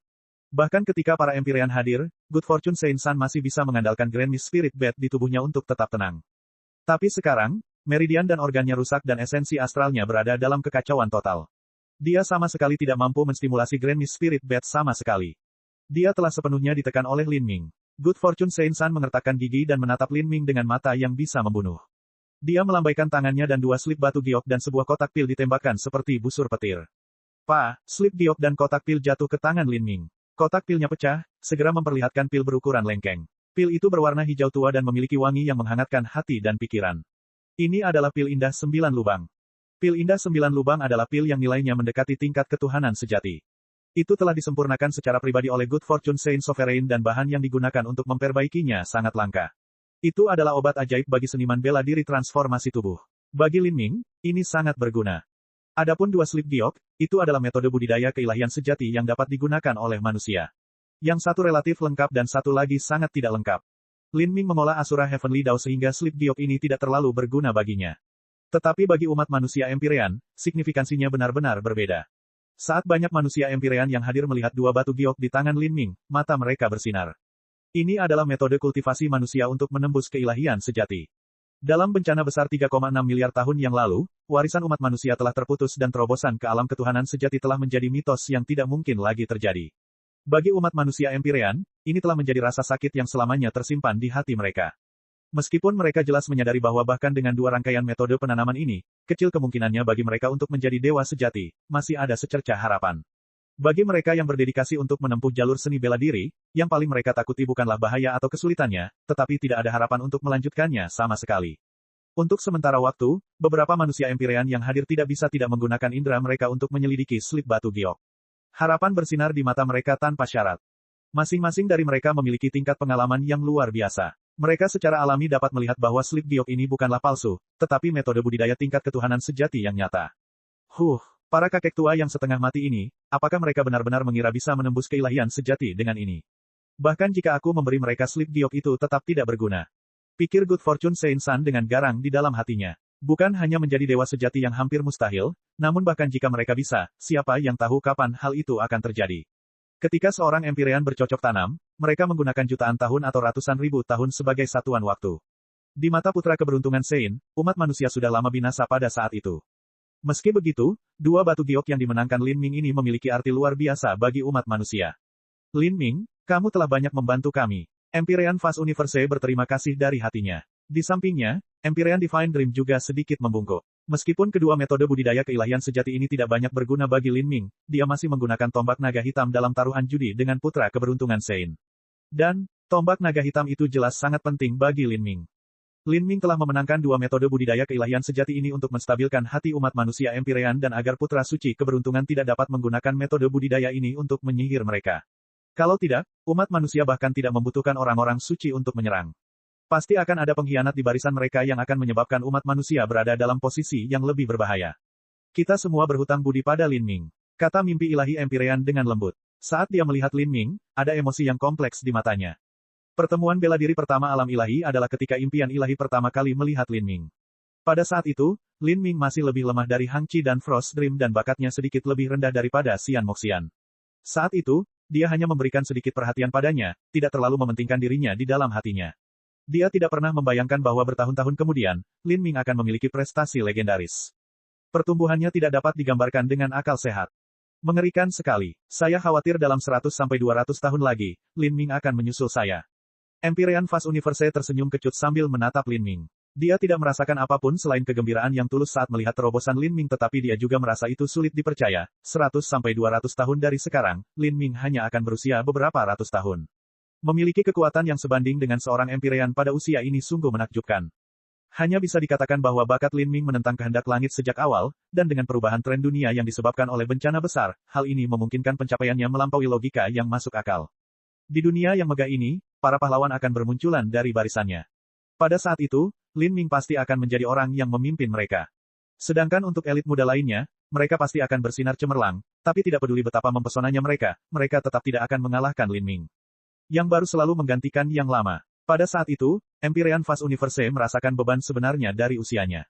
Bahkan ketika para Empyrean hadir, Good Fortune Saint San masih bisa mengandalkan Grand Mist Spirit Bed di tubuhnya untuk tetap tenang. Tapi sekarang, meridian dan organnya rusak dan esensi astralnya berada dalam kekacauan total. Dia sama sekali tidak mampu menstimulasi Grand Mist Spirit Bed sama sekali. Dia telah sepenuhnya ditekan oleh Lin Ming. Good Fortune Saint San mengertakkan gigi dan menatap Lin Ming dengan mata yang bisa membunuh. Dia melambaikan tangannya dan dua slip batu giok dan sebuah kotak pil ditembakkan seperti busur petir. Slip giok dan kotak pil jatuh ke tangan Lin Ming. Kotak pilnya pecah, segera memperlihatkan pil berukuran lengkeng. Pil itu berwarna hijau tua dan memiliki wangi yang menghangatkan hati dan pikiran. Ini adalah pil indah 9 lubang. Pil indah 9 lubang adalah pil yang nilainya mendekati tingkat ketuhanan sejati. Itu telah disempurnakan secara pribadi oleh Good Fortune Saint Sovereign dan bahan yang digunakan untuk memperbaikinya sangat langka. Itu adalah obat ajaib bagi seniman bela diri transformasi tubuh. Bagi Lin Ming, ini sangat berguna. Adapun dua slip giok, itu adalah metode budidaya keilahian sejati yang dapat digunakan oleh manusia. Yang satu relatif lengkap dan satu lagi sangat tidak lengkap. Lin Ming mengolah Asura Heavenly Dao sehingga slip giok ini tidak terlalu berguna baginya. Tetapi bagi umat manusia Empyrean, signifikansinya benar-benar berbeda. Saat banyak manusia Empyrean yang hadir melihat dua batu giok di tangan Lin Ming, mata mereka bersinar. Ini adalah metode kultivasi manusia untuk menembus keilahian sejati. Dalam bencana besar 3,6 miliar tahun yang lalu, warisan umat manusia telah terputus dan terobosan ke alam ketuhanan sejati telah menjadi mitos yang tidak mungkin lagi terjadi. Bagi umat manusia Empyrean, ini telah menjadi rasa sakit yang selamanya tersimpan di hati mereka. Meskipun mereka jelas menyadari bahwa bahkan dengan dua rangkaian metode penanaman ini, kecil kemungkinannya bagi mereka untuk menjadi dewa sejati, masih ada secercah harapan. Bagi mereka yang berdedikasi untuk menempuh jalur seni bela diri, yang paling mereka takuti bukanlah bahaya atau kesulitannya, tetapi tidak ada harapan untuk melanjutkannya sama sekali. Untuk sementara waktu, beberapa manusia Empyrean yang hadir tidak bisa tidak menggunakan indera mereka untuk menyelidiki slip batu giok. Harapan bersinar di mata mereka tanpa syarat. Masing-masing dari mereka memiliki tingkat pengalaman yang luar biasa. Mereka secara alami dapat melihat bahwa slip giok ini bukanlah palsu, tetapi metode budidaya tingkat ketuhanan sejati yang nyata. Para kakek tua yang setengah mati ini, apakah mereka benar-benar mengira bisa menembus keilahian sejati dengan ini? Bahkan jika aku memberi mereka slip giok itu tetap tidak berguna. Pikir Good Fortune Saint San dengan garang di dalam hatinya. Bukan hanya menjadi dewa sejati yang hampir mustahil, namun bahkan jika mereka bisa, siapa yang tahu kapan hal itu akan terjadi? Ketika seorang Empyrean bercocok tanam, mereka menggunakan jutaan tahun atau ratusan ribu tahun sebagai satuan waktu. Di mata putra keberuntungan Sein, umat manusia sudah lama binasa pada saat itu. Meski begitu, dua batu giok yang dimenangkan Lin Ming ini memiliki arti luar biasa bagi umat manusia. Lin Ming, kamu telah banyak membantu kami. Empyrean Fast Universe berterima kasih dari hatinya. Di sampingnya, Empyrean Divine Dream juga sedikit membungkuk. Meskipun kedua metode budidaya keilahian sejati ini tidak banyak berguna bagi Lin Ming, dia masih menggunakan tombak naga hitam dalam taruhan judi dengan putra keberuntungan Sein. Dan, tombak naga hitam itu jelas sangat penting bagi Lin Ming. Lin Ming telah memenangkan dua metode budidaya keilahian sejati ini untuk menstabilkan hati umat manusia Empyrean dan agar putra suci keberuntungan tidak dapat menggunakan metode budidaya ini untuk menyihir mereka. Kalau tidak, umat manusia bahkan tidak membutuhkan orang-orang suci untuk menyerang. Pasti akan ada pengkhianat di barisan mereka yang akan menyebabkan umat manusia berada dalam posisi yang lebih berbahaya. Kita semua berhutang budi pada Lin Ming, kata mimpi ilahi Empyrean dengan lembut. Saat dia melihat Lin Ming, ada emosi yang kompleks di matanya. Pertemuan bela diri pertama alam ilahi adalah ketika impian ilahi pertama kali melihat Lin Ming. Pada saat itu, Lin Ming masih lebih lemah dari Hang Qi dan Frost Dream dan bakatnya sedikit lebih rendah daripada Xian Moxian. Saat itu, dia hanya memberikan sedikit perhatian padanya, tidak terlalu mementingkan dirinya di dalam hatinya. Dia tidak pernah membayangkan bahwa bertahun-tahun kemudian, Lin Ming akan memiliki prestasi legendaris. Pertumbuhannya tidak dapat digambarkan dengan akal sehat. Mengerikan sekali. Saya khawatir dalam 100-200 tahun lagi, Lin Ming akan menyusul saya. Empyrean Fast Universe tersenyum kecut sambil menatap Lin Ming. Dia tidak merasakan apapun selain kegembiraan yang tulus saat melihat terobosan Lin Ming, tetapi dia juga merasa itu sulit dipercaya. 100-200 tahun dari sekarang, Lin Ming hanya akan berusia beberapa ratus tahun. Memiliki kekuatan yang sebanding dengan seorang Empyrean pada usia ini sungguh menakjubkan. Hanya bisa dikatakan bahwa bakat Lin Ming menentang kehendak langit sejak awal, dan dengan perubahan tren dunia yang disebabkan oleh bencana besar, hal ini memungkinkan pencapaiannya melampaui logika yang masuk akal. Di dunia yang megah ini, para pahlawan akan bermunculan dari barisannya. Pada saat itu, Lin Ming pasti akan menjadi orang yang memimpin mereka. Sedangkan untuk elit muda lainnya, mereka pasti akan bersinar cemerlang, tapi tidak peduli betapa mempesonanya mereka tetap tidak akan mengalahkan Lin Ming. Yang baru selalu menggantikan yang lama. Pada saat itu, Empyrean Fast Universe merasakan beban sebenarnya dari usianya.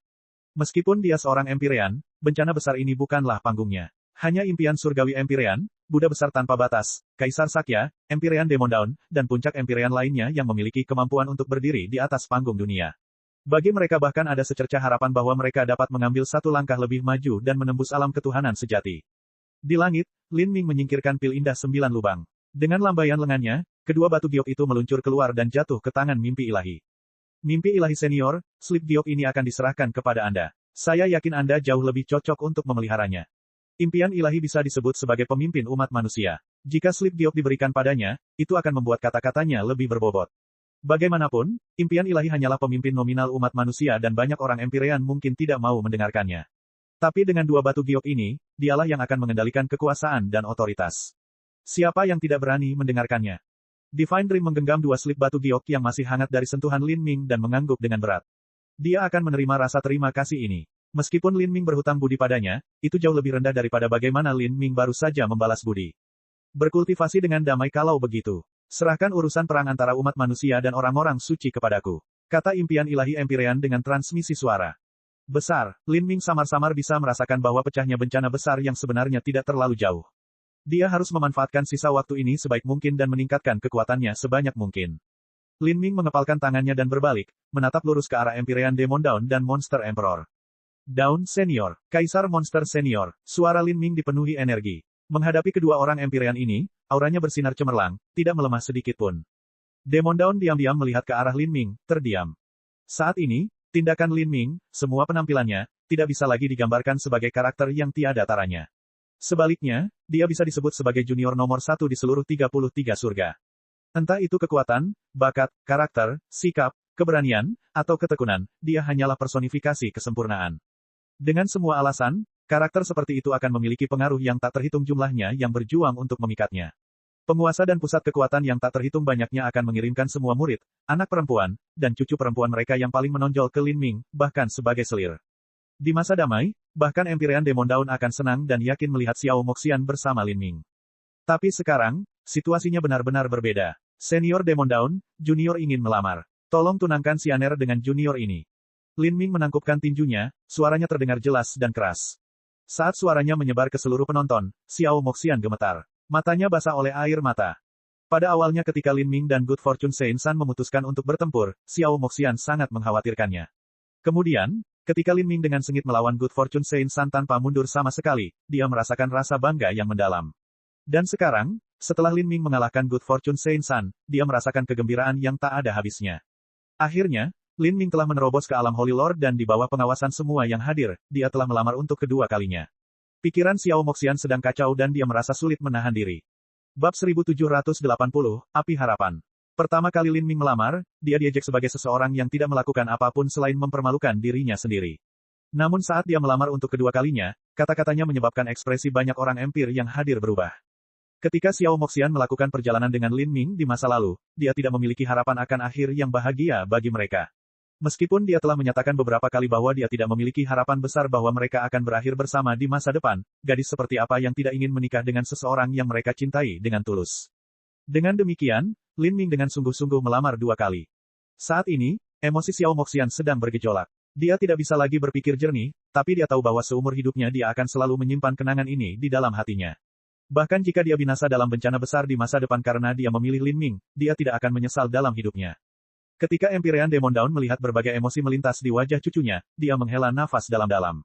Meskipun dia seorang Empyrean, bencana besar ini bukanlah panggungnya. Hanya impian surgawi Empyrean, Buddha besar tanpa batas, Kaisar Sakya, Empyrean Demon Dawn, dan puncak Empyrean lainnya yang memiliki kemampuan untuk berdiri di atas panggung dunia. Bagi mereka bahkan ada secercah harapan bahwa mereka dapat mengambil satu langkah lebih maju dan menembus alam ketuhanan sejati. Di langit, Lin Ming menyingkirkan pil indah 9 lubang. Dengan lambaian lengannya, kedua batu giok itu meluncur keluar dan jatuh ke tangan mimpi ilahi. Mimpi ilahi senior, slip giok ini akan diserahkan kepada Anda. Saya yakin Anda jauh lebih cocok untuk memeliharanya. Impian ilahi bisa disebut sebagai pemimpin umat manusia. Jika slip giok diberikan padanya, itu akan membuat kata-katanya lebih berbobot. Bagaimanapun, impian ilahi hanyalah pemimpin nominal umat manusia dan banyak orang Empyrean mungkin tidak mau mendengarkannya. Tapi dengan dua batu giok ini, dialah yang akan mengendalikan kekuasaan dan otoritas. Siapa yang tidak berani mendengarkannya? Divine Dream menggenggam dua slip batu giok yang masih hangat dari sentuhan Lin Ming dan mengangguk dengan berat. Dia akan menerima rasa terima kasih ini. Meskipun Lin Ming berhutang budi padanya, itu jauh lebih rendah daripada bagaimana Lin Ming baru saja membalas budi. Berkultivasi dengan damai kalau begitu. Serahkan urusan perang antara umat manusia dan orang-orang suci kepadaku. Kata impian ilahi Empyrean dengan transmisi suara. Besar, Lin Ming samar-samar bisa merasakan bahwa pecahnya bencana besar yang sebenarnya tidak terlalu jauh. Dia harus memanfaatkan sisa waktu ini sebaik mungkin dan meningkatkan kekuatannya sebanyak mungkin. Lin Ming mengepalkan tangannya dan berbalik, menatap lurus ke arah Empyrean Demon Dawn dan Monster Emperor. Dawn Senior, Kaisar Monster Senior, suara Lin Ming dipenuhi energi. Menghadapi kedua orang Empyrean ini, auranya bersinar cemerlang, tidak melemah sedikit pun. Demon Dawn diam-diam melihat ke arah Lin Ming, terdiam. Saat ini, tindakan Lin Ming, semua penampilannya, tidak bisa lagi digambarkan sebagai karakter yang tiada taranya. Sebaliknya, dia bisa disebut sebagai junior nomor 1 di seluruh 33 surga. Entah itu kekuatan, bakat, karakter, sikap, keberanian, atau ketekunan, dia hanyalah personifikasi kesempurnaan. Dengan semua alasan, karakter seperti itu akan memiliki pengaruh yang tak terhitung jumlahnya yang berjuang untuk memikatnya. Penguasa dan pusat kekuatan yang tak terhitung banyaknya akan mengirimkan semua murid, anak perempuan, dan cucu perempuan mereka yang paling menonjol ke Lin Ming, bahkan sebagai selir. Di masa damai, bahkan Empyrean Demon Dawn akan senang dan yakin melihat Xiao Moxian bersama Lin Ming. Tapi sekarang, situasinya benar-benar berbeda. Senior Demon Dawn, Junior ingin melamar. Tolong tunangkan Xianer dengan Junior ini. Lin Ming menangkupkan tinjunya, suaranya terdengar jelas dan keras. Saat suaranya menyebar ke seluruh penonton, Xiao Moxian gemetar. Matanya basah oleh air mata. Pada awalnya ketika Lin Ming dan Good Fortune Sein-san memutuskan untuk bertempur, Xiao Moxian sangat mengkhawatirkannya. Kemudian, ketika Lin Ming dengan sengit melawan Good Fortune Sein-san tanpa mundur sama sekali, dia merasakan rasa bangga yang mendalam. Dan sekarang, setelah Lin Ming mengalahkan Good Fortune Sein-san, dia merasakan kegembiraan yang tak ada habisnya. Akhirnya, Lin Ming telah menerobos ke alam Holy Lord dan di bawah pengawasan semua yang hadir, dia telah melamar untuk kedua kalinya. Pikiran Xiao Moxian sedang kacau dan dia merasa sulit menahan diri. Bab 1780, Api Harapan. Pertama kali Lin Ming melamar, dia diejek sebagai seseorang yang tidak melakukan apapun selain mempermalukan dirinya sendiri. Namun saat dia melamar untuk kedua kalinya, kata-katanya menyebabkan ekspresi banyak orang empir yang hadir berubah. Ketika Xiao Moxian melakukan perjalanan dengan Lin Ming di masa lalu, dia tidak memiliki harapan akan akhir yang bahagia bagi mereka. Meskipun dia telah menyatakan beberapa kali bahwa dia tidak memiliki harapan besar bahwa mereka akan berakhir bersama di masa depan, gadis seperti apa yang tidak ingin menikah dengan seseorang yang mereka cintai dengan tulus. Dengan demikian, Lin Ming dengan sungguh-sungguh melamar dua kali. Saat ini, emosi Xiao Moxian sedang bergejolak. Dia tidak bisa lagi berpikir jernih, tapi dia tahu bahwa seumur hidupnya dia akan selalu menyimpan kenangan ini di dalam hatinya. Bahkan jika dia binasa dalam bencana besar di masa depan karena dia memilih Lin Ming, dia tidak akan menyesal dalam hidupnya. Ketika Empyrean Demon Dawn melihat berbagai emosi melintas di wajah cucunya, dia menghela nafas dalam-dalam.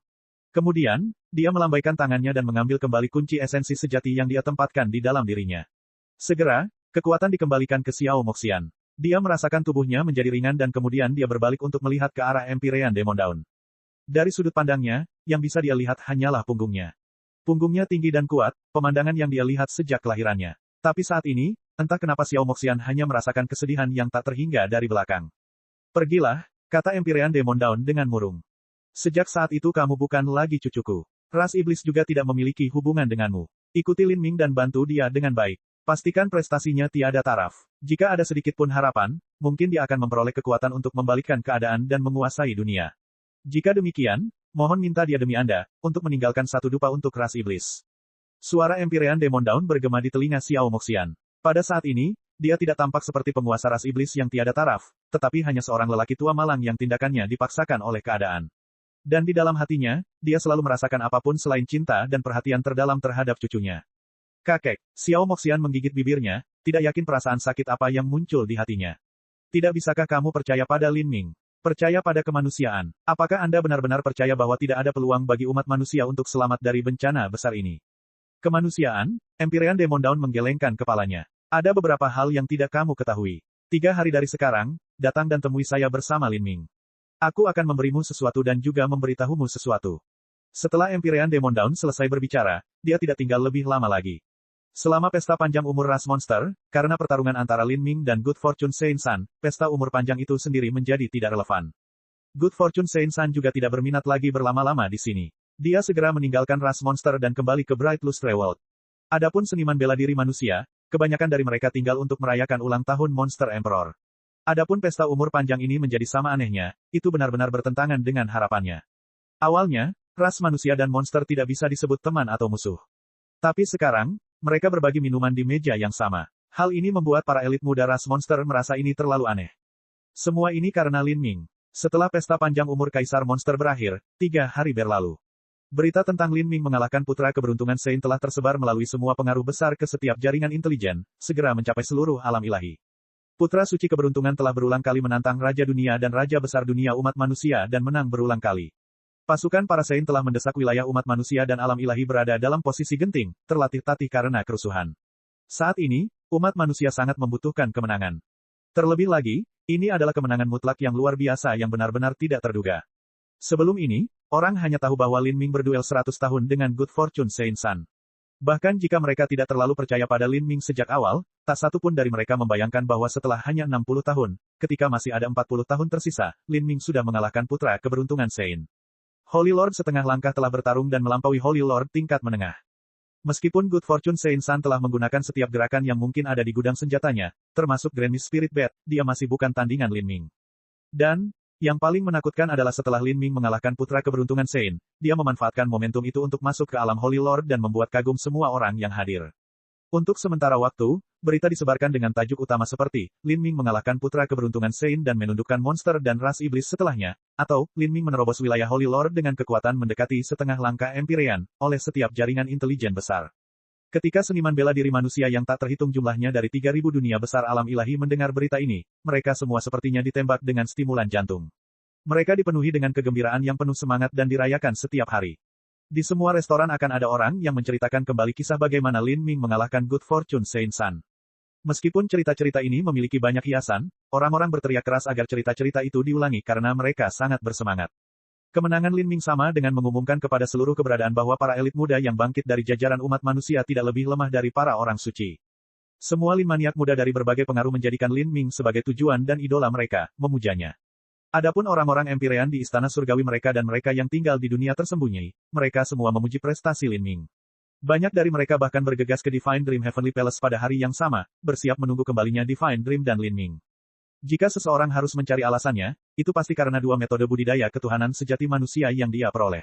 Kemudian, dia melambaikan tangannya dan mengambil kembali kunci esensi sejati yang dia tempatkan di dalam dirinya. Segera, kekuatan dikembalikan ke Xiao Moxian. Dia merasakan tubuhnya menjadi ringan dan kemudian dia berbalik untuk melihat ke arah Empyrean Demon Dawn. Dari sudut pandangnya, yang bisa dia lihat hanyalah punggungnya. Punggungnya tinggi dan kuat, pemandangan yang dia lihat sejak kelahirannya. Tapi saat ini, entah kenapa Xiao Moxian hanya merasakan kesedihan yang tak terhingga dari belakang. Pergilah, kata Empyrean Demon Dawn dengan murung. Sejak saat itu kamu bukan lagi cucuku. Ras iblis juga tidak memiliki hubungan denganmu. Ikuti Lin Ming dan bantu dia dengan baik. Pastikan prestasinya tiada taraf. Jika ada sedikit pun harapan, mungkin dia akan memperoleh kekuatan untuk membalikkan keadaan dan menguasai dunia. Jika demikian, mohon minta dia demi Anda, untuk meninggalkan satu dupa untuk ras iblis. Suara Empyrean Demon Dawn bergema di telinga Xiao Moxian. Pada saat ini, dia tidak tampak seperti penguasa ras iblis yang tiada taraf, tetapi hanya seorang lelaki tua malang yang tindakannya dipaksakan oleh keadaan. Dan di dalam hatinya, dia selalu merasakan apapun selain cinta dan perhatian terdalam terhadap cucunya. Kakek, Xiao Moxian menggigit bibirnya, tidak yakin perasaan sakit apa yang muncul di hatinya. Tidak bisakah kamu percaya pada Lin Ming? Percaya pada kemanusiaan. Apakah Anda benar-benar percaya bahwa tidak ada peluang bagi umat manusia untuk selamat dari bencana besar ini? Kemanusiaan? Empyrean Demon Dawn menggelengkan kepalanya. Ada beberapa hal yang tidak kamu ketahui. 3 hari dari sekarang, datang dan temui saya bersama Lin Ming. Aku akan memberimu sesuatu dan juga memberitahumu sesuatu. Setelah Empyrean Demon Dawn selesai berbicara, dia tidak tinggal lebih lama lagi. Selama pesta panjang umur ras monster, karena pertarungan antara Lin Ming dan Good Fortune Saint San, pesta umur panjang itu sendiri menjadi tidak relevan. Good Fortune Saint San juga tidak berminat lagi berlama-lama di sini. Dia segera meninggalkan ras monster dan kembali ke Bright Lustre World. Adapun seniman bela diri manusia, kebanyakan dari mereka tinggal untuk merayakan ulang tahun Monster Emperor. Adapun pesta umur panjang ini menjadi sama anehnya, itu benar-benar bertentangan dengan harapannya. Awalnya, ras manusia dan monster tidak bisa disebut teman atau musuh. Tapi sekarang, mereka berbagi minuman di meja yang sama. Hal ini membuat para elit muda ras monster merasa ini terlalu aneh. Semua ini karena Lin Ming. Setelah pesta panjang umur Kaisar Monster berakhir, 3 hari berlalu. Berita tentang Lin Ming mengalahkan putra keberuntungan Saint telah tersebar melalui semua pengaruh besar ke setiap jaringan intelijen, segera mencapai seluruh alam ilahi. Putra suci keberuntungan telah berulang kali menantang Raja Dunia dan Raja Besar Dunia umat manusia dan menang berulang kali. Pasukan para Saint telah mendesak wilayah umat manusia dan alam ilahi berada dalam posisi genting, terlatih-tatih karena kerusuhan. Saat ini, umat manusia sangat membutuhkan kemenangan. Terlebih lagi, ini adalah kemenangan mutlak yang luar biasa yang benar-benar tidak terduga. Sebelum ini, orang hanya tahu bahwa Lin Ming berduel 100 tahun dengan Good Fortune Saint San. Bahkan jika mereka tidak terlalu percaya pada Lin Ming sejak awal, tak satu pun dari mereka membayangkan bahwa setelah hanya 60 tahun, ketika masih ada 40 tahun tersisa, Lin Ming sudah mengalahkan putra keberuntungan Saint. Holy Lord setengah langkah telah bertarung dan melampaui Holy Lord tingkat menengah. Meskipun Good Fortune Saint San telah menggunakan setiap gerakan yang mungkin ada di gudang senjatanya, termasuk Grand Mist Spirit Bat, dia masih bukan tandingan Lin Ming. Dan, yang paling menakutkan adalah setelah Lin Ming mengalahkan putra keberuntungan Saint, dia memanfaatkan momentum itu untuk masuk ke alam Holy Lord dan membuat kagum semua orang yang hadir. Untuk sementara waktu, berita disebarkan dengan tajuk utama seperti, Lin Ming mengalahkan putra keberuntungan Saint dan menundukkan monster dan ras iblis setelahnya, atau, Lin Ming menerobos wilayah Holy Lord dengan kekuatan mendekati setengah langkah Empyrean, oleh setiap jaringan intelijen besar. Ketika seniman bela diri manusia yang tak terhitung jumlahnya dari 3.000 dunia besar alam ilahi mendengar berita ini, mereka semua sepertinya ditembak dengan stimulan jantung. Mereka dipenuhi dengan kegembiraan yang penuh semangat dan dirayakan setiap hari. Di semua restoran akan ada orang yang menceritakan kembali kisah bagaimana Lin Ming mengalahkan Good Fortune Saint San. Meskipun cerita-cerita ini memiliki banyak hiasan, orang-orang berteriak keras agar cerita-cerita itu diulangi karena mereka sangat bersemangat. Kemenangan Lin Ming sama dengan mengumumkan kepada seluruh keberadaan bahwa para elit muda yang bangkit dari jajaran umat manusia tidak lebih lemah dari para orang suci. Semua Lin maniak muda dari berbagai pengaruh menjadikan Lin Ming sebagai tujuan dan idola mereka, memujanya. Adapun orang-orang Empyrean di istana surgawi mereka dan mereka yang tinggal di dunia tersembunyi, mereka semua memuji prestasi Lin Ming. Banyak dari mereka bahkan bergegas ke Divine Dream Heavenly Palace pada hari yang sama, bersiap menunggu kembalinya Divine Dream dan Lin Ming. Jika seseorang harus mencari alasannya, itu pasti karena 2 metode budidaya ketuhanan sejati manusia yang dia peroleh.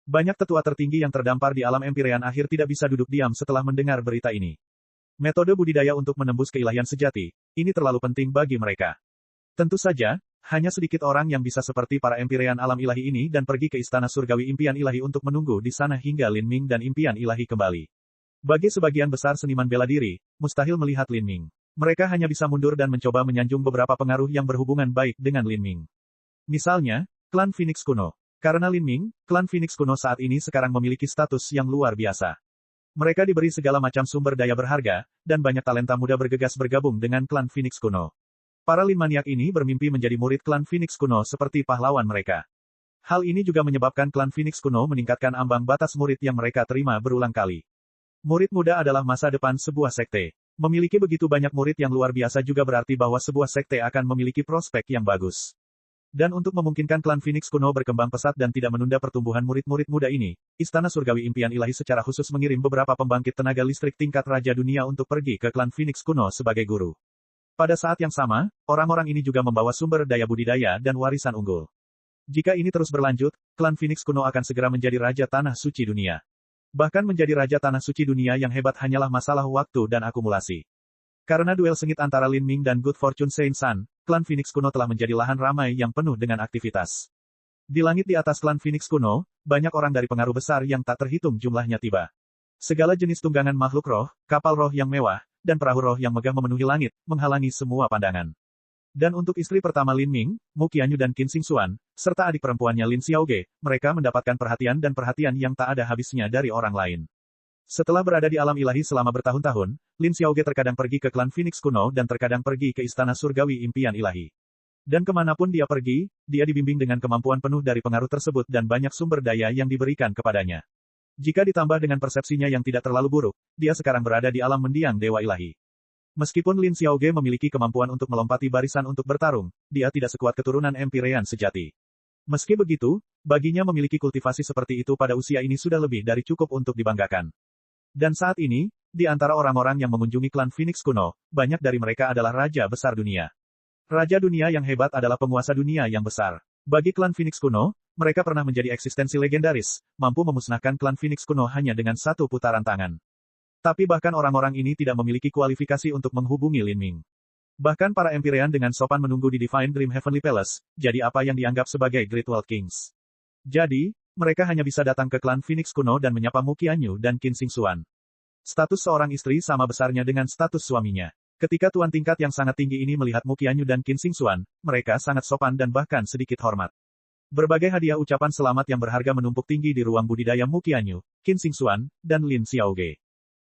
Banyak tetua tertinggi yang terdampar di alam Empyrean akhir tidak bisa duduk diam setelah mendengar berita ini. Metode budidaya untuk menembus keilahian sejati, ini terlalu penting bagi mereka. Tentu saja, hanya sedikit orang yang bisa seperti para Empyrean alam ilahi ini dan pergi ke istana surgawi impian ilahi untuk menunggu di sana hingga Lin Ming dan impian ilahi kembali. Bagi sebagian besar seniman bela diri, mustahil melihat Lin Ming. Mereka hanya bisa mundur dan mencoba menyanjung beberapa pengaruh yang berhubungan baik dengan Lin Ming. Misalnya, klan Phoenix kuno. Karena Lin Ming, klan Phoenix kuno saat ini sekarang memiliki status yang luar biasa. Mereka diberi segala macam sumber daya berharga, dan banyak talenta muda bergegas bergabung dengan klan Phoenix kuno. Para Lin maniak ini bermimpi menjadi murid klan Phoenix kuno seperti pahlawan mereka. Hal ini juga menyebabkan klan Phoenix kuno meningkatkan ambang batas murid yang mereka terima berulang kali. Murid muda adalah masa depan sebuah sekte. Memiliki begitu banyak murid yang luar biasa juga berarti bahwa sebuah sekte akan memiliki prospek yang bagus. Dan untuk memungkinkan klan Phoenix kuno berkembang pesat dan tidak menunda pertumbuhan murid-murid muda ini, Istana Surgawi Impian Ilahi secara khusus mengirim beberapa pembangkit tenaga listrik tingkat Raja Dunia untuk pergi ke klan Phoenix kuno sebagai guru. Pada saat yang sama, orang-orang ini juga membawa sumber daya budidaya dan warisan unggul. Jika ini terus berlanjut, klan Phoenix kuno akan segera menjadi Raja Tanah Suci Dunia. Bahkan menjadi Raja Tanah Suci Dunia yang hebat hanyalah masalah waktu dan akumulasi. Karena duel sengit antara Lin Ming dan Good Fortune Saint Sun, klan Phoenix kuno telah menjadi lahan ramai yang penuh dengan aktivitas. Di langit di atas klan Phoenix kuno, banyak orang dari pengaruh besar yang tak terhitung jumlahnya tiba. Segala jenis tunggangan makhluk roh, kapal roh yang mewah, dan perahu roh yang megah memenuhi langit, menghalangi semua pandangan. Dan untuk istri pertama Lin Ming, Mu Qianyu dan Qin Xingxuan, serta adik perempuannya Lin Xiaoge, mereka mendapatkan perhatian dan perhatian yang tak ada habisnya dari orang lain. Setelah berada di alam ilahi selama bertahun-tahun, Lin Xiaoge terkadang pergi ke klan Phoenix kuno dan terkadang pergi ke Istana Surgawi Impian Ilahi. Dan kemanapun dia pergi, dia dibimbing dengan kemampuan penuh dari pengaruh tersebut dan banyak sumber daya yang diberikan kepadanya. Jika ditambah dengan persepsinya yang tidak terlalu buruk, dia sekarang berada di alam mendiang Dewa Ilahi. Meskipun Lin Xiaoge memiliki kemampuan untuk melompati barisan untuk bertarung, dia tidak sekuat keturunan Empirean sejati. Meski begitu, baginya memiliki kultivasi seperti itu pada usia ini sudah lebih dari cukup untuk dibanggakan. Dan saat ini, di antara orang-orang yang mengunjungi klan Phoenix kuno, banyak dari mereka adalah Raja Besar Dunia. Raja Dunia yang hebat adalah penguasa dunia yang besar. Bagi klan Phoenix kuno, mereka pernah menjadi eksistensi legendaris, mampu memusnahkan klan Phoenix kuno hanya dengan satu putaran tangan. Tapi bahkan orang-orang ini tidak memiliki kualifikasi untuk menghubungi Lin Ming. Bahkan para Empirean dengan sopan menunggu di Divine Dream Heavenly Palace, jadi apa yang dianggap sebagai Great World Kings. Jadi, mereka hanya bisa datang ke klan Phoenix kuno dan menyapa Mu Qianyu dan Qin Xingxuan. Status seorang istri sama besarnya dengan status suaminya. Ketika tuan tingkat yang sangat tinggi ini melihat Mu Qianyu dan Qin Xingxuan, mereka sangat sopan dan bahkan sedikit hormat. Berbagai hadiah ucapan selamat yang berharga menumpuk tinggi di ruang budidaya Mu Qianyu, Qin Xingxuan, dan Lin Xiaoge.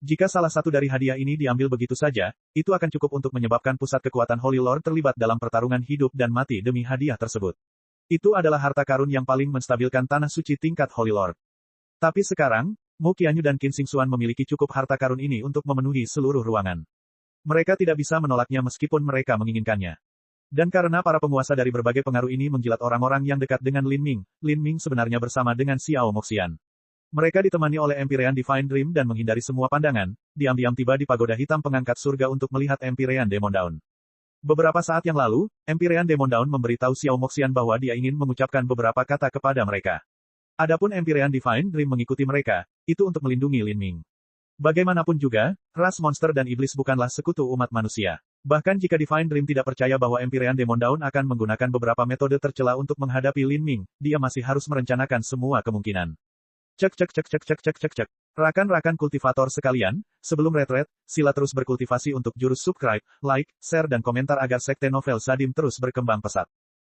Jika salah satu dari hadiah ini diambil begitu saja, itu akan cukup untuk menyebabkan pusat kekuatan Holy Lord terlibat dalam pertarungan hidup dan mati demi hadiah tersebut. Itu adalah harta karun yang paling menstabilkan tanah suci tingkat Holy Lord. Tapi sekarang, Mu Qianyu dan Qin Xingxuan memiliki cukup harta karun ini untuk memenuhi seluruh ruangan. Mereka tidak bisa menolaknya meskipun mereka menginginkannya. Dan karena para penguasa dari berbagai pengaruh ini menjilat orang-orang yang dekat dengan Lin Ming sebenarnya bersama dengan Xiao Moxian. Mereka ditemani oleh Empirean Divine Dream dan menghindari semua pandangan, diam-diam tiba di pagoda hitam pengangkat surga untuk melihat Empirean Demon Dawn. Beberapa saat yang lalu, Empirean Demon Dawn memberitahu Xiao Moxian bahwa dia ingin mengucapkan beberapa kata kepada mereka. Adapun Empirean Divine Dream mengikuti mereka, itu untuk melindungi Lin Ming. Bagaimanapun juga, ras monster dan iblis bukanlah sekutu umat manusia. Bahkan jika Divine Dream tidak percaya bahwa Empirean Demon Dawn akan menggunakan beberapa metode tercela untuk menghadapi Lin Ming, dia masih harus merencanakan semua kemungkinan. Cek. Rakan-rakan kultivator sekalian, sebelum retret, sila terus berkultivasi untuk jurus subscribe, like, share dan komentar agar sekte novel Sadim terus berkembang pesat.